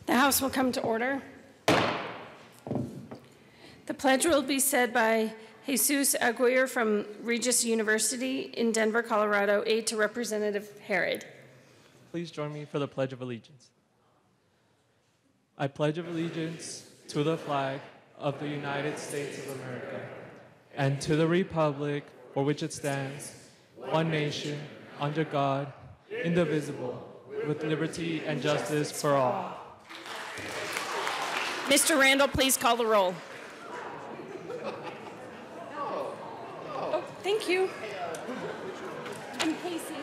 The House will come to order. The pledge will be said by Jesus Aguirre from Regis University in Denver, Colorado, aide to Representative Herod. Please join me for the Pledge of Allegiance. I pledge allegiance to the flag of the United States of America and to the republic for which it stands, one nation, under God, indivisible, with liberty and justice for all. Mr. Randall, please call the roll. Oh, thank you. And Casey.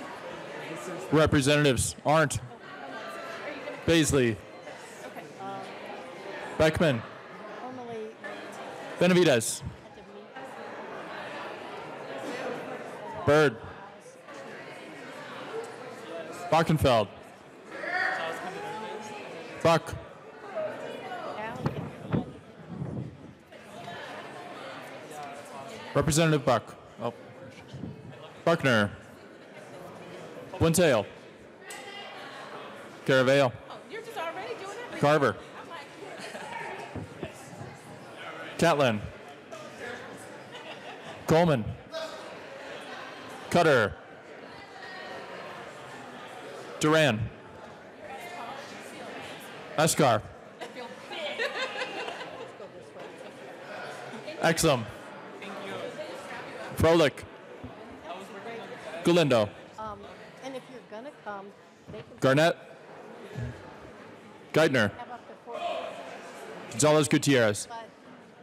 Representatives Arndt, Baisley, Beckman, Benavidez, Byrd, Bockenfeld, Buck, Representative Buck, Buckner, Buntale, Caravale, Oh, you're just already doing Carver. Catlin. Coleman. Cutter. Duran. Escar. Exum. Froelich. Galindo. And if you're gonna come, they can Garnett. Geithner. have up to 4 Gonzalez Gutierrez. but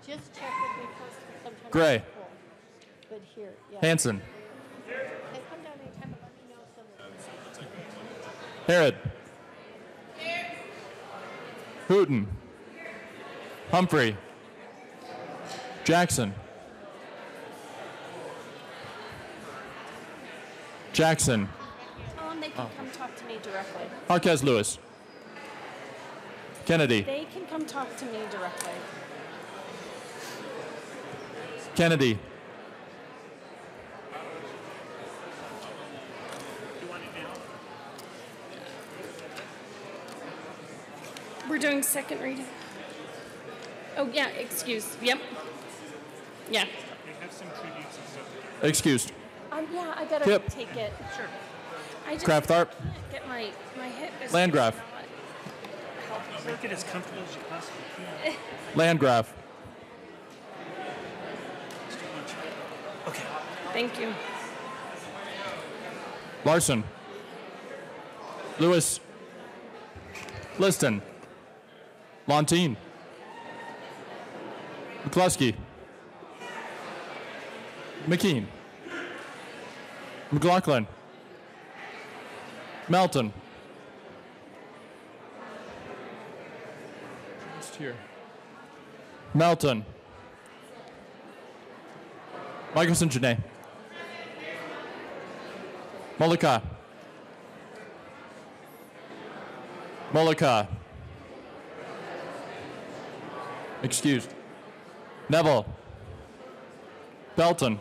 just check with me first. Sometimes Gray. it's full. But here, yeah. Hanson. Hey, come down anytime and let me know some of them. Herod. Hooten. Humphrey. Jackson. Jackson. Tell them they can come talk to me directly. Marquez Lewis. Kennedy. They can come talk to me directly. Kennedy. We're doing second reading. Oh, yeah, excuse. Yep. Yeah. Excused. Yeah, I gotta Kip. take it. Sure. I just Kraftharp. can't get my hip is Landgraf. Make it as comfortable as you possibly can. Landgraf. Okay. Thank you. Larson. Lewis. Liston. Lontine. McCluskey. McKean. McLaughlin. Melton. Just here. Melton. Michelson Janae. Molika. Molika. Excused. Neville. Belton.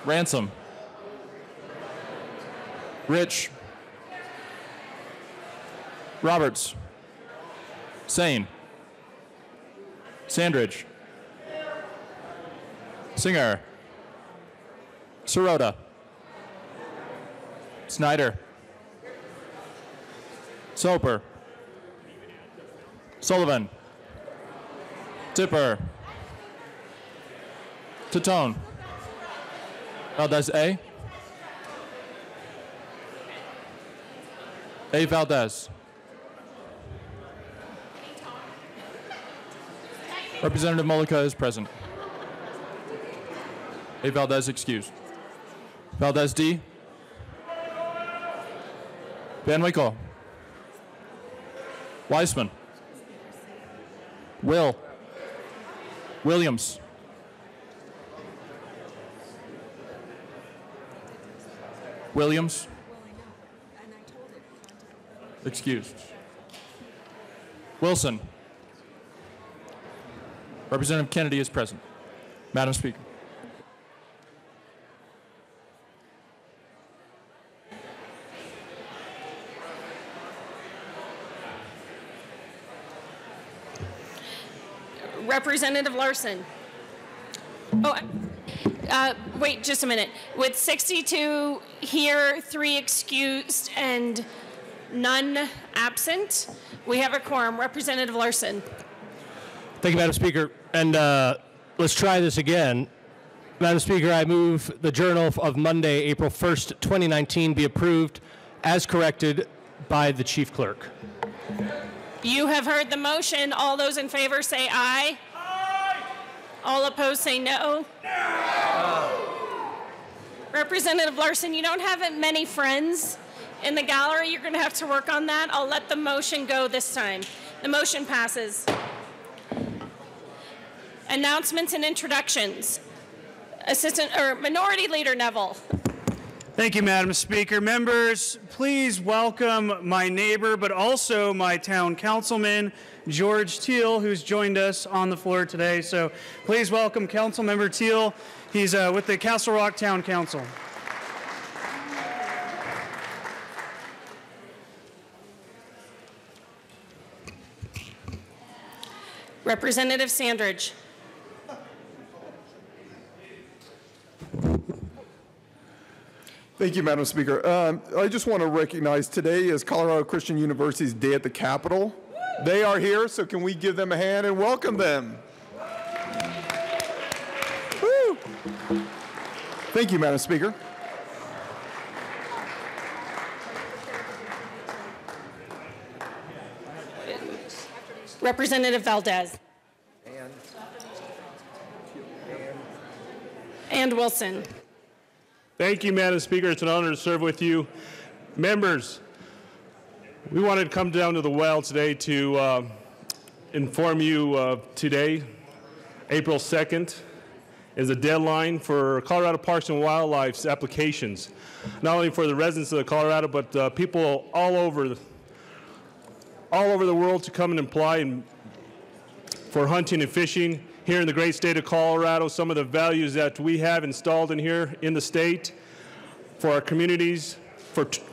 Ransom. Rich. Roberts. Sane. Sandridge. Singer. Sirota. Snyder. Soper. Sullivan. Tipper. Tatone. Valdez A. A. Valdez. Representative Molika is present. A. Valdez excused. Valdez D. Van Winkle. Weissman. Will. Williams. Williams. Excused. Wilson. Representative Kennedy is present. Madam Speaker. Representative Larson. Oh, wait just a minute. With 62 here, 3 excused, and none absent, we have a quorum. Representative Larson. Thank you, Madam Speaker. And let's try this again. Madam Speaker, I move the Journal of Monday, April 1st, 2019 be approved as corrected by the Chief Clerk. You have heard the motion. All those in favor say aye. Aye. All opposed say no. No. Representative Larson, you don't have many friends in the gallery. You're going to have to work on that. I'll let the motion go this time. The motion passes. Announcements and introductions. Minority Leader Neville. Thank you, Madam Speaker. Members, please welcome my neighbor, but also my town councilman, George Teal, who's joined us on the floor today. So please welcome Councilmember Teal. He's with the Castle Rock Town Council. Representative Sandridge. Thank you, Madam Speaker. I just want to recognize today is Colorado Christian University's Day at the Capitol. They are here, so can we give them a hand and welcome them? Woo! Thank you, Madam Speaker. Representative Valdez. And Wilson. Thank you, Madam Speaker. It's an honor to serve with you. Members, we wanted to come down to the well today to inform you today, April 2nd, is a deadline for Colorado Parks and Wildlife's applications, not only for the residents of Colorado, but people all over the world to come and apply for hunting and fishing here in the great state of Colorado. Some of the values that we have installed in here in the state for our communities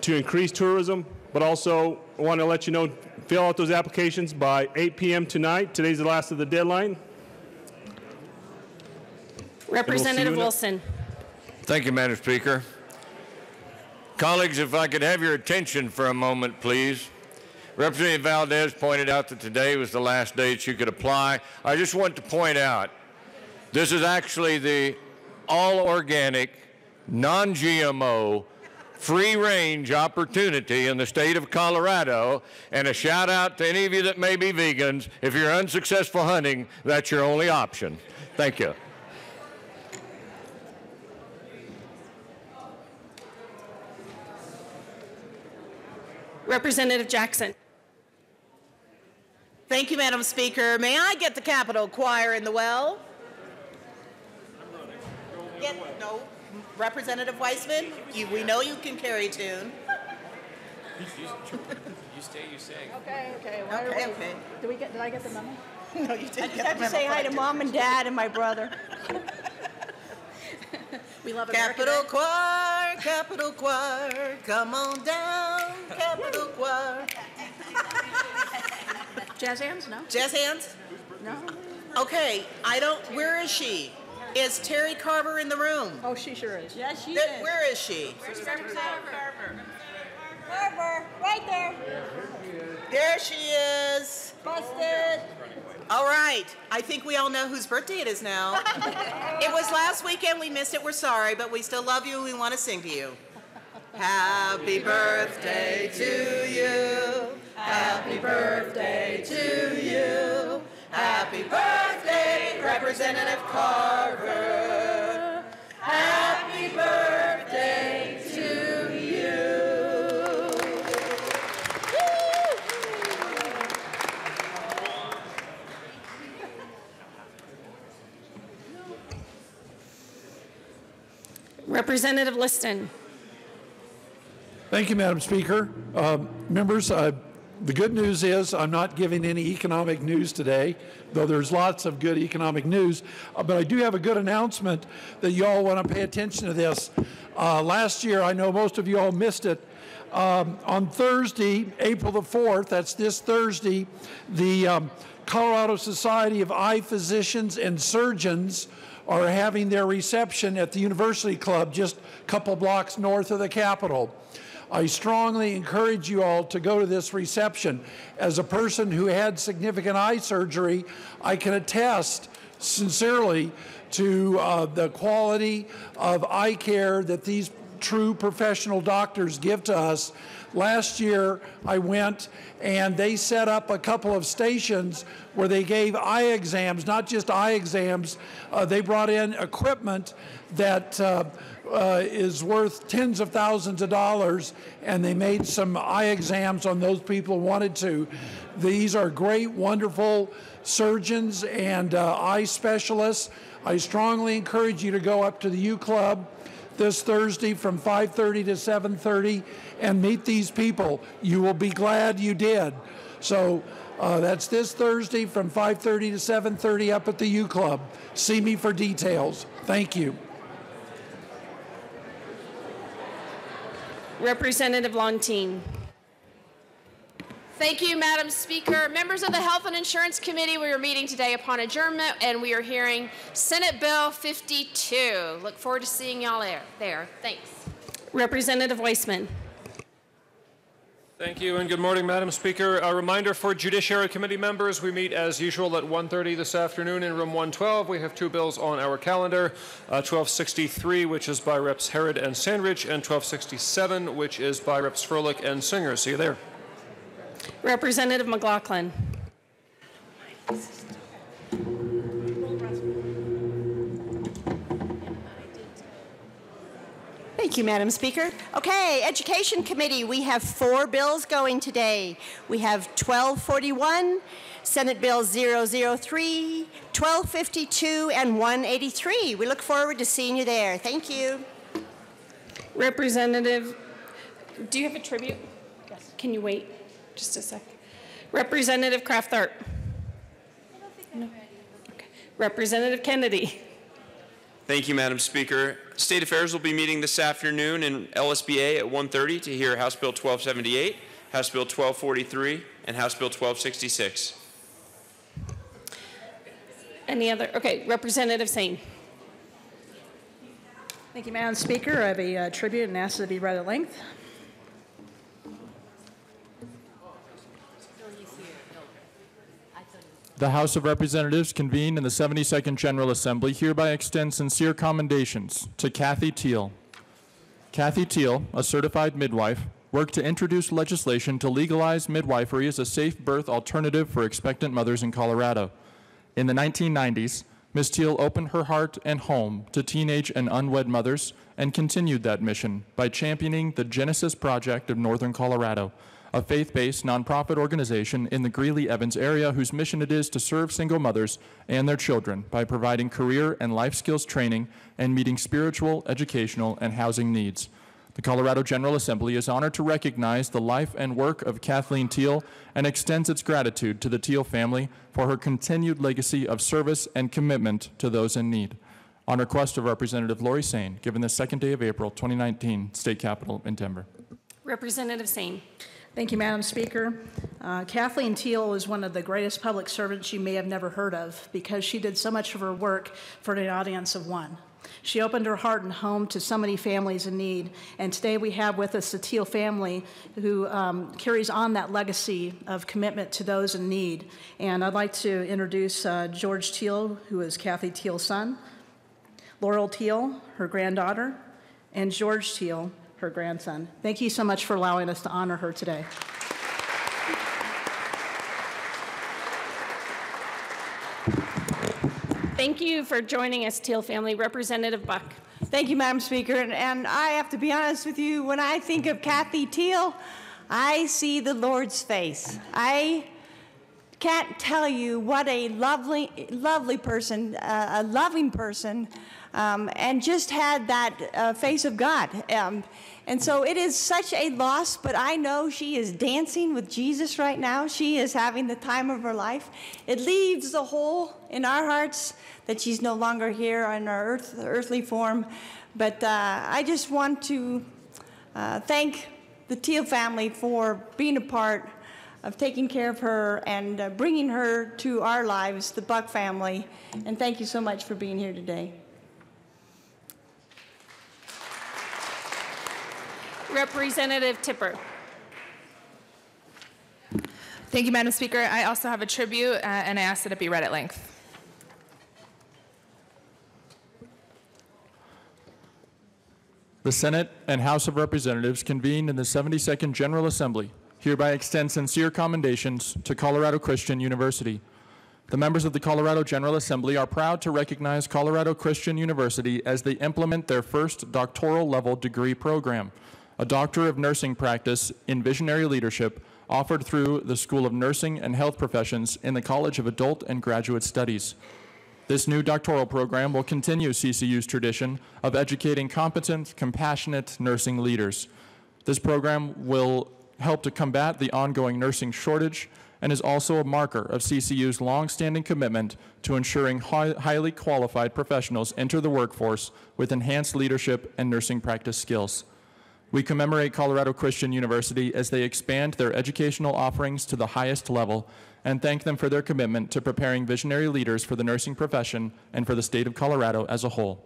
to increase tourism, but also I want to let you know, fill out those applications by 8 p.m. tonight. Today's the last of the deadline. Representative Wilson. Thank you, Madam Speaker. Colleagues, if I could have your attention for a moment, please. Representative Valdez pointed out that today was the last day that you could apply. I just want to point out, this is actually the all-organic, non-GMO, free-range opportunity in the state of Colorado, and a shout-out to any of you that may be vegans. If you're unsuccessful hunting, that's your only option. Thank you. Representative Jackson. Thank you, Madam Speaker. May I get the Capitol Choir in the well? No. Representative Weissman, we know you can carry a tune. You stay, you sing. Okay. Okay. Did I get the memo? No, you didn't I just get have the to say memo. hi to Mom and Dad and my brother. We love American Capitol Choir, come on down, Capitol Choir. Jazz hands? No. Jazz hands? No. Okay, where is she? Is Terry Carver in the room? Oh, she sure is. Yes, she is. Where is she? Where's Representative Carver? Carver, right there. There she is. Busted. All right. I think we all know whose birthday it is now. It was last weekend. We missed it. We're sorry, but we still love you and we want to sing to you. Happy birthday to you. Happy birthday to you. Happy birthday, Representative Carver. Happy birthday to you. Representative Liston. Thank you, Madam Speaker. Members, the good news is I'm not giving any economic news today, though there's lots of good economic news. But I do have a good announcement that you all want to pay attention to this. Last year, I know most of you all missed it. On Thursday, April the 4th, that's this Thursday, the Colorado Society of Eye Physicians and Surgeons are having their reception at the University Club just a couple blocks north of the Capitol. I strongly encourage you all to go to this reception. As a person who had significant eye surgery, I can attest sincerely to the quality of eye care that these true professional doctors give to us. Last year, I went and they set up a couple of stations where they gave eye exams, not just eye exams. They brought in equipment that is worth tens of thousands of dollars, and they made some eye exams on those people who wanted to. These are great, wonderful surgeons and eye specialists. I strongly encourage you to go up to the U Club this Thursday from 5:30 to 7:30 and meet these people. You will be glad you did. So that's this Thursday from 5:30 to 7:30 up at the U Club. See me for details. Thank you. Representative Lontine. Thank you, Madam Speaker. Members of the Health and Insurance Committee, we are meeting today upon adjournment, and we are hearing Senate Bill 52. Look forward to seeing y'all there. Thanks. Representative Weissman. Thank you, and good morning, Madam Speaker. A reminder for Judiciary Committee members, we meet as usual at 1:30 this afternoon in room 112. We have two bills on our calendar, 1263, which is by Reps. Herod and Sandridge, and 1267, which is by Reps. Froelich and Singer. See you there. Representative McLaughlin. Thank you, Madam Speaker. Okay, Education Committee, we have 4 bills going today. We have 1241, Senate Bill 003, 1252, and 183. We look forward to seeing you there. Thank you. Representative, do you have a tribute? Yes. Can you wait just a sec? Representative Kraft-Tharp. No. Okay. Representative Kennedy. Thank you, Madam Speaker. State Affairs will be meeting this afternoon in LSBA at 1:30 to hear House Bill 1278, House Bill 1243, and House Bill 1266. Any other? Okay, Representative Sane. Thank you, Madam Speaker. I have a tribute and ask it to be read at length. The House of Representatives convened in the 72nd General Assembly hereby extends sincere commendations to Kathy Teal. Kathy Teal, a certified midwife, worked to introduce legislation to legalize midwifery as a safe birth alternative for expectant mothers in Colorado. In the 1990s, Ms. Teal opened her heart and home to teenage and unwed mothers and continued that mission by championing the Genesis Project of Northern Colorado, a faith-based nonprofit organization in the Greeley-Evans area whose mission it is to serve single mothers and their children by providing career and life skills training and meeting spiritual, educational, and housing needs. The Colorado General Assembly is honored to recognize the life and work of Kathleen Teal and extends its gratitude to the Teal family for her continued legacy of service and commitment to those in need. On request of Representative Lori Sane, given the 2nd day of April 2019, State Capitol in Denver. Representative Sane. Thank you, Madam Speaker. Kathleen Teal is one of the greatest public servants you may have never heard of because she did so much of her work for an audience of one. She opened her heart and home to so many families in need, and today we have with us the Teal family who carries on that legacy of commitment to those in need. And I'd like to introduce George Teal, who is Kathy Teal's son, Laurel Teal, her granddaughter, and George Teal, her grandson. Thank you so much for allowing us to honor her today. Thank you for joining us, Teal family. Representative Buck. Thank you, Madam Speaker. And I have to be honest with you, when I think of Kathy Teal, I see the Lord's face. I can't tell you what a lovely person, a loving person, and just had that face of God. And so it is such a loss, but I know she is dancing with Jesus right now. She is having the time of her life. It leaves a hole in our hearts that she's no longer here in our earthly form. But I just want to thank the Teal family for being a part of taking care of her and bringing her to our lives, the Buck family. And thank you so much for being here today. Representative Tipper. Thank you, Madam Speaker. I also have a tribute, and I ask that it be read at length. The Senate and House of Representatives convened in the 72nd General Assembly hereby extend sincere commendations to Colorado Christian University. The members of the Colorado General Assembly are proud to recognize Colorado Christian University as they implement their first doctoral level degree program, a Doctor of Nursing practice in visionary leadership offered through the School of Nursing and Health Professions in the College of Adult and Graduate Studies. This new doctoral program will continue CCU's tradition of educating competent, compassionate nursing leaders. This program will help to combat the ongoing nursing shortage and is also a marker of CCU's long-standing commitment to ensuring highly qualified professionals enter the workforce with enhanced leadership and nursing practice skills. We commemorate Colorado Christian University as they expand their educational offerings to the highest level and thank them for their commitment to preparing visionary leaders for the nursing profession and for the state of Colorado as a whole.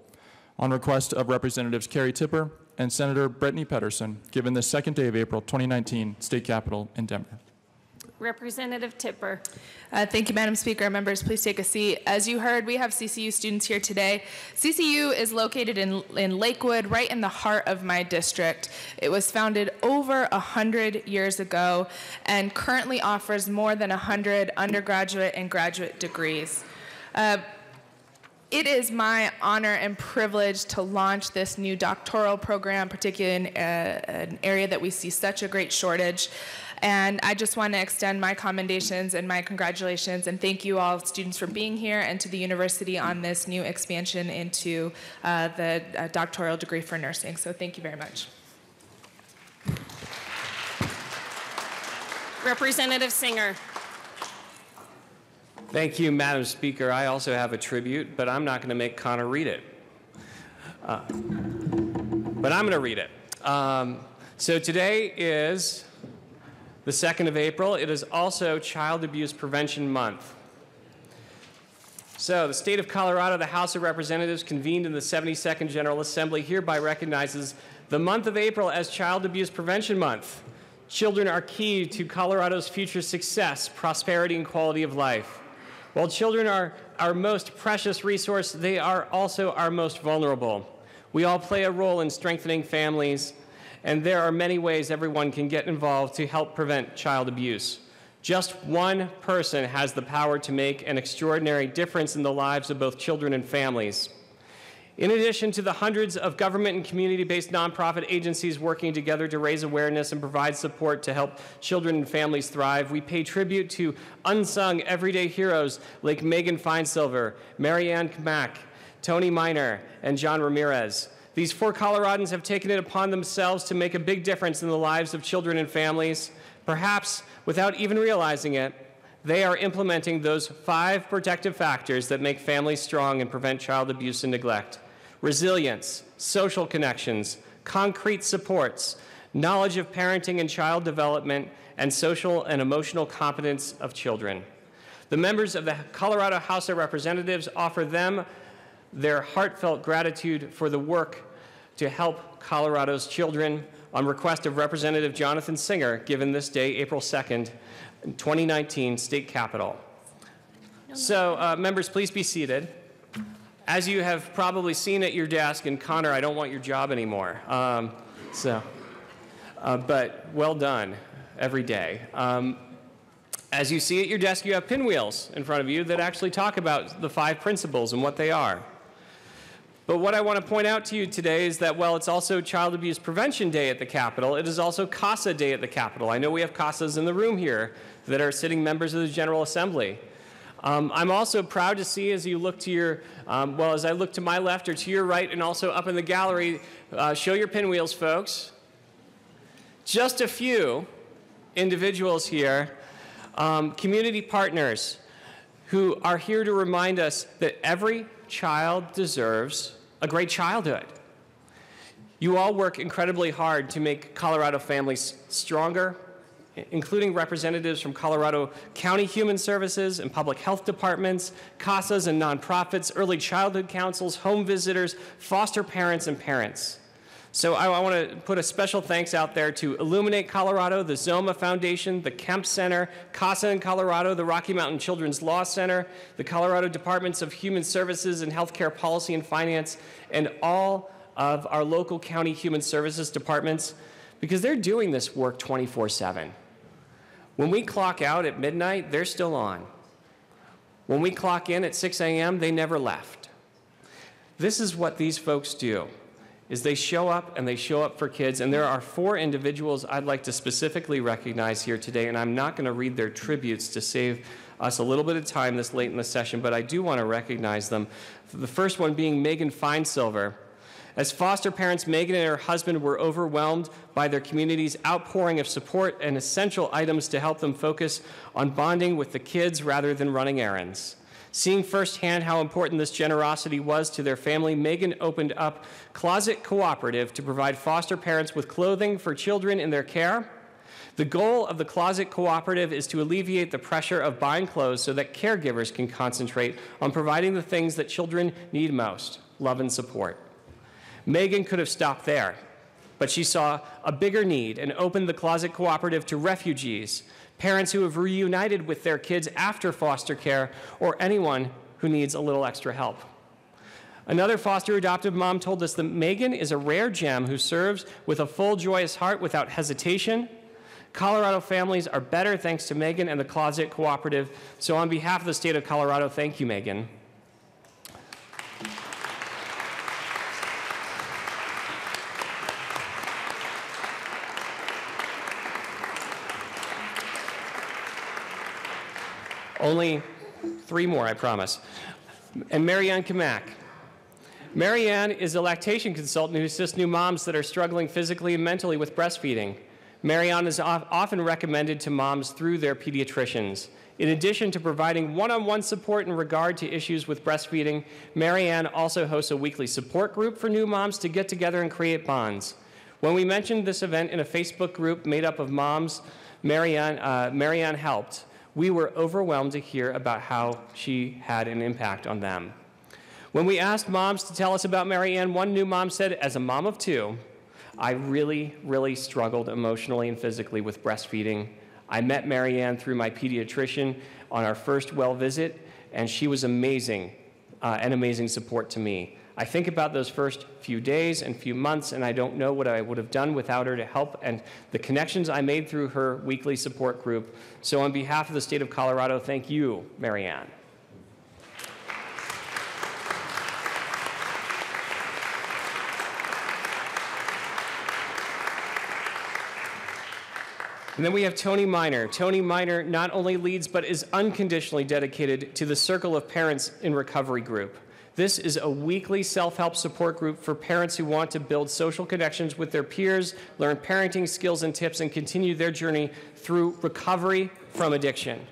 On request of Representatives Carrie Tipper and Senator Brittany Pedersen, given the second day of April 2019, State Capitol in Denver. Representative Tipper. Thank you, Madam Speaker. Members, please take a seat. As you heard, we have CCU students here today. CCU is located in Lakewood, right in the heart of my district. It was founded over 100 years ago and currently offers more than 100 undergraduate and graduate degrees. It is my honor and privilege to launch this new doctoral program, particularly in an area that we see such a great shortage. And I just want to extend my commendations and my congratulations and thank you all students for being here and to the university on this new expansion into the doctoral degree for nursing. So thank you very much. Representative Singer. Thank you, Madam Speaker. I also have a tribute, but I'm not going to make Connor read it. But I'm going to read it. So today is the 2nd of April. It is also Child Abuse Prevention Month. So the state of Colorado, the House of Representatives, convened in the 72nd General Assembly, hereby recognizes the month of April as Child Abuse Prevention Month. Children are key to Colorado's future success, prosperity, and quality of life. While children are our most precious resource, they are also our most vulnerable. We all play a role in strengthening families, and there are many ways everyone can get involved to help prevent child abuse. Just one person has the power to make an extraordinary difference in the lives of both children and families. In addition to the hundreds of government and community-based nonprofit agencies working together to raise awareness and provide support to help children and families thrive, we pay tribute to unsung everyday heroes like Megan Feinsilver, Marianne Kmack, Tony Miner, and John Ramirez. These 4 Coloradans have taken it upon themselves to make a big difference in the lives of children and families. Perhaps without even realizing it, they are implementing those 5 protective factors that make families strong and prevent child abuse and neglect: resilience, social connections, concrete supports, knowledge of parenting and child development, and social and emotional competence of children. The members of the Colorado House of Representatives offer them their heartfelt gratitude for the work to help Colorado's children on request of Representative Jonathan Singer, given this day, April 2nd, 2019, State Capitol. So, members, please be seated. As you have probably seen at your desk, and Connor, I don't want your job anymore. But well done every day. As you see at your desk, you have pinwheels in front of you that actually talk about the 5 principles and what they are. But what I want to point out to you today is that while it's also Child Abuse Prevention Day at the Capitol, it is also CASA Day at the Capitol. I know we have CASAs in the room here that are sitting members of the General Assembly. I'm also proud to see as you look to your, as I look to my left or to your right and also up in the gallery, show your pinwheels, folks. Just a few individuals here, community partners who are here to remind us that every child deserves a great childhood. You all work incredibly hard to make Colorado families stronger, including representatives from Colorado County Human Services and public health departments, CASAs and nonprofits, early childhood councils, home visitors, foster parents, and parents. So I want to put a special thanks out there to Illuminate Colorado, the Zoma Foundation, the Kemp Center, CASA in Colorado, the Rocky Mountain Children's Law Center, the Colorado Departments of Human Services and Healthcare Policy and Finance, and all of our local county human services departments, because they're doing this work 24/7. When we clock out at midnight, they're still on. When we clock in at 6 a.m., they never left. This is what these folks do, is they show up and they show up for kids. And there are 4 individuals I'd like to specifically recognize here today, and I'm not going to read their tributes to save us a little bit of time this late in the session, but I do want to recognize them. The first one being Megan Feinsilver. As foster parents, Megan and her husband were overwhelmed by their community's outpouring of support and essential items to help them focus on bonding with the kids rather than running errands. Seeing firsthand how important this generosity was to their family, Megan opened up Closet Cooperative to provide foster parents with clothing for children in their care. The goal of the Closet Cooperative is to alleviate the pressure of buying clothes so that caregivers can concentrate on providing the things that children need most, love and support. Megan could have stopped there, but she saw a bigger need and opened the Closet Cooperative to refugees, parents who have reunited with their kids after foster care, or anyone who needs a little extra help. Another foster adoptive mom told us that Megan is a rare gem who serves with a full, joyous heart without hesitation. Colorado families are better thanks to Megan and the Closet Cooperative. So on behalf of the state of Colorado, thank you, Megan. Only 3 more, I promise. And Marianne Kamak. Marianne is a lactation consultant who assists new moms that are struggling physically and mentally with breastfeeding. Marianne is often recommended to moms through their pediatricians. In addition to providing one-on-one support in regard to issues with breastfeeding, Marianne also hosts a weekly support group for new moms to get together and create bonds. When we mentioned this event in a Facebook group made up of moms Marianne helped, we were overwhelmed to hear about how she had an impact on them. When we asked moms to tell us about Marianne, one new mom said, "As a mom of 2, I really, really struggled emotionally and physically with breastfeeding. I met Marianne through my pediatrician on our first well visit, and she was amazing, an amazing support to me. I think about those first few days and few months, and I don't know what I would have done without her to help and the connections I made through her weekly support group. So on behalf of the state of Colorado, thank you, Marianne." And then we have Tony Miner. Tony Miner not only leads but is unconditionally dedicated to the Circle of Parents in Recovery group. This is a weekly self-help support group for parents who want to build social connections with their peers, learn parenting skills and tips, and continue their journey through recovery from addiction.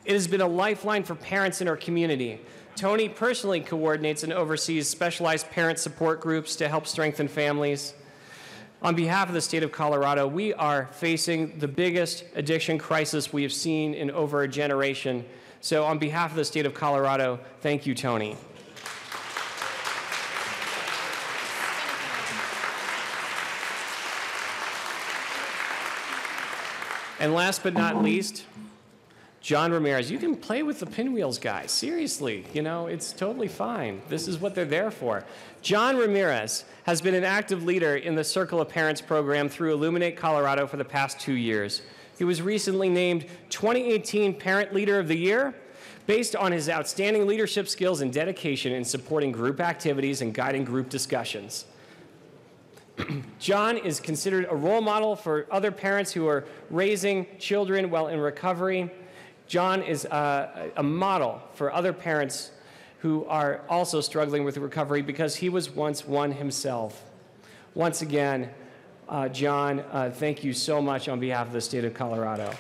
It has been a lifeline for parents in our community. Tony personally coordinates and oversees specialized parent support groups to help strengthen families. On behalf of the state of Colorado, we are facing the biggest addiction crisis we have seen in over a generation. So on behalf of the state of Colorado, thank you, Tony. And last but not least, John Ramirez. You can play with the pinwheels, guys. Seriously, you know, it's totally fine. This is what they're there for. John Ramirez has been an active leader in the Circle of Parents program through Illuminate Colorado for the past 2 years. He was recently named 2018 Parent Leader of the Year based on his outstanding leadership skills and dedication in supporting group activities and guiding group discussions. John is considered a role model for other parents who are raising children while in recovery. John is a model for other parents who are also struggling with recovery because he was once one himself. Once again, John, thank you so much on behalf of the state of Colorado.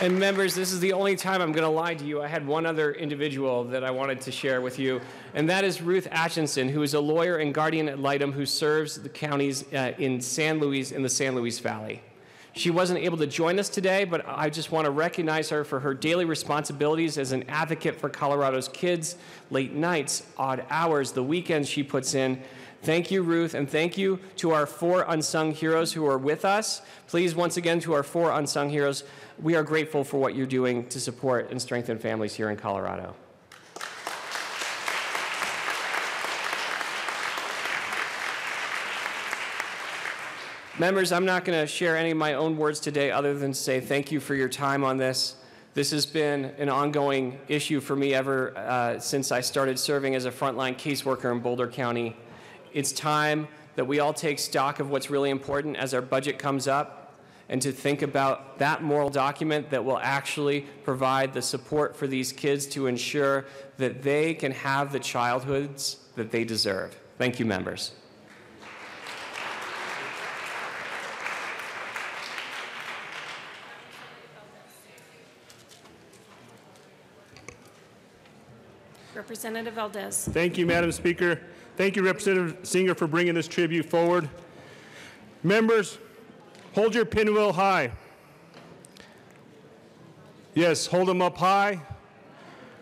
And members, this is the only time I'm going to lie to you. I had one other individual that I wanted to share with you, and that is Ruth Atchison, who is a lawyer and guardian ad litem who serves the counties in the San Luis Valley. She wasn't able to join us today, but I just want to recognize her for her daily responsibilities as an advocate for Colorado's kids, late nights, odd hours, the weekends she puts in. Thank you, Ruth, and thank you to our 4 unsung heroes who are with us. Please, once again, to our 4 unsung heroes, we are grateful for what you're doing to support and strengthen families here in Colorado. Members, I'm not going to share any of my own words today other than to say thank you for your time on this. This has been an ongoing issue for me ever since I started serving as a frontline caseworker in Boulder County. It's time that we all take stock of what's really important as our budget comes up and to think about that moral document that will actually provide the support for these kids to ensure that they can have the childhoods that they deserve. Thank you, members. Representative Valdez. Thank you, Madam Speaker. Thank you, Representative Singer, for bringing this tribute forward. Members, hold your pinwheel high. Yes, hold them up high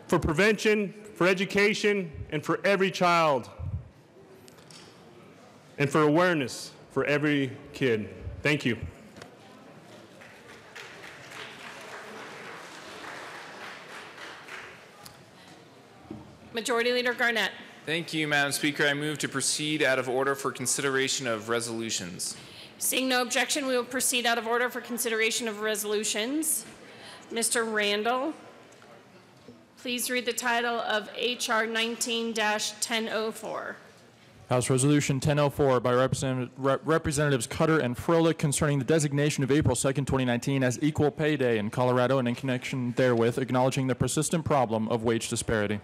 for prevention, for education, and for every child, and for awareness for every kid. Thank you. Majority Leader Garnett. Thank you, Madam Speaker. I move to proceed out of order for consideration of resolutions. Seeing no objection, we will proceed out of order for consideration of resolutions. Mr. Randall, please read the title of H.R. 19-1004. House Resolution 1004 by Representatives Cutter and Froelich concerning the designation of April 2nd, 2019 as Equal Pay Day in Colorado and in connection therewith acknowledging the persistent problem of wage disparity.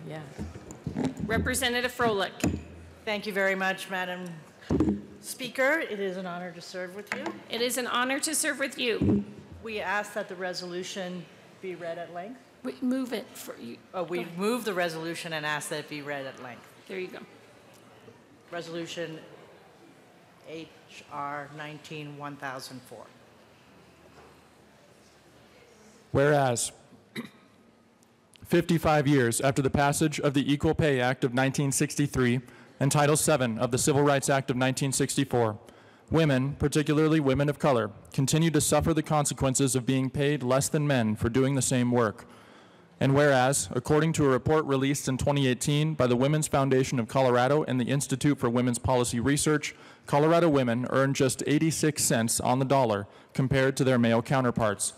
Yeah. Representative Froelich. Thank you very much, Madam Speaker. It is an honor to serve with you. It is an honor to serve with you. We ask that the resolution be read at length. We move it for you. Oh, we move the resolution and ask that it be read at length. There you go. Resolution H.R. 19-1004. Whereas 55 years after the passage of the Equal Pay Act of 1963 and Title VII of the Civil Rights Act of 1964, women, particularly women of color, continue to suffer the consequences of being paid less than men for doing the same work. And whereas, according to a report released in 2018 by the Women's Foundation of Colorado and the Institute for Women's Policy Research, Colorado women earn just 86 cents on the dollar compared to their male counterparts.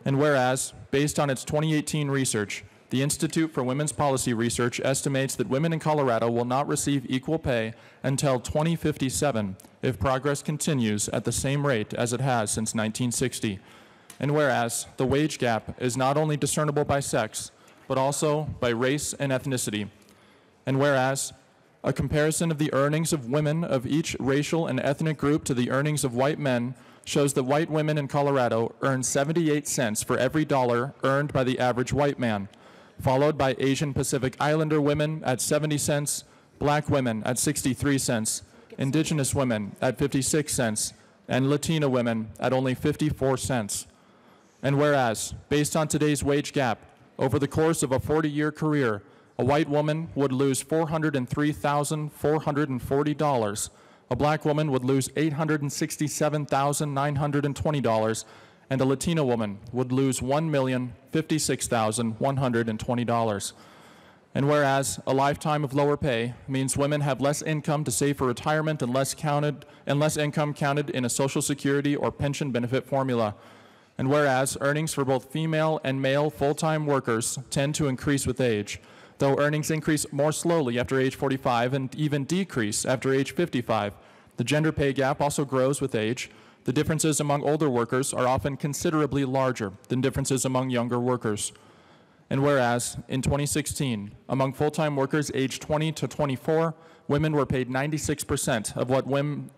And whereas, based on its 2018 research, the Institute for Women's Policy Research estimates that women in Colorado will not receive equal pay until 2057 if progress continues at the same rate as it has since 1960. And whereas the wage gap is not only discernible by sex, but also by race and ethnicity. And whereas a comparison of the earnings of women of each racial and ethnic group to the earnings of white men shows that white women in Colorado earn 78 cents for every dollar earned by the average white man, followed by Asian Pacific Islander women at 70 cents, black women at 63 cents, indigenous women at 56 cents, and Latina women at only 54 cents. And whereas, based on today's wage gap, over the course of a 40-year career, a white woman would lose $403,440, a black woman would lose $867,920, and a Latina woman would lose $1,056,120. And whereas a lifetime of lower pay means women have less income to save for retirement and less income counted in a Social Security or pension benefit formula. And whereas earnings for both female and male full-time workers tend to increase with age, though earnings increase more slowly after age 45 and even decrease after age 55, the gender pay gap also grows with age. The differences among older workers are often considerably larger than differences among younger workers. And whereas, in 2016, among full-time workers aged 20 to 24, women were paid 96% of what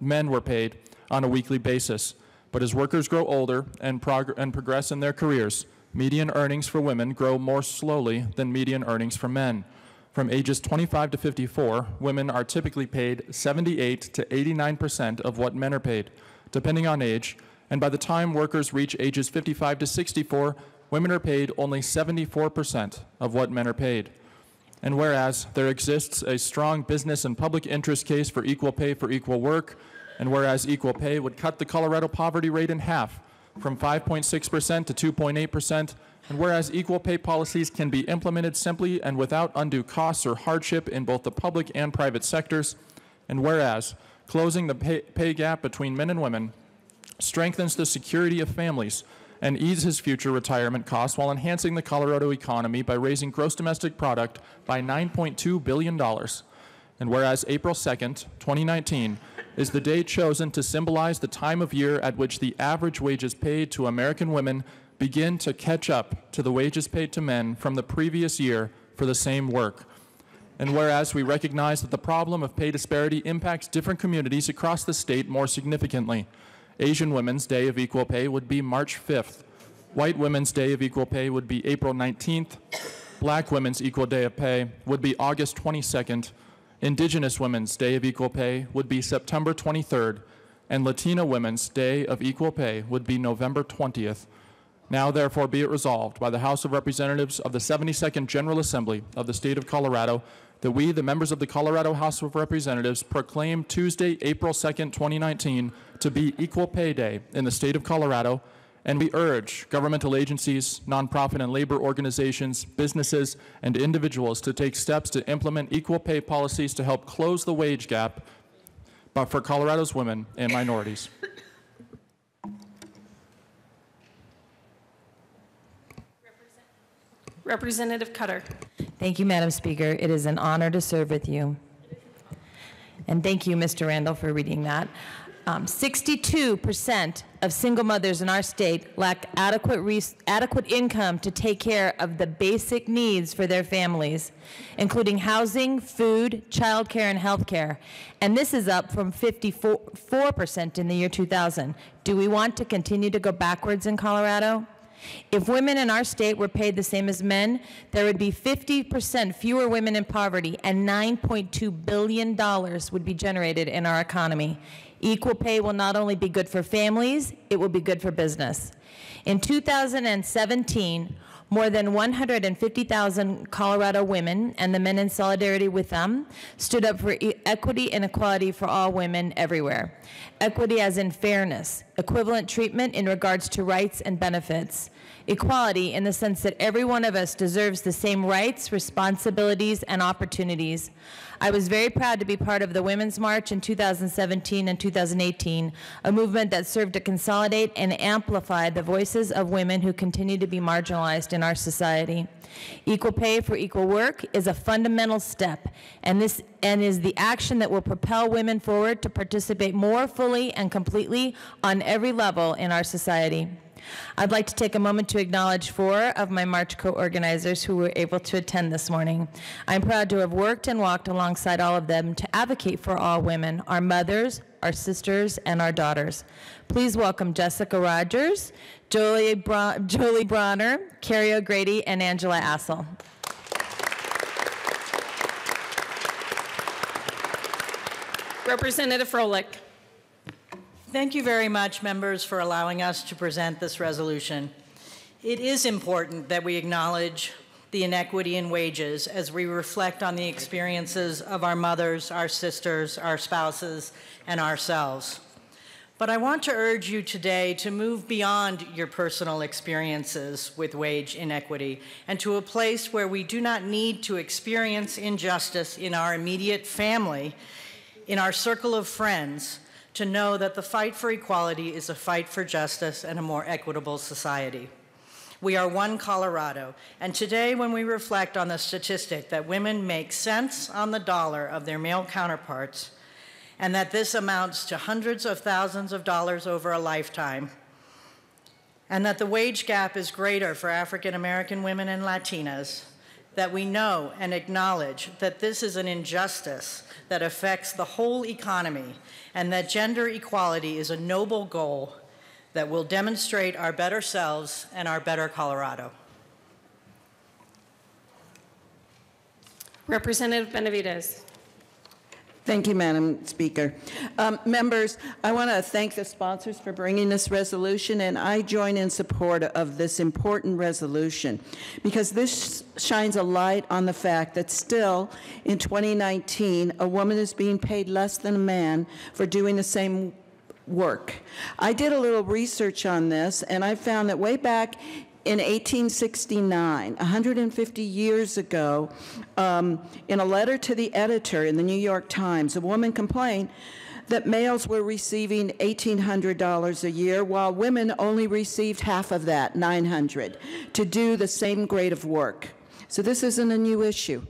men were paid on a weekly basis. But as workers grow older and progress in their careers, median earnings for women grow more slowly than median earnings for men. From ages 25 to 54, women are typically paid 78 to 89% of what men are paid, depending on age, and by the time workers reach ages 55 to 64, women are paid only 74% of what men are paid. And whereas there exists a strong business and public interest case for equal pay for equal work, and whereas equal pay would cut the Colorado poverty rate in half, from 5.6% to 2.8%, and whereas equal pay policies can be implemented simply and without undue costs or hardship in both the public and private sectors, and whereas closing the pay gap between men and women strengthens the security of families and eases future retirement costs while enhancing the Colorado economy by raising gross domestic product by $9.2 billion. And whereas April 2nd, 2019, is the day chosen to symbolize the time of year at which the average wages paid to American women begin to catch up to the wages paid to men from the previous year for the same work. And whereas we recognize that the problem of pay disparity impacts different communities across the state more significantly, Asian Women's Day of Equal Pay would be March 5th. White Women's Day of Equal Pay would be April 19th. Black Women's Equal Day of Pay would be August 22nd. Indigenous Women's Day of Equal Pay would be September 23rd. And Latina Women's Day of Equal Pay would be November 20th. Now therefore be it resolved by the House of Representatives of the 72nd General Assembly of the State of Colorado that we, the members of the Colorado House of Representatives, proclaim Tuesday, April 2nd, 2019 to be Equal Pay Day in the state of Colorado, and we urge governmental agencies, nonprofit and labor organizations, businesses, and individuals to take steps to implement equal pay policies to help close the wage gap but for Colorado's women and minorities. Representative Cutter. Thank you, Madam Speaker. It is an honor to serve with you. And thank you, Mr. Randall, for reading that. 62% of single mothers in our state lack adequate income to take care of the basic needs for their families, including housing, food, child care, and health care. And this is up from 54% in the year 2000. Do we want to continue to go backwards in Colorado? If women in our state were paid the same as men, there would be 50% fewer women in poverty, and $9.2 billion would be generated in our economy. Equal pay will not only be good for families, it will be good for business. In 2017, more than 150,000 Colorado women, and the men in solidarity with them, stood up for equity and equality for all women everywhere. Equity as in fairness, equivalent treatment in regards to rights and benefits. Equality in the sense that every one of us deserves the same rights, responsibilities, and opportunities. I was very proud to be part of the Women's March in 2017 and 2018, a movement that served to consolidate and amplify the voices of women who continue to be marginalized in our society. Equal pay for equal work is a fundamental step, and is the action that will propel women forward to participate more fully and completely on every level in our society. I'd like to take a moment to acknowledge 4 of my March co-organizers who were able to attend this morning. I'm proud to have worked and walked alongside all of them to advocate for all women, our mothers, our sisters, and our daughters. Please welcome Jessica Rogers, Jolie Bronner, Carrie O'Grady, and Angela Assel. Representative Froelich. Thank you very much, members, for allowing us to present this resolution. It is important that we acknowledge the inequity in wages as we reflect on the experiences of our mothers, our sisters, our spouses, and ourselves. But I want to urge you today to move beyond your personal experiences with wage inequity and to a place where we do not need to experience injustice in our immediate family, in our circle of friends, to know that the fight for equality is a fight for justice and a more equitable society. We are one Colorado, and today when we reflect on the statistic that women make cents on the dollar of their male counterparts, and that this amounts to hundreds of thousands of dollars over a lifetime, and that the wage gap is greater for African American women and Latinas, that we know and acknowledge that this is an injustice that affects the whole economy, and that gender equality is a noble goal that will demonstrate our better selves and our better Colorado. Representative Benavides. Thank you, Madam Speaker. Members, I want to thank the sponsors for bringing this resolution, and I join in support of this important resolution because this shines a light on the fact that still in 2019, a woman is being paid less than a man for doing the same work. I did a little research on this, and I found that way back in 1869, 150 years ago, in a letter to the editor in the New York Times, a woman complained that males were receiving $1,800 a year while women only received half of that, $900, to do the same grade of work. So this isn't a new issue.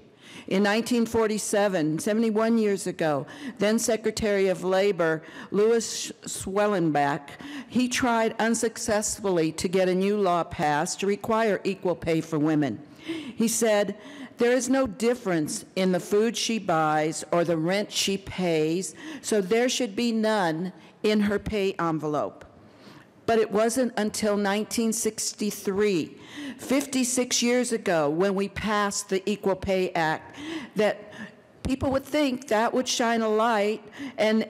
In 1947, 71 years ago, then Secretary of Labor Louis Schwellenbach, he tried unsuccessfully to get a new law passed to require equal pay for women. He said, There is no difference in the food she buys or the rent she pays, so there should be none in her pay envelope. But it wasn't until 1963, 56 years ago, when we passed the Equal Pay Act, that people would think that would shine a light and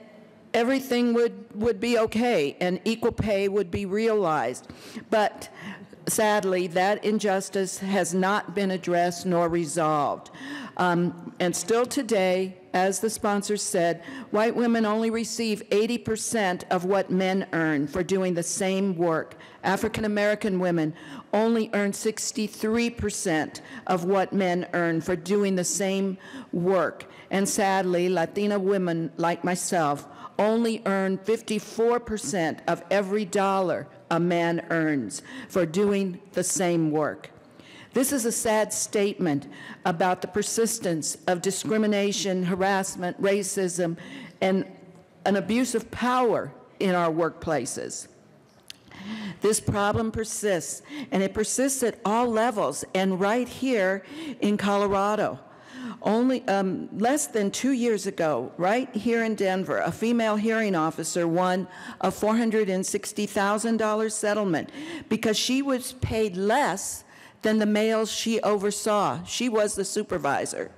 everything would be okay and equal pay would be realized. But sadly, that injustice has not been addressed nor resolved. And still today, as the sponsor said, white women only receive 80% of what men earn for doing the same work. African American women only earn 63% of what men earn for doing the same work. And sadly, Latina women like myself only earn 54% of every dollar a man earns for doing the same work. This is a sad statement about the persistence of discrimination, harassment, racism, and an abuse of power in our workplaces. This problem persists, and it persists at all levels, and right here in Colorado. Only less than 2 years ago, right here in Denver, a female hearing officer won a $460,000 settlement because she was paid less than the males she oversaw. She was the supervisor.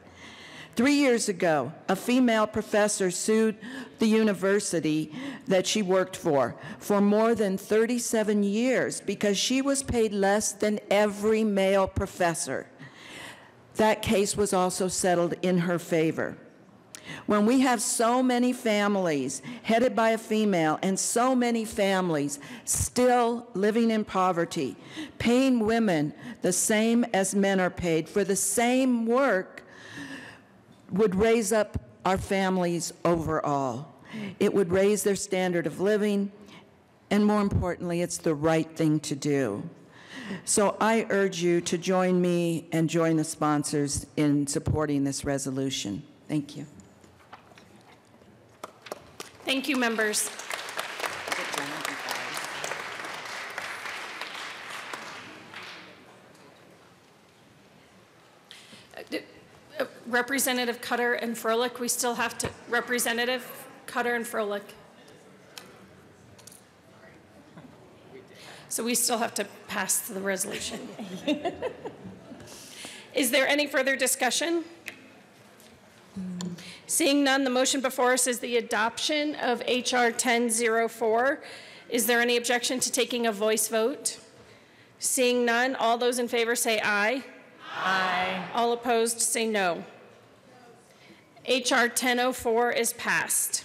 3 years ago, a female professor sued the university that she worked for more than 37 years because she was paid less than every male professor. That case was also settled in her favor. When we have so many families headed by a female and so many families still living in poverty, paying women the same as men are paid for the same work would raise up our families overall. It would raise their standard of living, and more importantly, it's the right thing to do. So I urge you to join me and join the sponsors in supporting this resolution. Thank you. Thank you, members. Representative Cutter and Froelich, we still have to, Representative Cutter and Froelich. So we still have to pass the resolution. Is there any further discussion? Seeing none, the motion before us is the adoption of H.R. 1004. Is there any objection to taking a voice vote? Seeing none, all those in favor say aye. Aye. All opposed say no. H.R. 1004 is passed.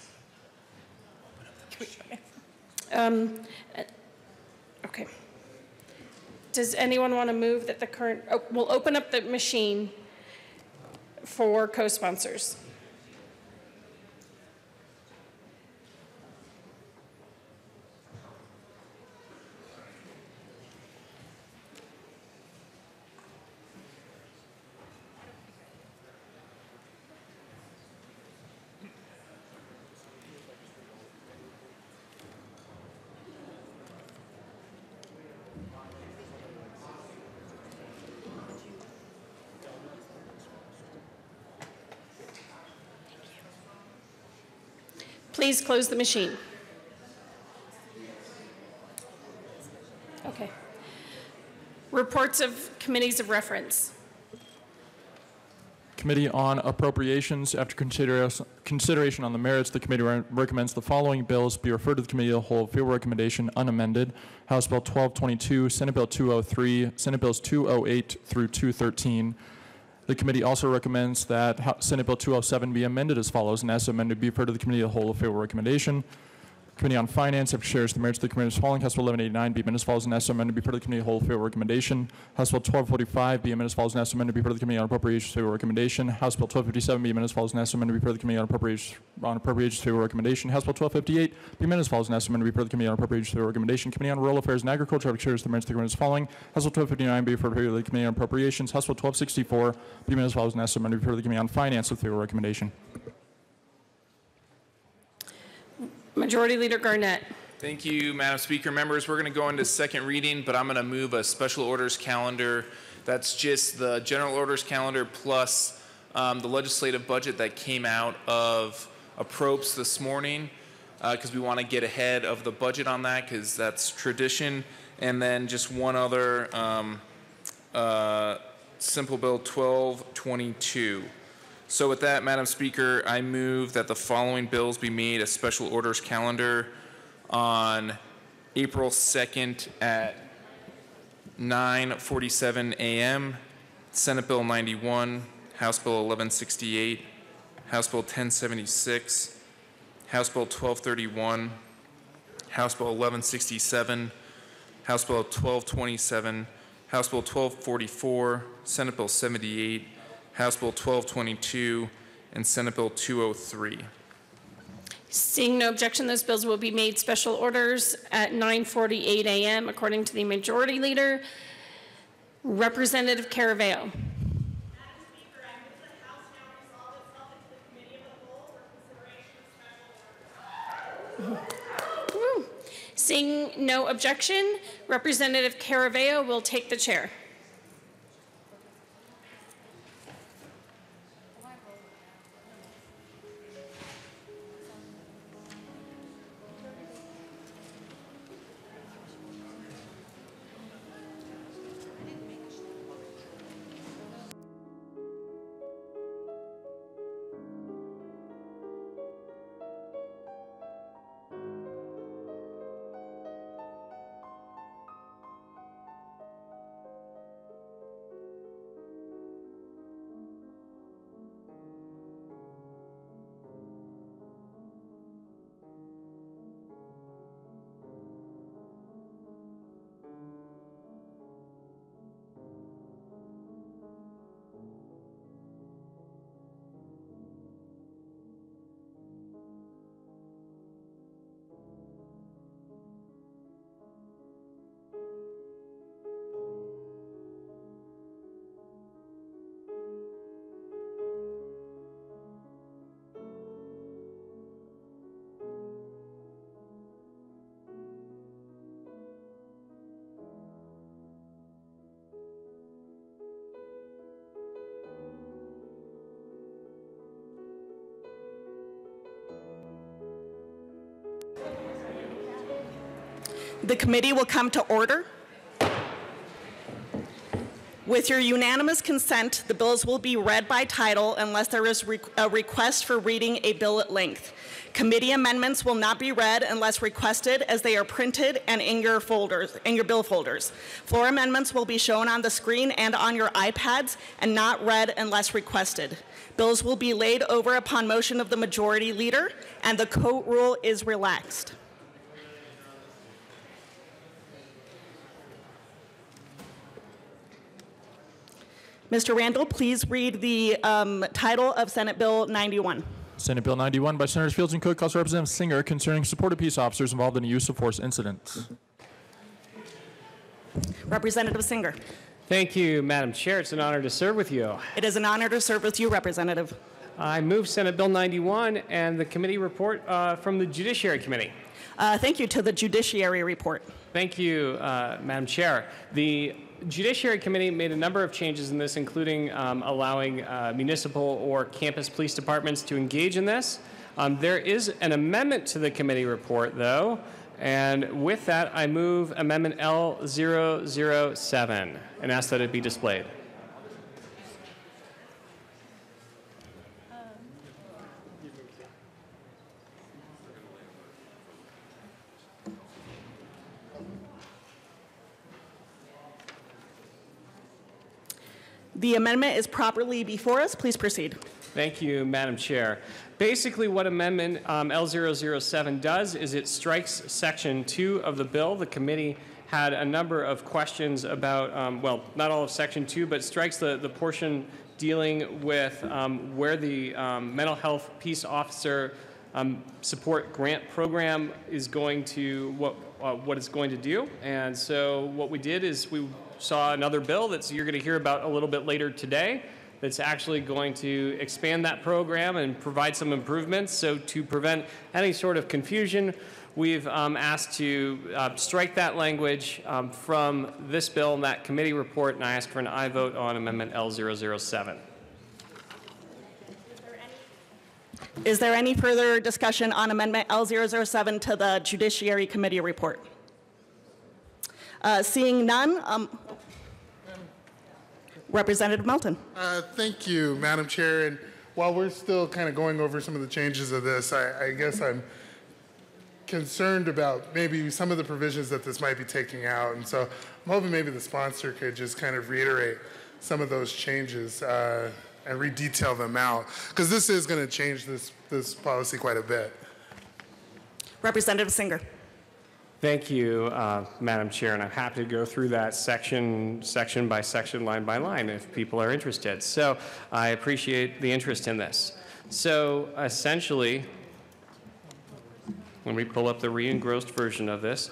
Okay. Does anyone want to move that the current, we'll open up the machine for co-sponsors. Please close the machine. Okay. Reports of committees of reference. Committee on Appropriations. After consideration on the merits, the committee recommends the following bills be referred to the committee of the whole. Field recommendation unamended. House Bill 1222, Senate Bill 203, Senate Bills 208 through 213. The committee also recommends that Senate Bill 207 be amended as follows, and as amended be referred to the committee of the whole. A favorable recommendation. Committee on Finance, after shares the merits of the committee as following. House Bill 1189 be amended as follows, and as amended be referred to the committee of the whole. Favorable recommendation. House Bill 1245 be amended as follows, and as amended be referred to the committee on Appropriations. Favorable recommendation. House Bill 1257 be amended as follows, and as amended be referred to the committee on Appropriations. Favorable recommendation. House Bill 1258 be amended as follows, and as amended be referred to the committee on Appropriations. Favorable recommendation. Committee on Rural Affairs and Agriculture, after shares the merits of the committee as following. House Bill 1259 be referred to the committee on Appropriations. House Bill 1264 be amended as follows, and as amended be referred to the committee on Finance with favorable recommendation. Majority Leader Garnett. Thank you, Madam Speaker. Members, we're going to go into second reading, but I'm going to move a special orders calendar That's just the general orders calendar plus the legislative budget that came out of approps this morning, because we want to get ahead of the budget on that, because that's tradition. And then just one other Simple Bill 1222. So with that, Madam Speaker, I move that the following bills be made a special orders calendar on April 2nd at 9:47 a.m. Senate Bill 91, House Bill 1168, House Bill 1076, House Bill 1231, House Bill 1167, House Bill 1227, House Bill 1244, Senate Bill 78, House Bill 1222, and Senate Bill 203. Seeing no objection, those bills will be made special orders at 9:48 a.m. according to the Majority Leader. Representative Caraveo. Seeing no objection, Representative Caraveo will take the chair. The committee will come to order. With your unanimous consent, the bills will be read by title unless there is a request for reading a bill at length. Committee amendments will not be read unless requested, as they are printed and in your folders, in your bill folders. Floor amendments will be shown on the screen and on your iPads and not read unless requested. Bills will be laid over upon motion of the Majority Leader, and the coat rule is relaxed. Mr. Randall, please read the title of Senate Bill 91. Senate Bill 91 by Senators Fields and Cook, calls Representative Singer, concerning support of peace officers involved in a use of force incident. Representative Singer. Thank you, Madam Chair. It's an honor to serve with you. It is an honor to serve with you, Representative. I move Senate Bill 91 and the committee report from the Judiciary Committee. Thank you. To the Judiciary report. Thank you, Madam Chair. The Judiciary Committee made a number of changes in this, including allowing municipal or campus police departments to engage in this. There is an amendment to the committee report, though, and with that, I move Amendment L007 and ask that it be displayed. The amendment is properly before us. Please proceed. Thank you, Madam Chair. Basically, what Amendment L007 does is it strikes Section 2 of the bill. The committee had a number of questions about, well, not all of Section 2, but strikes the portion dealing with where the mental health peace officer support grant program is going to, what it's going to do. And so what we did is we saw another bill that you're going to hear about a little bit later today that's actually going to expand that program and provide some improvements. So to prevent any sort of confusion, we've asked to strike that language from this bill and that committee report, and I ask for an aye vote on Amendment L007. Is there any further discussion on Amendment L007 to the Judiciary Committee report? Seeing none, Representative Melton. Thank you, Madam Chair. And while we're still kind of going over some of the changes of this, I guess I'm concerned about maybe some of the provisions that this might be taking out. And so I'm hoping maybe the sponsor could just kind of reiterate some of those changes and re-detail them out, because this is going to change this policy quite a bit. Representative Singer. Thank you, Madam Chair, and I'm happy to go through that section by section, line by line, if people are interested. So I appreciate the interest in this. So essentially, when we pull up the re-engrossed version of this,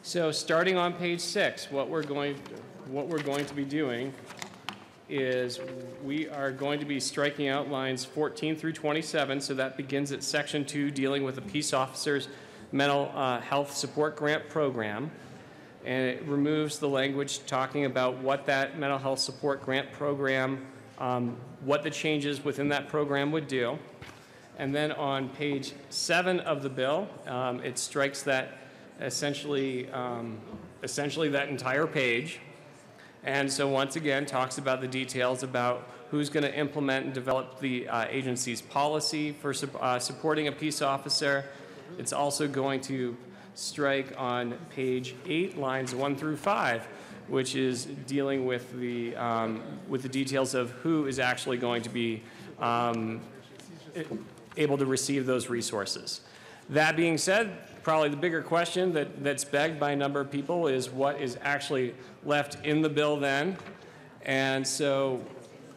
so starting on page 6, what we're going to be doing is we are going to be striking out lines 14 through 27, so that begins at section 2, dealing with the peace officer's mental health support grant program, and it removes the language talking about what that mental health support grant program, what the changes within that program would do. And then on page 7 of the bill, it strikes that essentially that entire page. And so once again, talks about the details about who's going to implement and develop the agency's policy for supporting a peace officer. It's also going to strike on page 8, lines 1 through 5, which is dealing with the details of who is actually going to be able to receive those resources. That being said, probably the bigger question that's begged by a number of people is what is actually left in the bill then. And so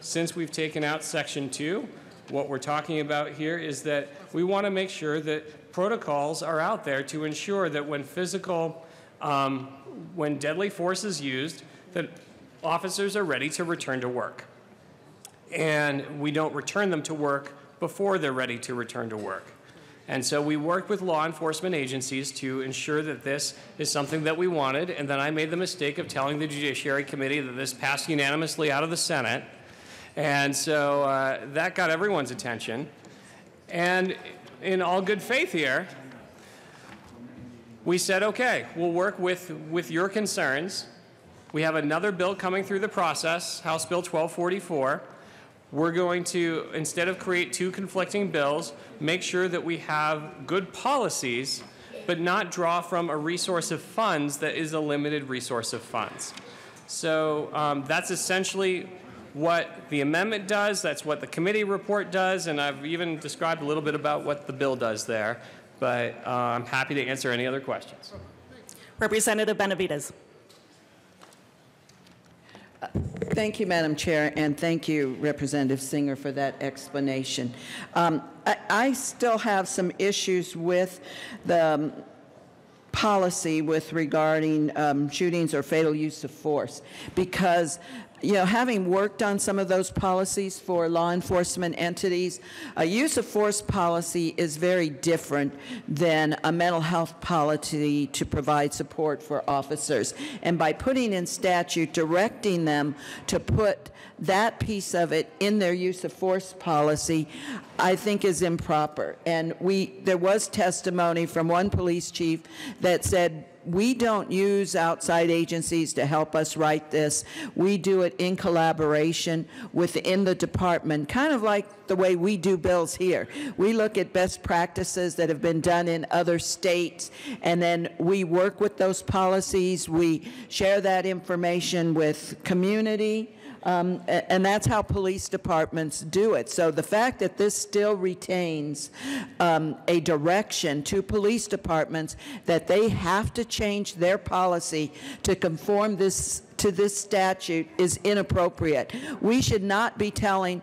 since we've taken out section 2, what we're talking about here is that we want to make sure that protocols are out there to ensure that when when deadly force is used, that officers are ready to return to work. And we don't return them to work before they're ready to return to work. And so we worked with law enforcement agencies to ensure that this is something that we wanted, and then I made the mistake of telling the Judiciary Committee that this passed unanimously out of the Senate. And so that got everyone's attention. And in all good faith here, we said, okay, we'll work with your concerns. We have another bill coming through the process, House Bill 1244. We're going to, instead of create 2 conflicting bills, make sure that we have good policies, but not draw from a resource of funds that is a limited resource of funds. So that's essentially what the amendment does. That's what the committee report does, and I've even described a little bit about what the bill does there. But I'm happy to answer any other questions. Representative Benavides. Thank you, Madam Chair, and thank you, Representative Singer, for that explanation. I still have some issues with the policy with regarding shootings or fatal use of force, because having worked on some of those policies for law enforcement entities, a use of force policy is very different than a mental health policy to provide support for officers. And by putting in statute, directing them to put that piece of it in their use of force policy, I think is improper. And there was testimony from one police chief that said, we don't use outside agencies to help us write this. We do it in collaboration within the department, kind of like the way we do bills here. We look at best practices that have been done in other states, and then we work with those policies. We share that information with community. And that's how police departments do it. So the fact that this still retains a direction to police departments that they have to change their policy to conform to this statute is inappropriate. We should not be telling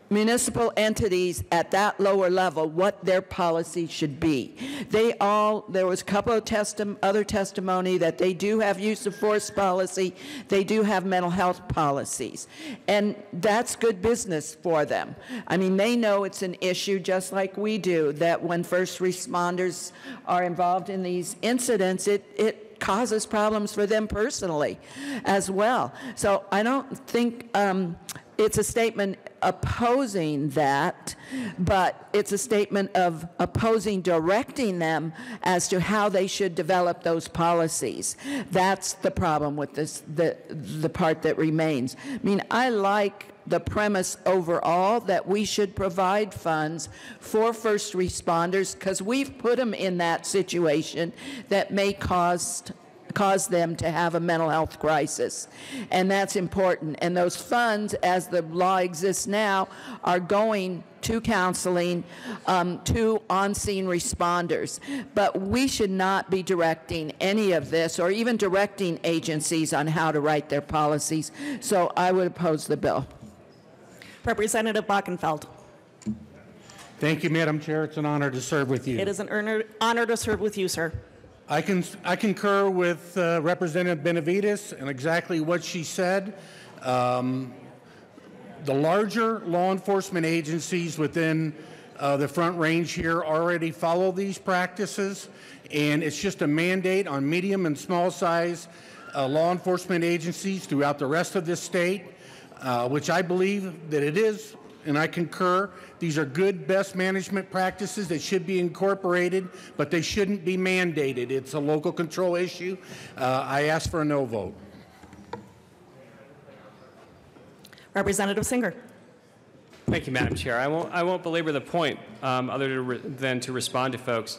municipal entities at that lower level what their policy should be. There was a couple of other testimony that they do have use of force policy, they do have mental health policies, and that's good business for them. I mean, they know it's an issue just like we do, that when first responders are involved in these incidents, it causes problems for them personally as well. So I don't think it's a statement opposing that, but it's a statement of opposing directing them as to how they should develop those policies. That's the problem with this, the part that remains. I mean, I like the premise overall that we should provide funds for first responders because we've put them in that situation that may cause them to have a mental health crisis. And that's important. And those funds, as the law exists now, are going to counseling, to on-scene responders. But we should not be directing any of this or even directing agencies on how to write their policies. So I would oppose the bill. Representative Bockenfeld. Thank you, Madam Chair. It's an honor to serve with you. It is an honor to serve with you, sir. I concur with Representative Benavides and exactly what she said. The larger law enforcement agencies within the Front Range here already follow these practices, and it's just a mandate on medium and small size law enforcement agencies throughout the rest of this state, which I believe that it is, and I concur. These are good, best management practices that should be incorporated, but they shouldn't be mandated. It's a local control issue. I ask for a no vote. Representative Singer. Thank you, Madam Chair. I won't belabor the point other than to respond to folks.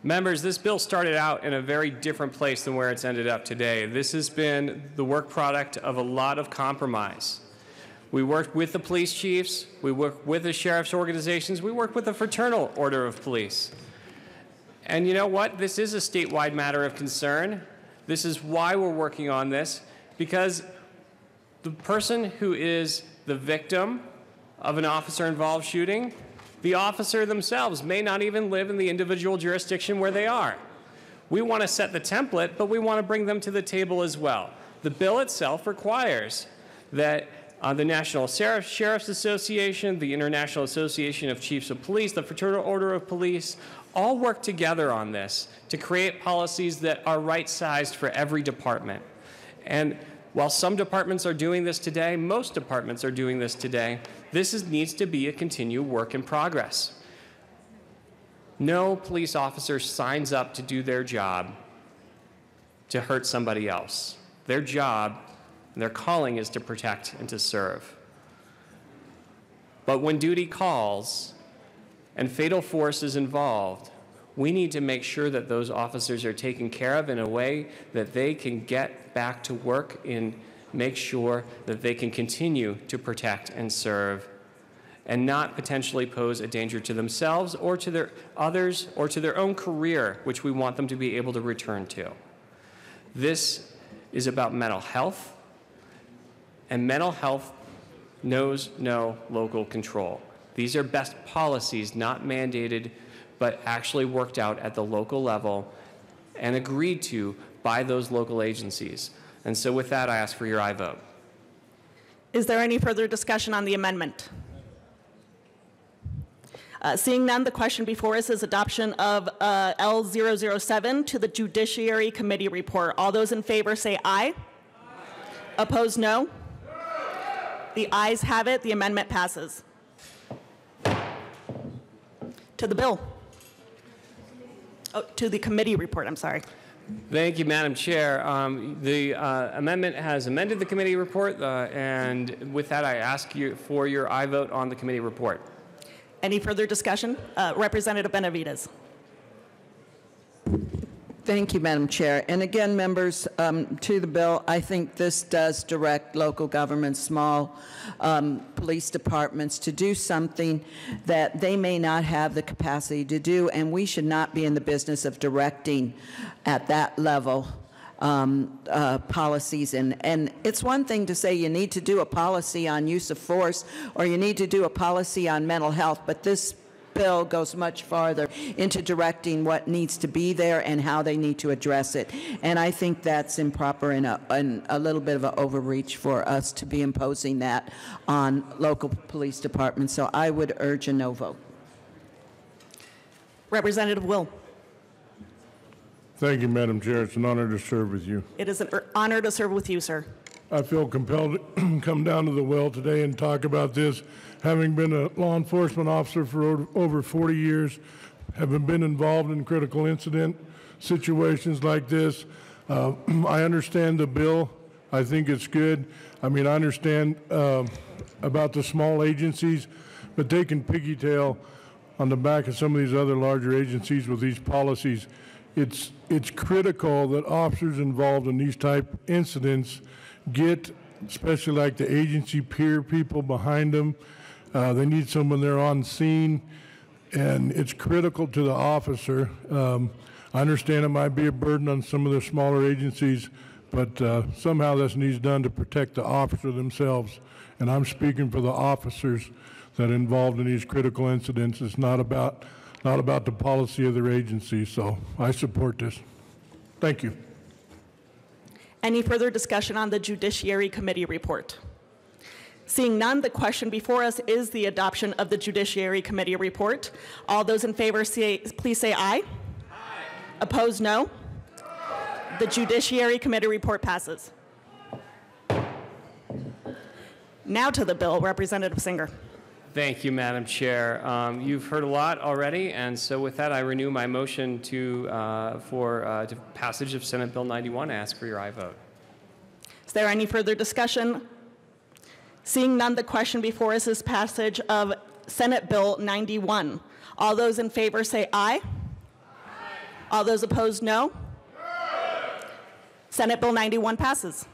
Members, this bill started out in a very different place than where it's ended up today. This has been the work product of a lot of compromise. We worked with the police chiefs, we worked with the sheriff's organizations, we worked with the Fraternal Order of Police. And you know what? This is a statewide matter of concern. This is why we're working on this, because the person who is the victim of an officer-involved shooting, the officer themselves may not even live in the individual jurisdiction where they are. We want to set the template, but we want to bring them to the table as well. The bill itself requires that the National Sheriff's Association, the International Association of Chiefs of Police, the Fraternal Order of Police, all work together on this to create policies that are right-sized for every department. And while some departments are doing this today, most departments are doing this today, needs to be a continued work in progress. No police officer signs up to do their job to hurt somebody else. Their job and their calling is to protect and to serve. But when duty calls and fatal force is involved, we need to make sure that those officers are taken care of in a way that they can get back to work and make sure that they can continue to protect and serve and not potentially pose a danger to themselves or to their others or to their own career, which we want them to be able to return to. This is about mental health. And mental health knows no local control. These are best policies, not mandated, but actually worked out at the local level and agreed to by those local agencies. And so with that, I ask for your aye vote. Is there any further discussion on the amendment? Seeing none, the question before us is adoption of L007 to the Judiciary Committee report. All those in favor say aye. Opposed, no. The ayes have it. The amendment passes. To the bill. Oh, to the committee report, I'm sorry. Thank you, Madam Chair. The amendment has amended the committee report, and with that, I ask you for your aye vote on the committee report. Any further discussion? Representative Benavides. Thank you, Madam Chair. And again, members, to the bill, I think this does direct local governments, small police departments to do something that they may not have the capacity to do, and we should not be in the business of directing at that level policies. And it's one thing to say you need to do a policy on use of force or you need to do a policy on mental health, but this bill goes much farther into directing what needs to be there and how they need to address it. And I think that's improper and a little bit of an overreach for us to be imposing that on local police departments. So I would urge a no vote. Representative Will. Thank you, Madam Chair. It's an honor to serve with you. It is an honor to serve with you, sir. I feel compelled to come down to the well today and talk about this. Having been a law enforcement officer for over 40 years, having been involved in critical incident situations like this, I understand the bill. I think it's good. I mean, I understand about the small agencies, but they can piggytail on the back of some of these other larger agencies with these policies. It's critical that officers involved in these type incidents get, especially like the agency peer people behind them. They need someone there on scene, and it's critical to the officer. I understand it might be a burden on some of the smaller agencies, but somehow this needs done to protect the officer themselves. And I'm speaking for the officers that are involved in these critical incidents. It's not about the policy of their agency, so I support this. Thank you. Any further discussion on the Judiciary Committee report? Seeing none, the question before us is the adoption of the Judiciary Committee report. All those in favor, please say aye. Aye. Opposed, no. The Judiciary Committee report passes. Now to the bill, Representative Singer. Thank you, Madam Chair. You've heard a lot already, and so with that, I renew my motion for passage of Senate Bill 91. I ask for your aye vote. Is there any further discussion? Seeing none, the question before us is passage of Senate Bill 91. All those in favor say aye. Aye. All those opposed, no. Aye. Senate Bill 91 passes.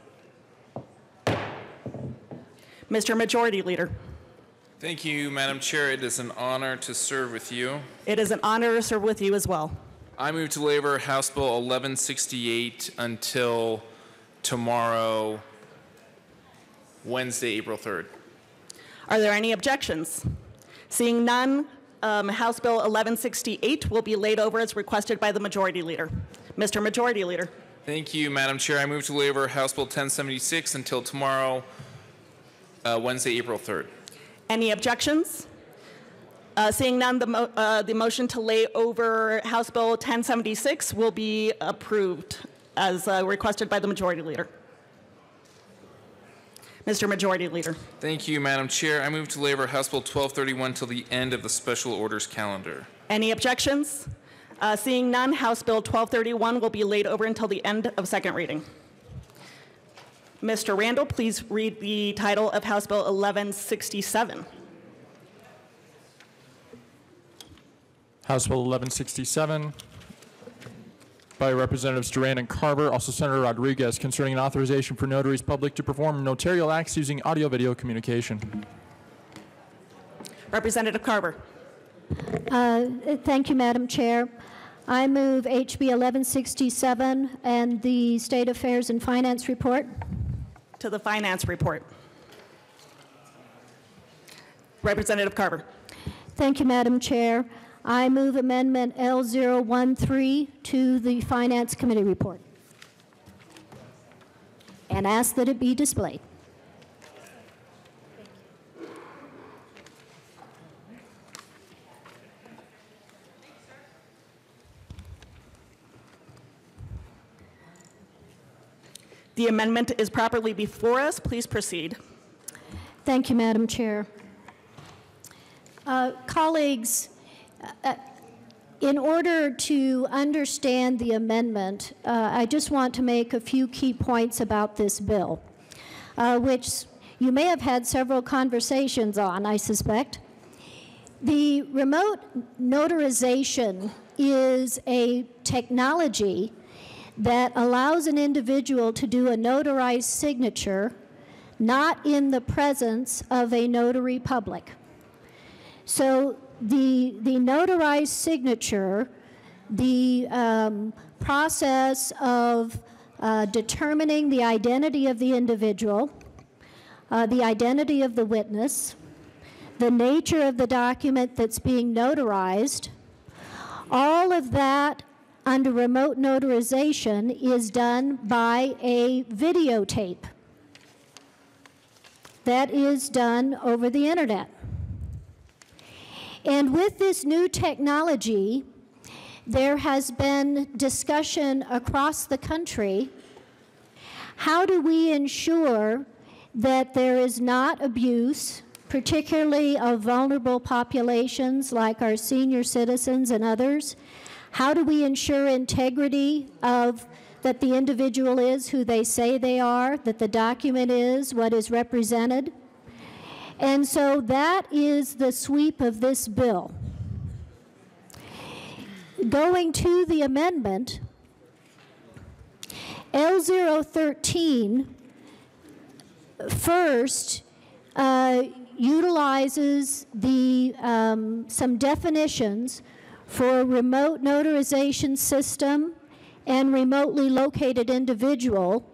Mr. Majority Leader. Thank you, Madam Chair. It is an honor to serve with you. It is an honor to serve with you as well. I move to labor House Bill 1168 until tomorrow, Wednesday, April 3rd. Are there any objections? Seeing none, House Bill 1168 will be laid over as requested by the Majority Leader. Mr. Majority Leader. Thank you, Madam Chair. I move to labor House Bill 1076 until tomorrow, Wednesday, April 3rd. Any objections? Seeing none, the motion to lay over House Bill 1076 will be approved as requested by the Majority Leader. Mr. Majority Leader. Thank you, Madam Chair. I move to labor House Bill 1231 till the end of the special orders calendar. Any objections? Seeing none, House Bill 1231 will be laid over until the end of second reading. Mr. Randall, please read the title of House Bill 1167. House Bill 1167 by Representatives Duran and Carver, also Senator Rodriguez, concerning an authorization for notaries public to perform notarial acts using audio-video communication. Representative Carver. Thank you, Madam Chair. I move HB 1167 and the State Affairs and Finance Report. To the Finance Report. Representative Carver. Thank you, Madam Chair. I move Amendment L013 to the Finance Committee Report and ask that it be displayed. The amendment is properly before us. Please proceed. Thank you, Madam Chair. Colleagues, in order to understand the amendment, I just want to make a few key points about this bill, which you may have had several conversations on, I suspect. The remote notarization is a technology that allows an individual to do a notarized signature not in the presence of a notary public. So the notarized signature, the process of determining the identity of the individual, the identity of the witness, the nature of the document that's being notarized. All of that under remote notarization is done by a videotape that is done over the internet. And with this new technology, there has been discussion across the country. How do we ensure that there is not abuse, particularly of vulnerable populations like our senior citizens and others? How do we ensure integrity of that the individual is who they say they are, that the document is what is represented? And so that is the sweep of this bill. Going to the amendment, L013 first utilizes the some definitions for remote notarization system and remotely located individual,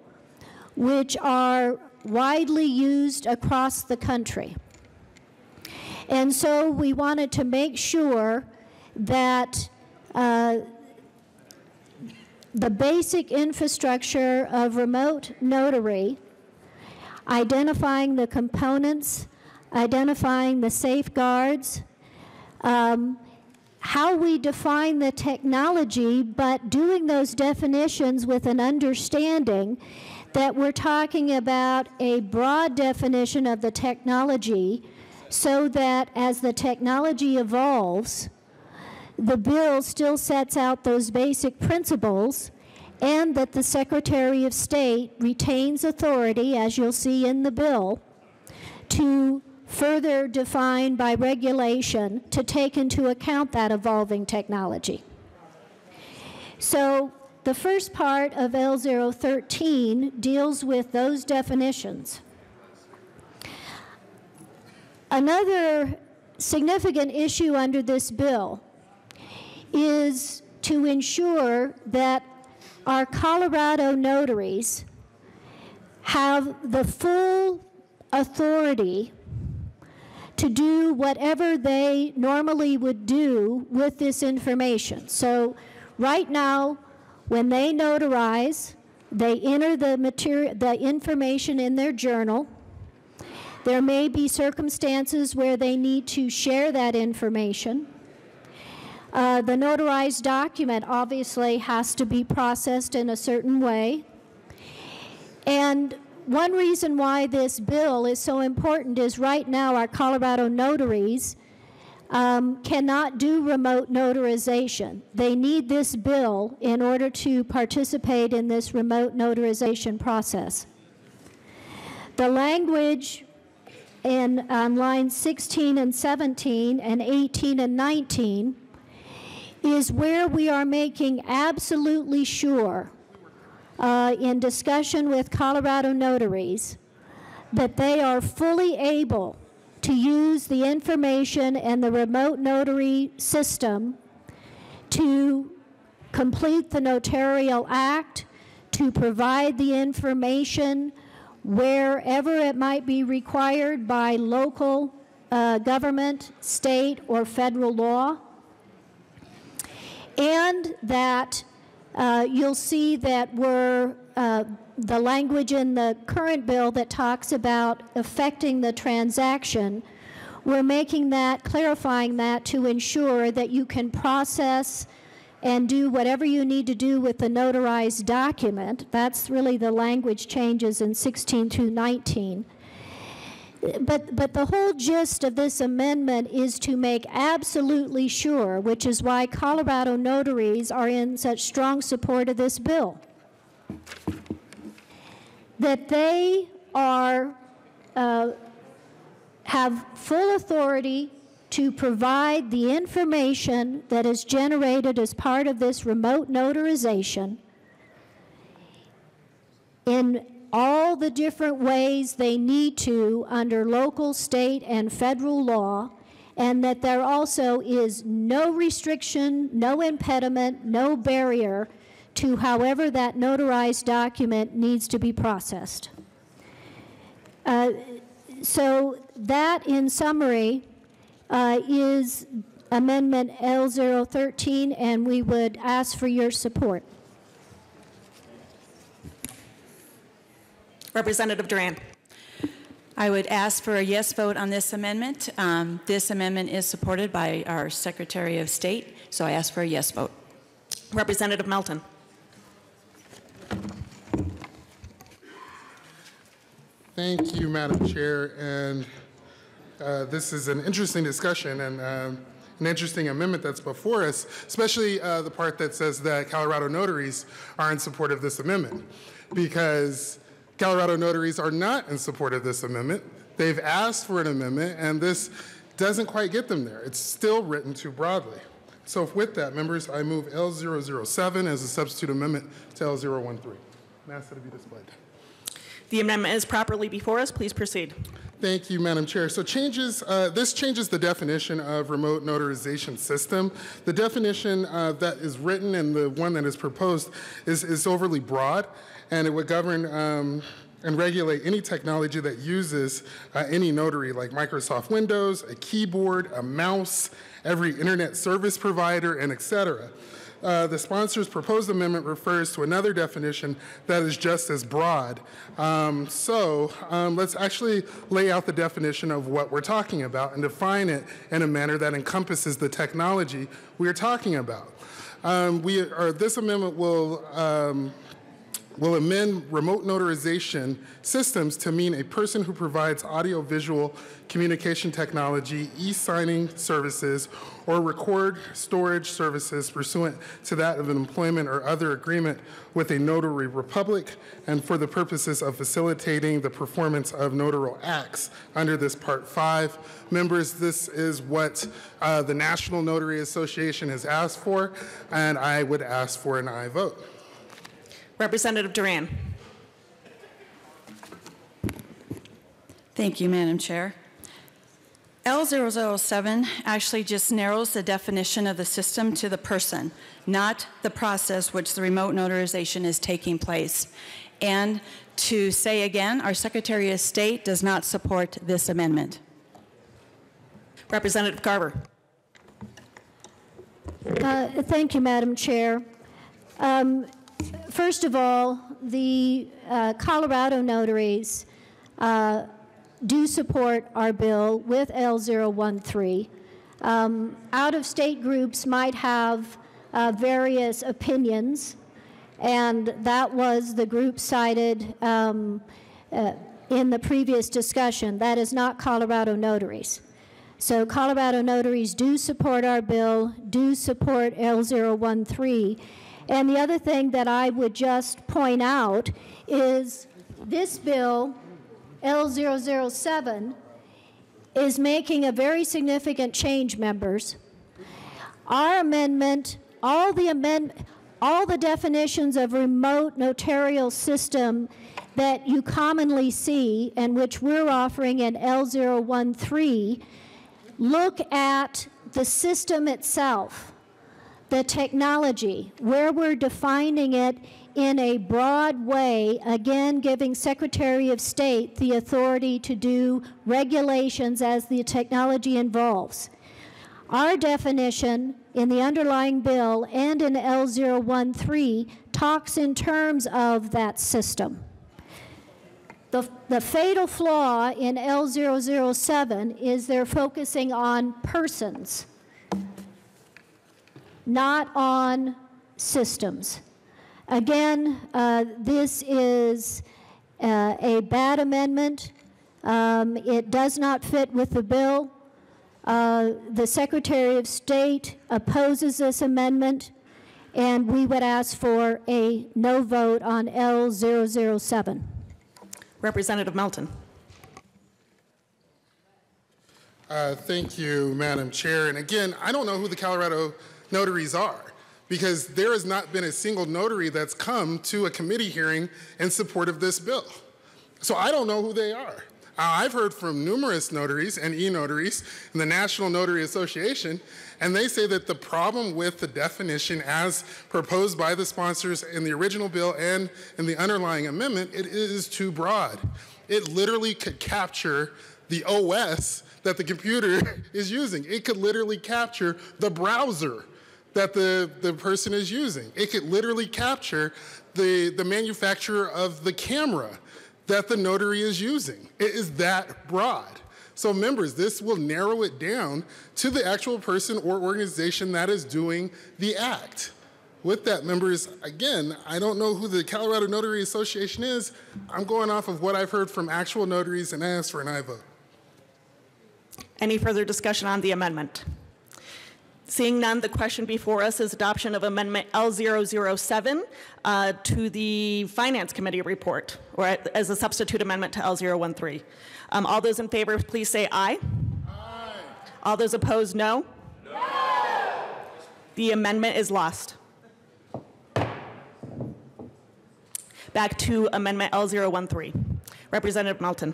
which are widely used across the country. And so we wanted to make sure that the basic infrastructure of remote notary, identifying the components, identifying the safeguards, how we define the technology, but doing those definitions with an understanding that we're talking about a broad definition of the technology, so that as the technology evolves, the bill still sets out those basic principles, and that the Secretary of State retains authority, as you'll see in the bill, to further define by regulation to take into account that evolving technology. So the first part of L013 deals with those definitions. Another significant issue under this bill is to ensure that our Colorado notaries have the full authority to do whatever they normally would do with this information. So right now, when they notarize, they enter the information in their journal. There may be circumstances where they need to share that information. The notarized document obviously has to be processed in a certain way. And one reason why this bill is so important is right now our Colorado notaries cannot do remote notarization. They need this bill in order to participate in this remote notarization process. The language on lines 16 and 17 and 18 and 19 is where we are making absolutely sure in discussion with Colorado notaries that they are fully able to use the information and the remote notary system to complete the notarial act, to provide the information wherever it might be required by local government, state, or federal law. And that you'll see that the language in the current bill that talks about affecting the transaction, we're making that, clarifying that to ensure that you can process and do whatever you need to do with the notarized document. That's really the language changes in 16 through 19. But the whole gist of this amendment is to make absolutely sure, which is why Colorado notaries are in such strong support of this bill, that they are have full authority to provide the information that is generated as part of this remote notarization in all the different ways they need to under local, state, and federal law, and that there also is no restriction, no impediment, no barrier to however that notarized document needs to be processed. So that, in summary, is Amendment L013, and we would ask for your support. Representative Duran. I would ask for a yes vote on this amendment. This amendment is supported by our Secretary of State, so I ask for a yes vote. Representative Melton. Thank you, Madam Chair. And this is an interesting discussion and an interesting amendment that's before us, especially the part that says that Colorado notaries are in support of this amendment, because Colorado notaries are not in support of this amendment. They've asked for an amendment, and this doesn't quite get them there. It's still written too broadly. So with that, members, I move L007 as a substitute amendment to L013. Ask that it be displayed. The amendment is properly before us. Please proceed. Thank you, Madam Chair. So this changes the definition of remote notarization system. The definition that is written and the one that is proposed is overly broad, and it would govern and regulate any technology that uses any notary, like Microsoft Windows, a keyboard, a mouse, every internet service provider, and et cetera. The sponsor's proposed amendment refers to another definition that is just as broad. Let's actually lay out the definition of what we're talking about and define it in a manner that encompasses the technology we are talking about. This amendment will amend remote notarization systems to mean a person who provides audio-visual communication technology, e-signing services, or record storage services pursuant to that of an employment or other agreement with a notary republic, and for the purposes of facilitating the performance of notarial acts under this Part 5. Members, this is what the National Notary Association has asked for, and I would ask for an aye vote. Representative Duran. Thank you, Madam Chair. L007 actually just narrows the definition of the system to the person, not the process which the remote notarization is taking place. And to say again, our Secretary of State does not support this amendment. Representative Garber. Thank you, Madam Chair. First of all, the Colorado notaries do support our bill with L013. Out-of-state groups might have various opinions, and that was the group cited in the previous discussion. That is not Colorado notaries. So Colorado notaries do support our bill, do support L013. And the other thing that I would just point out is this bill, L007, is making a very significant change, members. Our amendment, all the definitions of remote notarial system that you commonly see and which we're offering in L013 look at the system itself, the technology, where we're defining it in a broad way, again giving Secretary of State the authority to do regulations as the technology involves. Our definition in the underlying bill and in L013 talks in terms of that system. The fatal flaw in L007 is they're focusing on persons, not on systems. Again, this is a bad amendment. It does not fit with the bill. The Secretary of State opposes this amendment, and we would ask for a no vote on L007. Representative Melton. Thank you, Madam Chair. And again, I don't know who the Colorado notaries are, because there has not been a single notary that's come to a committee hearing in support of this bill. So I don't know who they are. I've heard from numerous notaries and e-notaries and the National Notary Association, and they say that the problem with the definition as proposed by the sponsors in the original bill and in the underlying amendment, it is too broad. It literally could capture the OS that the computer is using. It could literally capture the browser that the person is using. It could literally capture the manufacturer of the camera that the notary is using. It is that broad. So members, this will narrow it down to the actual person or organization that is doing the act. With that, members, again, I don't know who the Colorado Notary Association is. I'm going off of what I've heard from actual notaries, and I ask for an aye vote. Any further discussion on the amendment? Seeing none, the question before us is adoption of Amendment L007 to the Finance Committee report, or as a substitute amendment to L013. All those in favor, please say aye. Aye. All those opposed, no? No. The amendment is lost. Back to Amendment L013. Representative Melton.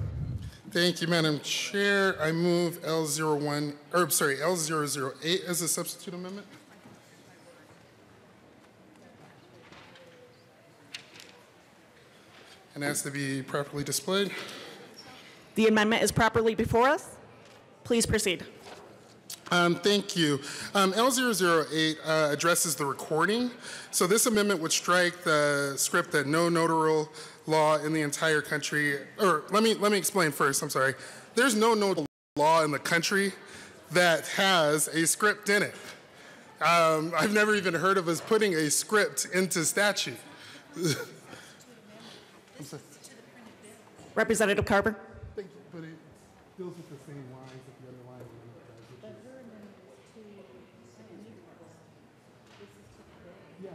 Thank you, Madam Chair. I move L08 as a substitute amendment. And ask to be properly displayed. The amendment is properly before us. Please proceed. Thank you. L008 addresses the recording. So this amendment would strike the script that no notarial law in the entire country, or let me explain first, I'm sorry. There's no notarial law in the country that has a script in it. I've never even heard of us putting a script into statute. Representative Carver. Thank you, but it deals with the same lines that the other lines. Yeah,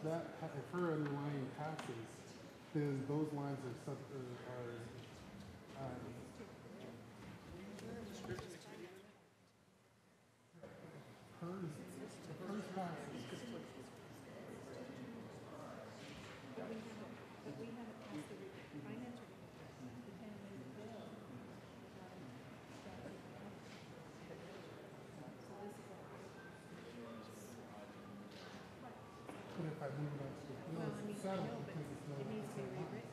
but if her underlying passes, then those lines are hers passes. But if I move it on to the bill, it's settled because it's no longer the same line.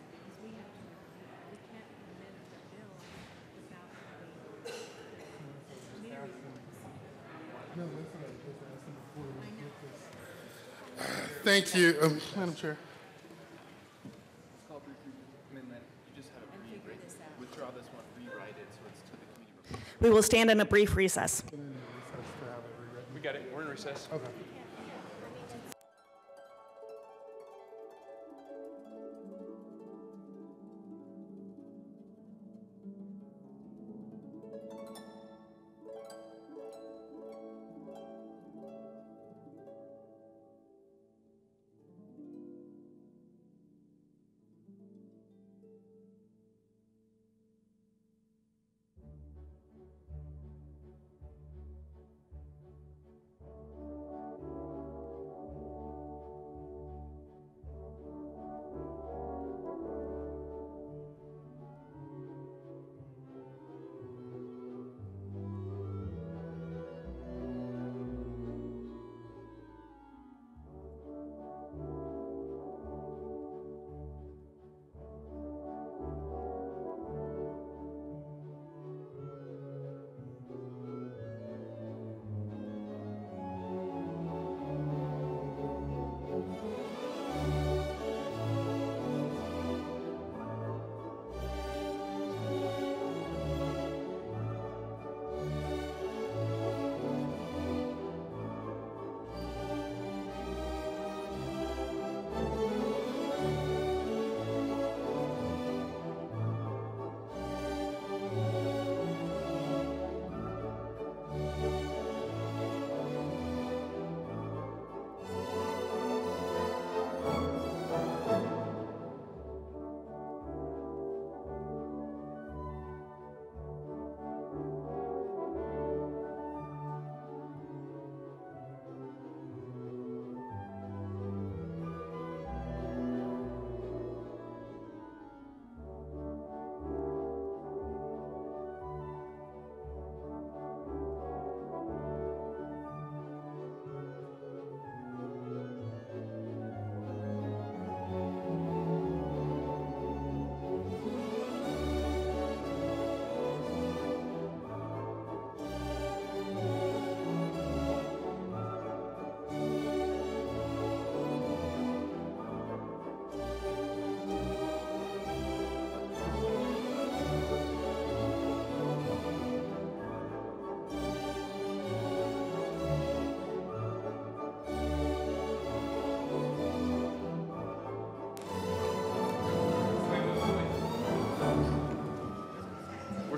No, that's what I was just asking before we get this. Thank you, Madam Chair. It's called amendment. You just have to withdraw this one, rewrite it so it's to the committee. We will stand in a brief recess. We got it. We're in recess. Okay.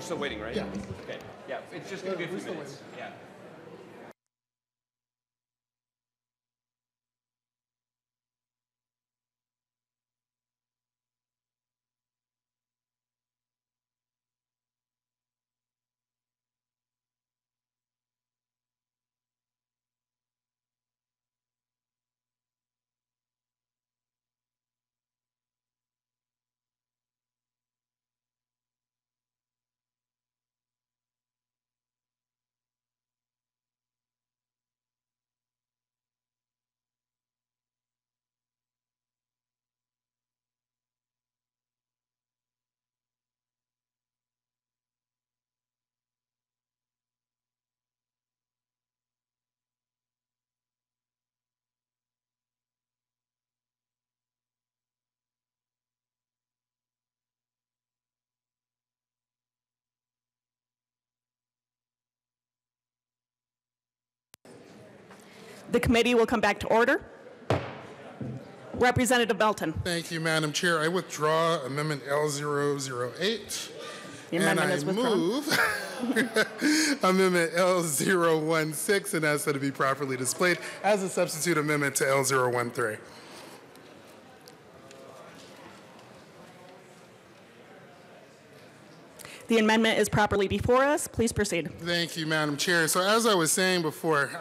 We're still waiting, right? Yeah. Okay. Yeah, it's just going to be a few minutes. Yeah. The committee will come back to order. Representative Belton. Thank you, Madam Chair. I withdraw Amendment L008. The amendment is withdrawn. Move Amendment L016 and ask that it be properly displayed as a substitute amendment to L013. The amendment is properly before us. Please proceed. Thank you, Madam Chair. So as I was saying before,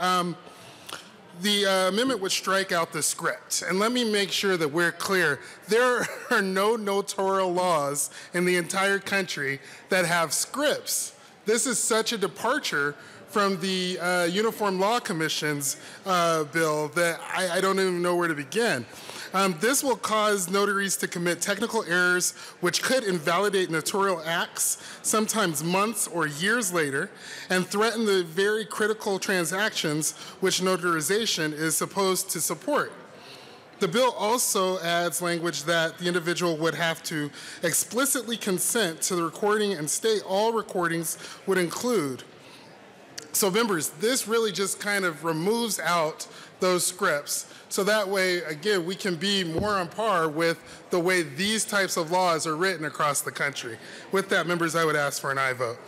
the amendment would strike out the script. And let me make sure that we're clear. There are no notarial laws in the entire country that have scripts. This is such a departure from the Uniform Law Commission's bill that I don't even know where to begin. This will cause notaries to commit technical errors which could invalidate notarial acts, sometimes months or years later, and threaten the very critical transactions which notarization is supposed to support. The bill also adds language that the individual would have to explicitly consent to the recording and state all recordings would include. So members, this really just kind of removes out those scripts. So that way, again, we can be more on par with the way these types of laws are written across the country. With that, members, I would ask for an aye vote.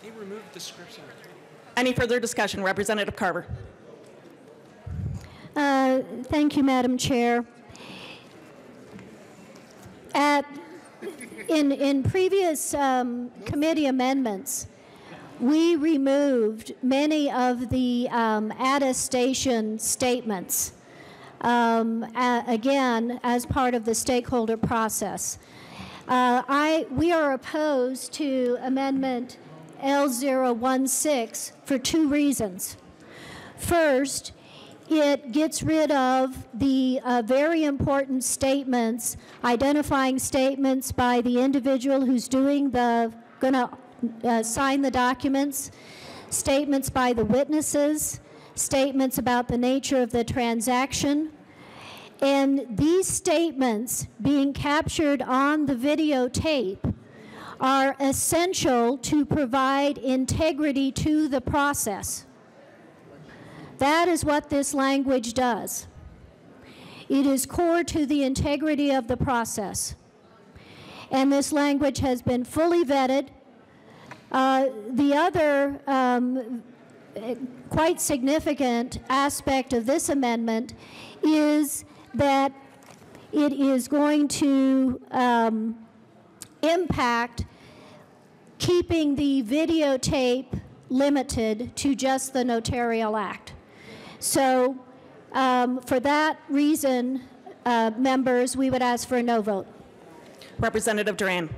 They removed the scripts. Any further discussion? Representative Carver. Thank you, Madam Chair. In previous committee amendments, we removed many of the attestation statements, again, as part of the stakeholder process. We are opposed to Amendment L016 for two reasons. First, it gets rid of the very important statements, identifying statements by the individual who's going to sign the documents, statements by the witnesses, statements about the nature of the transaction. And these statements being captured on the videotape are essential to provide integrity to the process. That is what this language does. It is core to the integrity of the process. And this language has been fully vetted. The other quite significant aspect of this amendment is that it is going to impact keeping the videotape limited to just the notarial act. So for that reason, members, we would ask for a no vote. Representative Duran.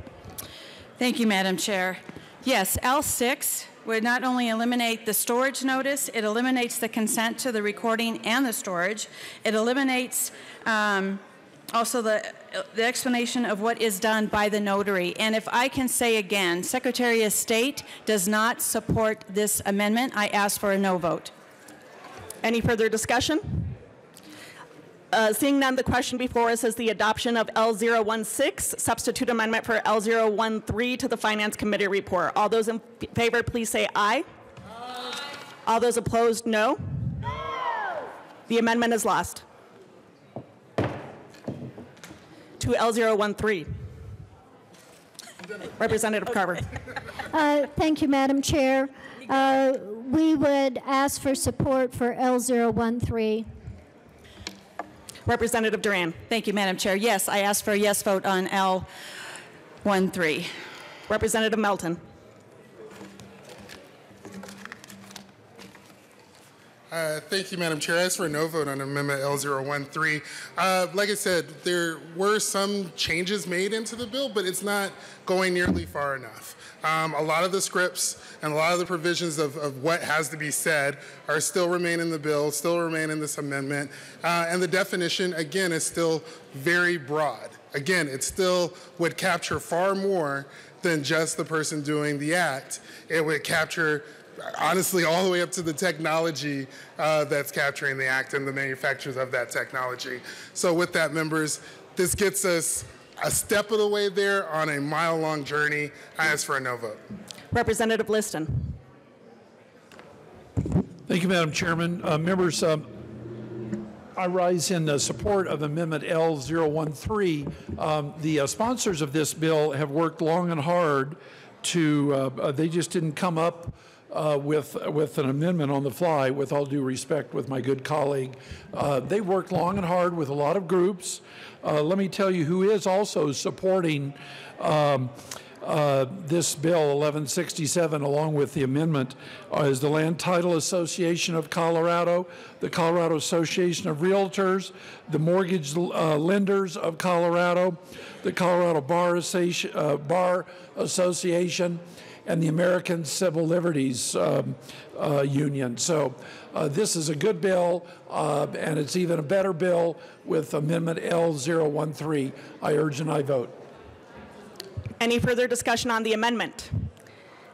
Thank you, Madam Chair. Yes, L6 would not only eliminate the storage notice, it eliminates the consent to the recording and the storage. It eliminates also the explanation of what is done by the notary. And if I can say again, Secretary of State does not support this amendment. I ask for a no vote. Any further discussion? Seeing none, the question before us is the adoption of L016, substitute amendment for L013 to the Finance Committee report. All those in favor, please say aye. Aye. All those opposed, no. No. The amendment is lost. To L013. Representative Carver. Thank you, Madam Chair. We would ask for support for L013. Representative Duran. Thank you, Madam Chair. Yes, I ask for a yes vote on L13. Representative Melton. Thank you, Madam Chair. I ask for a no vote on Amendment L013. Like I said, there were some changes made into the bill, but it's not going nearly far enough. A lot of the scripts and a lot of the provisions of what has to be said are still remain in the bill, still remain in this amendment. And the definition, again, is still very broad. Again, it still would capture far more than just the person doing the act. It would capture, honestly, all the way up to the technology that's capturing the act and the manufacturers of that technology. So with that, members, this gets us a step of the way there on a mile-long journey. I ask for a no vote. Representative Liston. Thank you, Madam Chairman. Members, I rise in support of Amendment L013. The sponsors of this bill have worked long and hard to, they just didn't come up with an amendment on the fly, with all due respect with my good colleague. They worked long and hard with a lot of groups. Let me tell you who is also supporting this bill 1167 along with the amendment is the Land Title Association of Colorado, the Colorado Association of Realtors, the Mortgage Lenders of Colorado, the Colorado Bar Association, and the American Civil Liberties Union. So this is a good bill, and it's even a better bill with Amendment L013. I urge and I vote. Any further discussion on the amendment?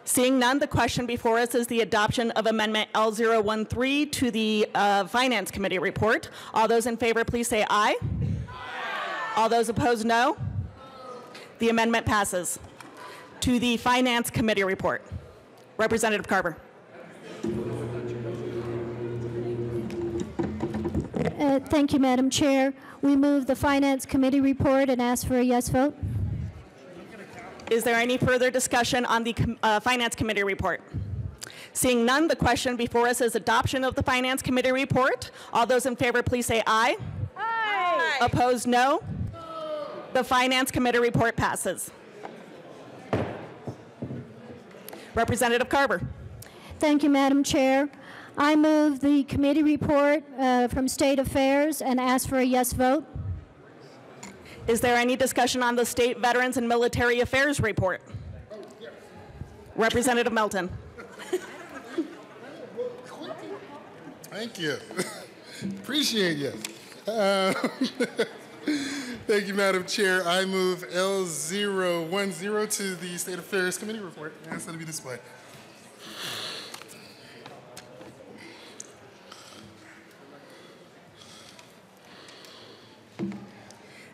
Seeing none, the question before us is the adoption of Amendment L013 to the Finance Committee report. All those in favor, please say aye. Aye. All those opposed, no. The amendment passes. To the Finance Committee report. Representative Carver. Thank you, Madam Chair. We move the Finance Committee report and ask for a yes vote. Is there any further discussion on the Finance Committee report? Seeing none, the question before us is adoption of the Finance Committee report. All those in favor, please say aye. Aye. Opposed, no. The Finance Committee report passes. Representative Carver. Thank you, Madam Chair. I move the committee report from State Affairs and ask for a yes vote. Is there any discussion on the State Veterans and Military Affairs report? Representative Melton. Thank you. Appreciate you. Thank you, Madam Chair. I move L010 to the State Affairs Committee report. Ask that to be displayed.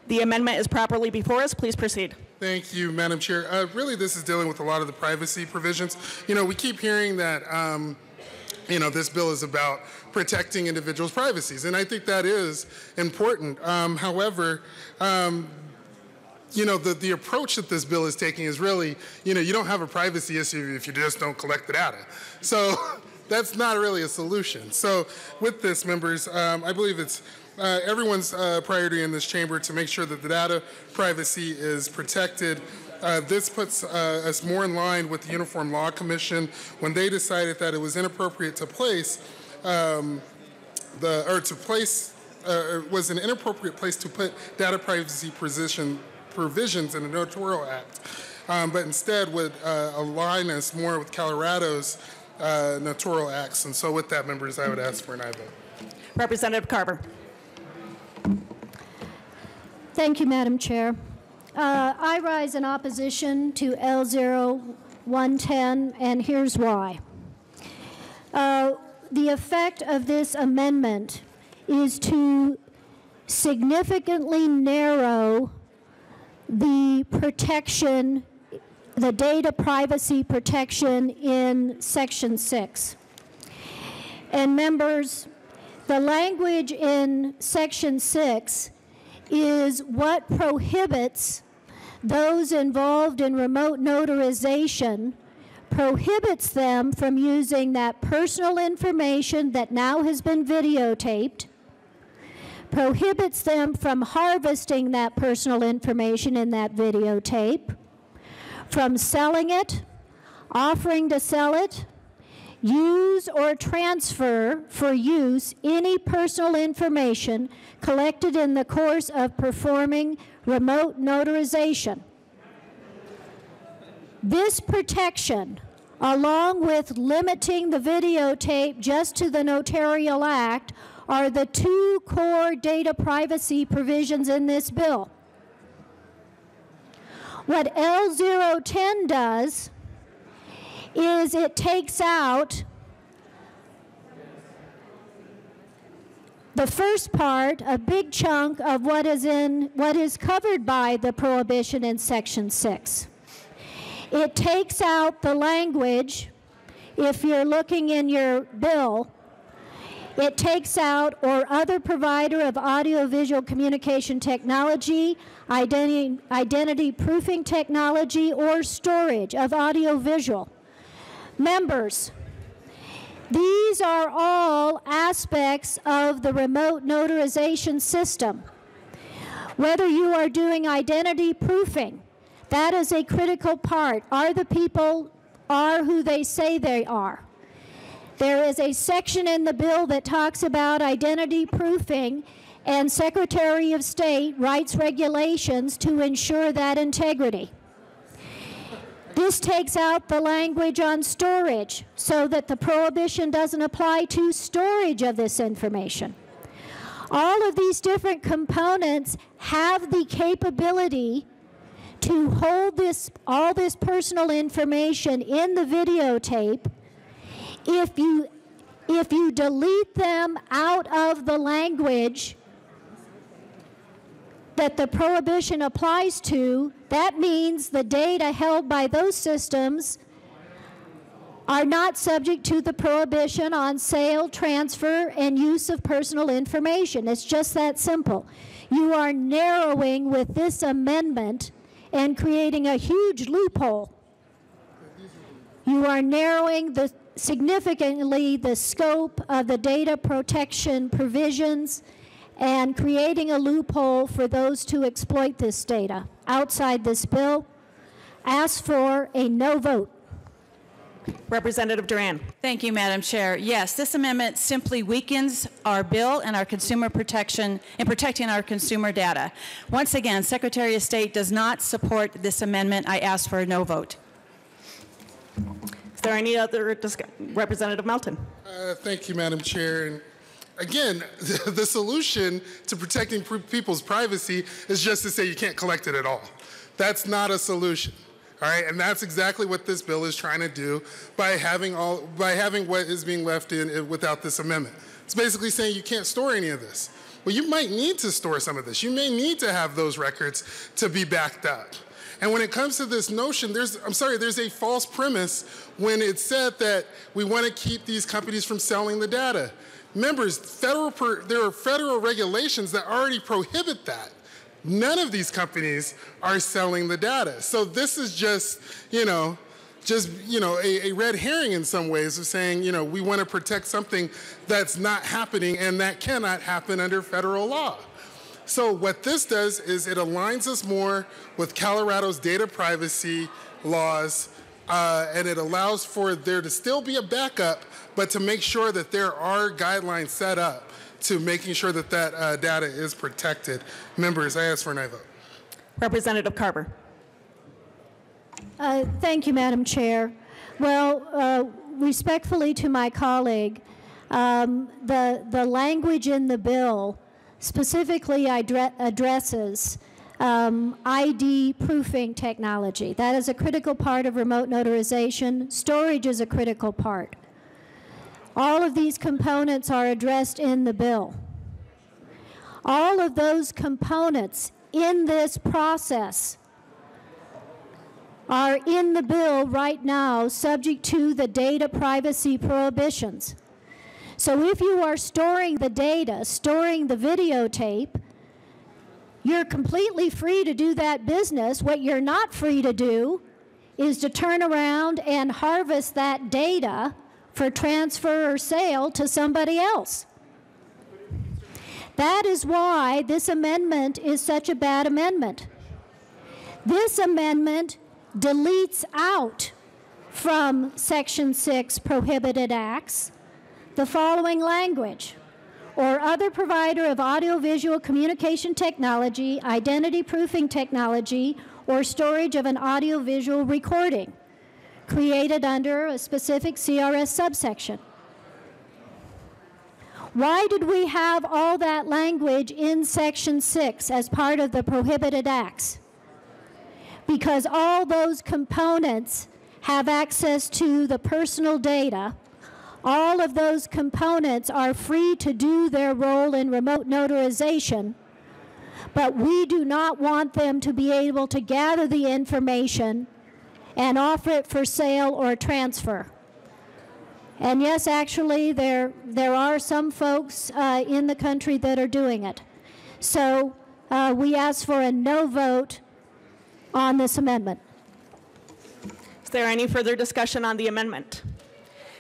The amendment is properly before us. Please proceed. Thank you, Madam Chair. Really, this is dealing with a lot of the privacy provisions. You know, we keep hearing that, this bill is about protecting individuals' privacies, and I think that is important. However, the approach that this bill is taking is really, you don't have a privacy issue if you just don't collect the data. So that's not really a solution. So with this, members, I believe it's everyone's priority in this chamber to make sure that the data privacy is protected. This puts us more in line with the Uniform Law Commission when they decided that it was inappropriate to place was an inappropriate place to put data privacy provisions in the Notarial Act, but instead would align us more with Colorado's Notarial Acts. And so with that, members, I would ask for an aye vote. Representative Carver. Thank you, Madam Chair. I rise in opposition to L0110, and here's why. The effect of this amendment is to significantly narrow the protection, the data privacy protection in Section 6. And members, the language in Section 6 is what prohibits those involved in remote notarization, prohibits them from using that personal information that now has been videotaped, prohibits them from harvesting that personal information in that videotape, from selling it, offering to sell it, use or transfer for use any personal information collected in the course of performing remote notarization. This protection, along with limiting the videotape just to the Notarial Act, are the two core data privacy provisions in this bill. What L010 does is it takes out the first part, a big chunk of what is covered by the prohibition in Section 6. It takes out the language, if you're looking in your bill, it takes out "or other provider of audiovisual communication technology, identity proofing technology, or storage of audiovisual." Members, these are all aspects of the remote notarization system. Whether you are doing identity proofing, that is a critical part. Are the people who they say they are? There is a section in the bill that talks about identity proofing, and Secretary of State writes regulations to ensure that integrity. This takes out the language on storage so that the prohibition doesn't apply to storage of this information. All of these different components have the capability to hold all this personal information in the videotape. If you delete them out of the language that the prohibition applies to, that means the data held by those systems are not subject to the prohibition on sale, transfer, and use of personal information. It's just that simple. You are narrowing with this amendment and creating a huge loophole. You are narrowing significantly the scope of the data protection provisions and creating a loophole for those to exploit this data outside this bill. Ask for a no vote. Representative Duran. Thank you, Madam Chair. Yes, this amendment simply weakens our bill and our consumer protection and protecting our consumer data. Once again, Secretary of State does not support this amendment. I ask for a no vote. Is there any other discussion? Representative Melton. Thank you, Madam Chair. And again, the solution to protecting people's privacy is just to say you can't collect it at all. That's not a solution. All right, and that's exactly what this bill is trying to do by having what is being left in without this amendment. It's basically saying you can't store any of this. Well, you might need to store some of this. You may need to have those records to be backed up. And when it comes to this notion, there's a false premise when it said that we want to keep these companies from selling the data. Members, there are federal regulations that already prohibit that. None of these companies are selling the data. So this is just a red herring in some ways of saying, we want to protect something that's not happening and that cannot happen under federal law. So what this does is it aligns us more with Colorado's data privacy laws, and it allows for there to still be a backup, but to make sure that there are guidelines set up to making sure that that data is protected. Members, I ask for an aye vote. Representative Carver. Thank you, Madam Chair. Well, respectfully to my colleague, the language in the bill specifically addresses ID proofing technology. That is a critical part of remote notarization. Storage is a critical part. All of these components are addressed in the bill. All of those components in this process are in the bill right now, subject to the data privacy prohibitions. So if you are storing the data, storing the videotape, You're completely free to do that business. What you're not free to do is to turn around and harvest that data for transfer or sale to somebody else. That is why this amendment is such a bad amendment. This amendment deletes out from Section 6 prohibited acts the following language: or other provider of audiovisual communication technology, identity proofing technology, or storage of an audiovisual recording created under a specific CRS subsection. Why did we have all that language in Section 6 as part of the prohibited acts? Because all those components have access to the personal data. All of those components are free to do their role in remote notarization, but we do not want them to be able to gather the information and offer it for sale or transfer. And yes, actually, there are some folks in the country that are doing it. So we ask for a no vote on this amendment. Is there any further discussion on the amendment?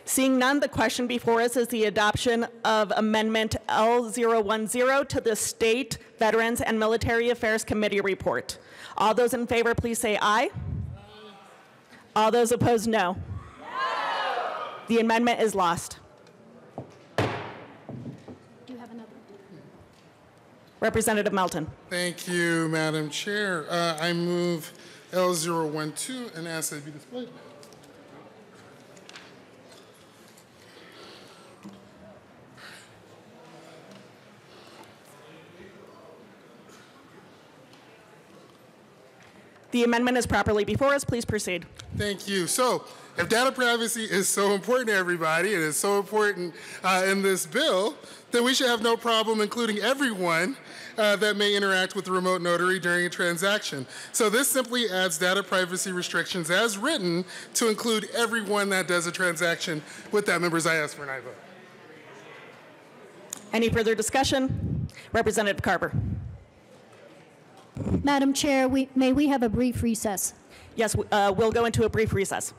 Seeing none, the question before us is the adoption of Amendment L010 to the State Veterans and Military Affairs Committee report. All those in favor, please say aye. All those opposed, no. The amendment is lost. Do you have another? Representative Melton. Thank you, Madam Chair. I move L012 and ask that it be displayed. The amendment is properly before us. Please proceed. Thank you. So, if data privacy is so important to everybody and is so important in this bill, then we should have no problem including everyone that may interact with the remote notary during a transaction. So this simply adds data privacy restrictions as written to include everyone that does a transaction. With that, members, I ask for an aye vote. Any further discussion? Representative Carver. Madam Chair, may we have a brief recess? Yes, we'll go into a brief recess.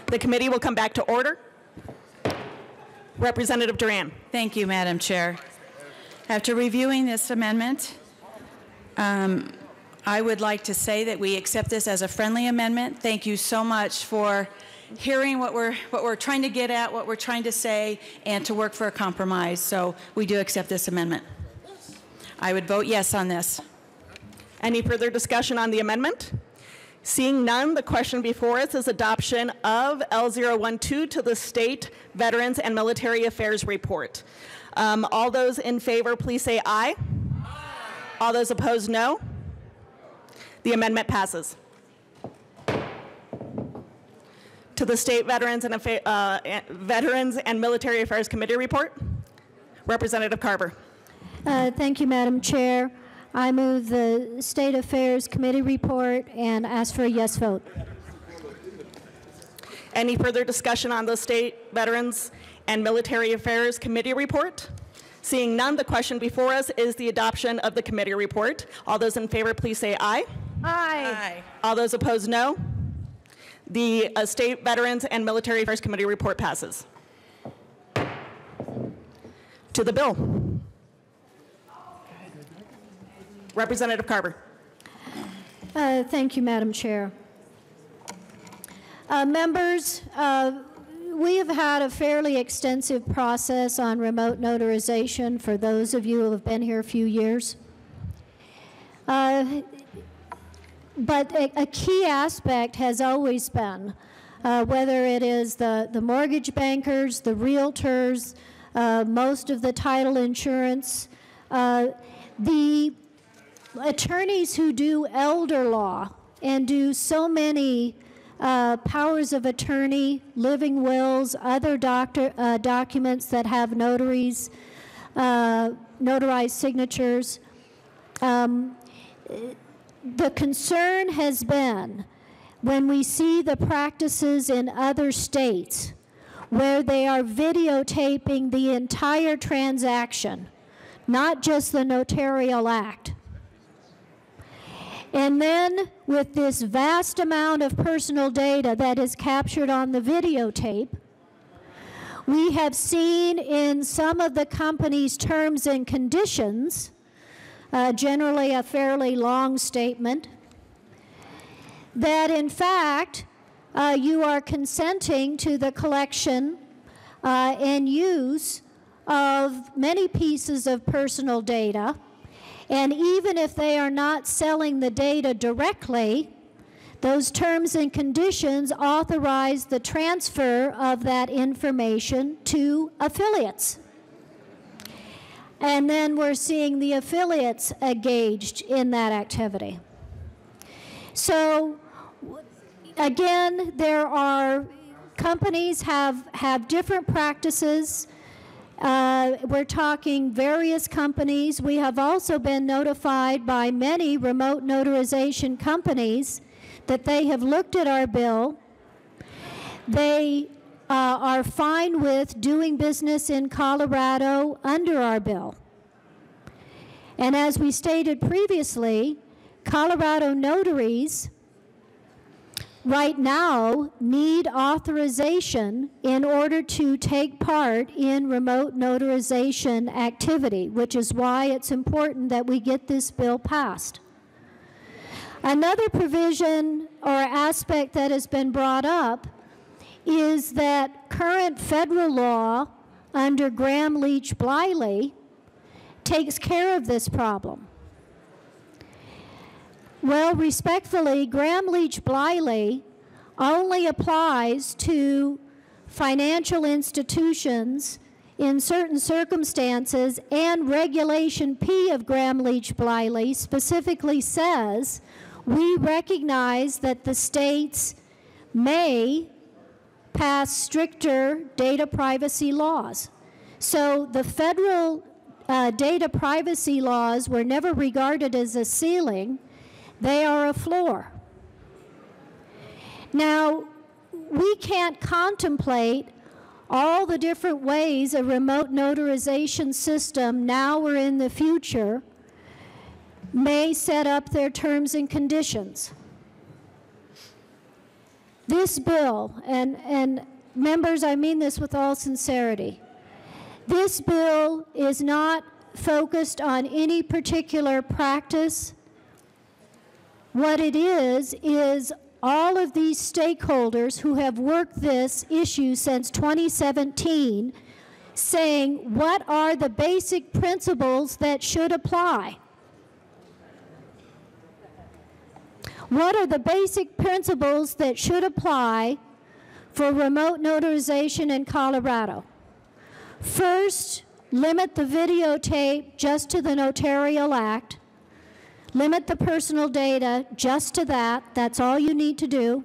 The committee will come back to order. Representative Duran. Thank you, Madam Chair. After reviewing this amendment, I would like to say that we accept this as a friendly amendment. Thank you so much for hearing what we're trying to get at, what we're trying to say, and to work for a compromise. So we do accept this amendment. I would vote yes on this. Any further discussion on the amendment? Seeing none, the question before us is adoption of L012 to the State Veterans and Military Affairs Report. All those in favor, please say aye. Aye. All those opposed, no. The amendment passes. To the State Veterans and Military Affairs Committee report, Representative Carver. Thank you, Madam Chair. I move the State Affairs Committee report and ask for a yes vote. Any further discussion on the State Veterans and Military Affairs Committee report? Seeing none, the question before us is the adoption of the committee report. All those in favor, please say aye. Aye. All those opposed, no. The State Veterans and Military Affairs Committee report passes. To the bill. Representative Carver. Thank you, Madam Chair. Members, we have had a fairly extensive process on remote notarization for those of you who have been here a few years. But a key aspect has always been, whether it is the mortgage bankers, the realtors, most of the title insurance, the attorneys who do elder law and do so many powers of attorney, living wills, other documents that have notaries, notarized signatures. The concern has been when we see the practices in other states where they are videotaping the entire transaction, not just the notarial act. And then with this vast amount of personal data that is captured on the videotape, we have seen in some of the company's terms and conditions, generally a fairly long statement, that in fact you are consenting to the collection and use of many pieces of personal data. And even if they are not selling the data directly, those terms and conditions authorize the transfer of that information to affiliates. And then we're seeing the affiliates engaged in that activity. So again, there are companies have different practices. We're talking various companies. We have also been notified by many remote notarization companies that they have looked at our bill. They are fine with doing business in Colorado under our bill. And as we stated previously, Colorado notaries right now need authorization in order to take part in remote notarization activity, which is why it's important that we get this bill passed. Another provision or aspect that has been brought up is that current federal law under Graham-Leach-Bliley takes care of this problem. Well, respectfully, Graham-Leach-Bliley only applies to financial institutions in certain circumstances, and Regulation P of Graham-Leach-Bliley specifically says we recognize that the states may pass stricter data privacy laws. So the federal data privacy laws were never regarded as a ceiling. They are a floor. Now, we can't contemplate all the different ways a remote notarization system now or in the future may set up their terms and conditions. This bill, and members, I mean this with all sincerity, this bill is not focused on any particular practice. What it is all of these stakeholders who have worked this issue since 2017 saying what are the basic principles that should apply. What are the basic principles that should apply for remote notarization in Colorado? First, limit the videotape just to the notarial act. Limit the personal data just to that. That's all you need to do.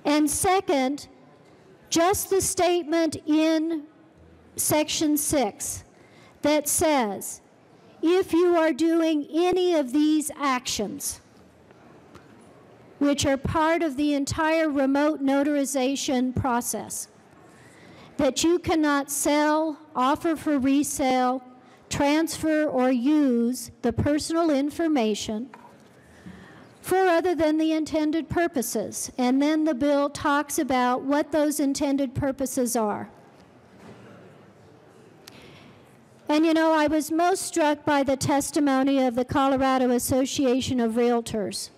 And second, just the statement in Section 6 that says, if you are doing any of these actions, which are part of the entire remote notarization process, that you cannot sell, offer for resale, transfer, or use the personal information for other than the intended purposes. And then the bill talks about what those intended purposes are. And you know, I was most struck by the testimony of the Colorado Association of Realtors.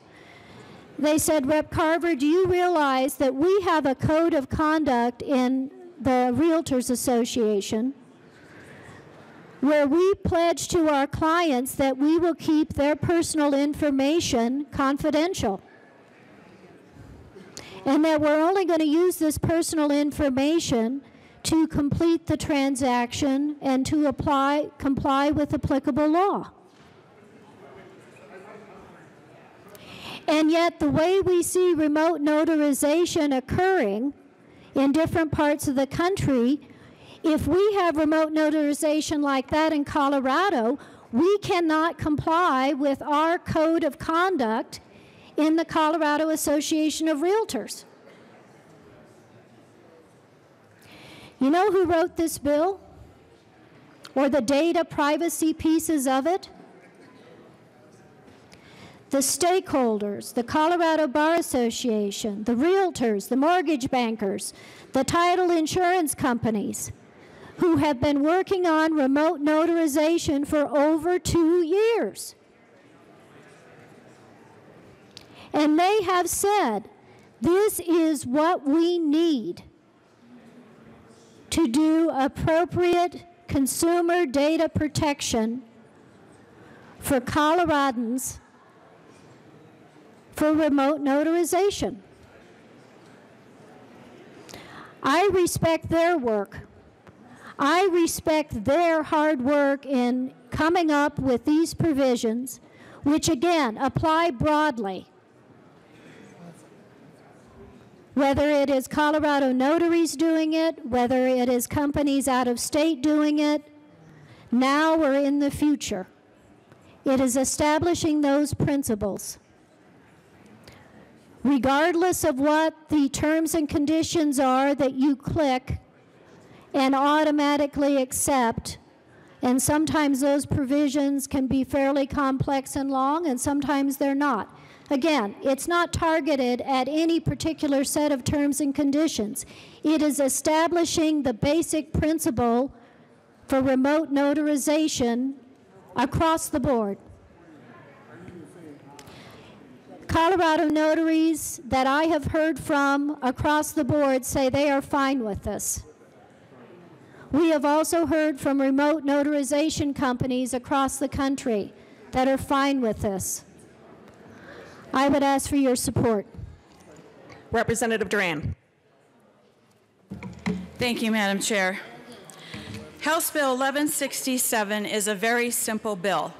They said, Rep. Carver, do you realize that we have a code of conduct in the Realtors Association where we pledge to our clients that we will keep their personal information confidential, and that we're only going to use this personal information to complete the transaction and to comply with applicable law. And yet the way we see remote notarization occurring in different parts of the country, if we have remote notarization like that in Colorado, we cannot comply with our code of conduct in the Colorado Association of Realtors. You know who wrote this bill? Or the data privacy pieces of it? The stakeholders, the Colorado Bar Association, the realtors, the mortgage bankers, the title insurance companies, who have been working on remote notarization for over 2 years. And they have said, this is what we need to do appropriate consumer data protection for Coloradans for remote notarization. I respect their work. I respect their hard work in coming up with these provisions, which again apply broadly. Whether it is Colorado notaries doing it, whether it is companies out of state doing it, now or in the future, it is establishing those principles. Regardless of what the terms and conditions are that you click and automatically accept, and sometimes those provisions can be fairly complex and long, and sometimes they're not. Again, it's not targeted at any particular set of terms and conditions. It is establishing the basic principle for remote notarization across the board. Colorado notaries that I have heard from across the board say they are fine with this. We have also heard from remote notarization companies across the country that are fine with this. I would ask for your support. Representative Duran. Thank you, Madam Chair. House Bill 1167 is a very simple bill.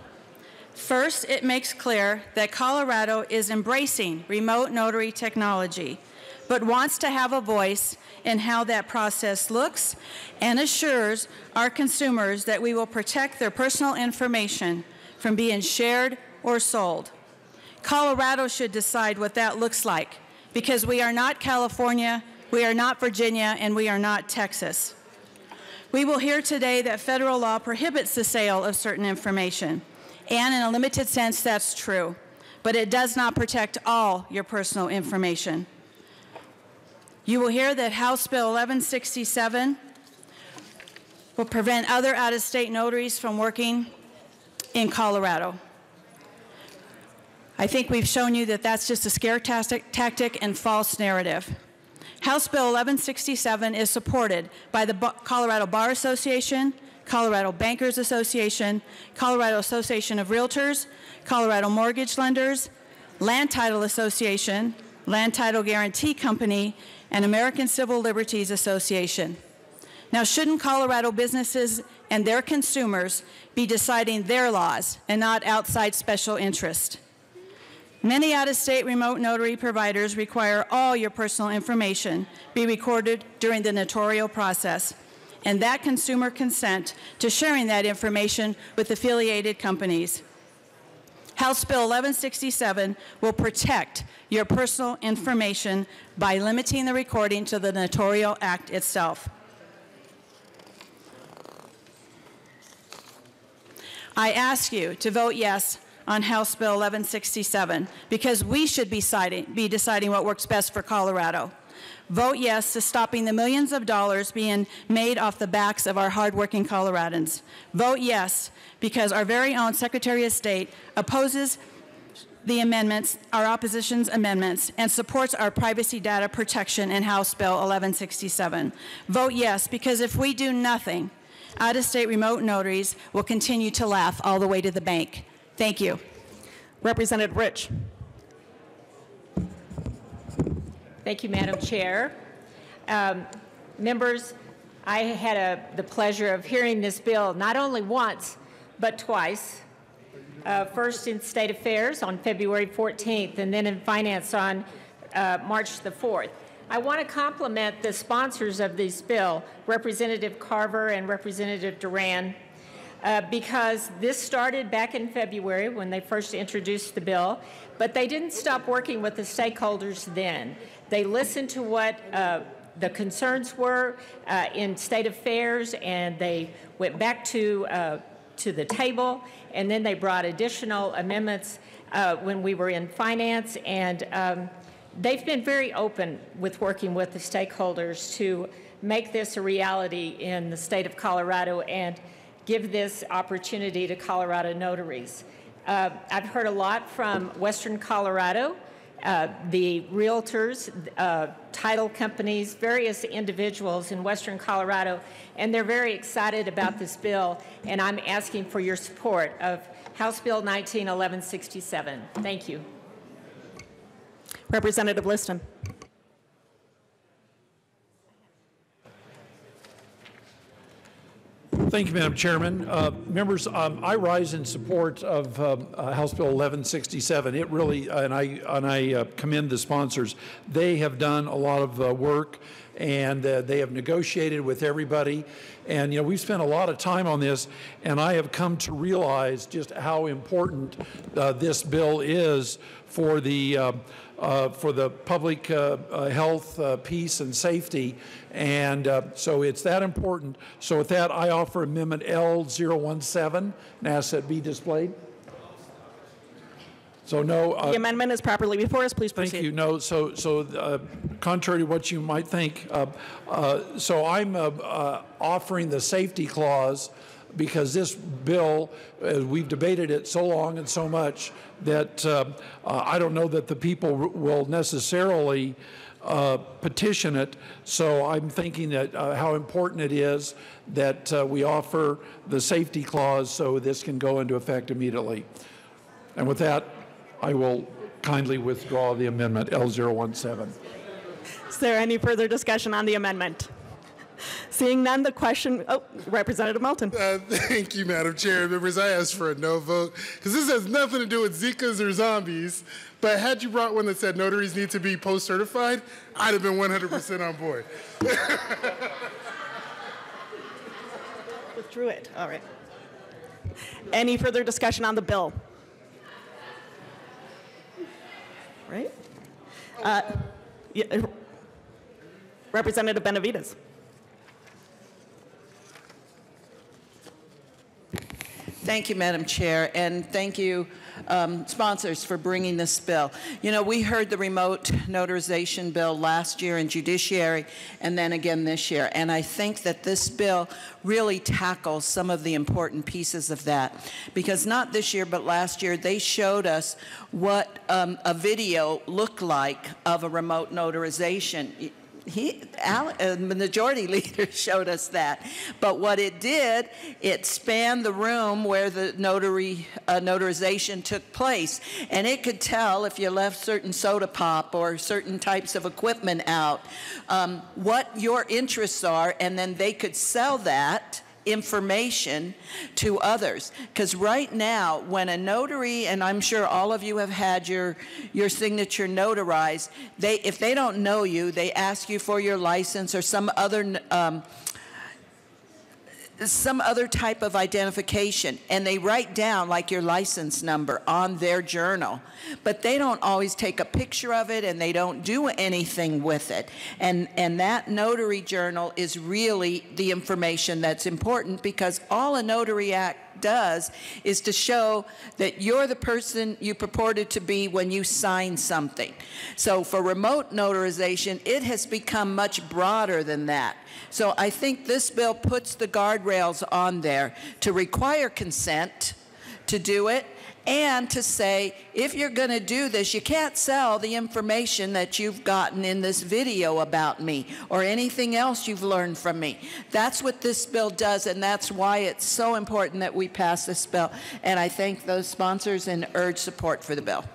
First, it makes clear that Colorado is embracing remote notary technology, but wants to have a voice in how that process looks, and assures our consumers that we will protect their personal information from being shared or sold. Colorado should decide what that looks like, because we are not California, we are not Virginia, and we are not Texas. We will hear today that federal law prohibits the sale of certain information. And in a limited sense, that's true. But it does not protect all your personal information. You will hear that House Bill 1167 will prevent other out-of-state notaries from working in Colorado. I think we've shown you that that's just a scare tactic and false narrative. House Bill 1167 is supported by the Colorado Bar Association, Colorado Bankers Association, Colorado Association of Realtors, Colorado Mortgage Lenders, Land Title Association, Land Title Guarantee Company, and American Civil Liberties Association. Now, shouldn't Colorado businesses and their consumers be deciding their laws and not outside special interest? Many out-of-state remote notary providers require all your personal information be recorded during the notarial process, and that consumer consent to sharing that information with affiliated companies. House Bill 1167 will protect your personal information by limiting the recording to the Notarial Act itself. I ask you to vote yes on House Bill 1167 because we should be deciding what works best for Colorado. Vote yes to stopping the millions of dollars being made off the backs of our hardworking Coloradans. Vote yes because our very own Secretary of State opposes the amendments, our opposition's amendments, and supports our privacy data protection in House Bill 1167. Vote yes because if we do nothing, out-of-state remote notaries will continue to laugh all the way to the bank. Thank you. Representative Rich. Thank you, Madam Chair. Members, I had the pleasure of hearing this bill not only once, but twice. First in State Affairs on February 14th, and then in Finance on March the 4th. I want to compliment the sponsors of this bill, Representative Carver and Representative Duran, because this started back in February when they first introduced the bill, but they didn't stop working with the stakeholders then. They listened to what the concerns were in State Affairs, and they went back to the table, and then they brought additional amendments when we were in Finance, and they've been very open with working with the stakeholders to make this a reality in the state of Colorado and give this opportunity to Colorado notaries. I've heard a lot from Western Colorado, the realtors, title companies, various individuals in Western Colorado, and they're very excited about this bill, and I'm asking for your support of House Bill 1167. Thank you. Representative Liston. Thank you, Madam Chairman. Members, I rise in support of House Bill 1167. It really, and I commend the sponsors. They have done a lot of work, and they have negotiated with everybody. And, you know, we've spent a lot of time on this, and I have come to realize just how important this bill is for the public health, peace, and safety. And so it's that important. So with that, I offer Amendment L017 and ask that be displayed. So no. The amendment is properly before us. Please proceed. Thank you. No. So contrary to what you might think, so I'm offering the safety clause because this bill, we've debated it so long and so much that I don't know that the people will necessarily petition it. So I'm thinking that how important it is that we offer the safety clause so this can go into effect immediately. And with that, I will kindly withdraw the amendment L017. Is there any further discussion on the amendment? Seeing none, the question, Representative Melton. Thank you, Madam Chair. Members, I asked for a no vote because this has nothing to do with Zikas or zombies, but had you brought one that said notaries need to be post-certified, I'd have been 100% on board. Withdrew it, all right. Any further discussion on the bill? Right? Yeah, Representative Benavides. Thank you, Madam Chair, and thank you, sponsors for bringing this bill. You know, we heard the remote notarization bill last year in Judiciary and then again this year, and I think that this bill really tackles some of the important pieces of that, because not this year but last year they showed us what a video looked like of a remote notarization. The majority leader showed us that. But what it did, it spanned the room where the notarization took place. And it could tell if you left certain soda pop or certain types of equipment out, what your interests are, and then they could sell that information to others. Because right now, when a notary, and I'm sure all of you have had your signature notarized, if they don't know you, they ask you for your license or some other type of identification, and they write down like your license number on their journal, but they don't always take a picture of it and they don't do anything with it. And that notary journal is really the information that's important, because all a Notary Act does is to show that you're the person you purported to be when you sign something. So for remote notarization, it has become much broader than that. So I think this bill puts the guardrails on there to require consent to do it, and to say, if you're going to do this, you can't sell the information that you've gotten in this video about me or anything else you've learned from me. That's what this bill does, and that's why it's so important that we pass this bill. And I thank those sponsors and urge support for the bill.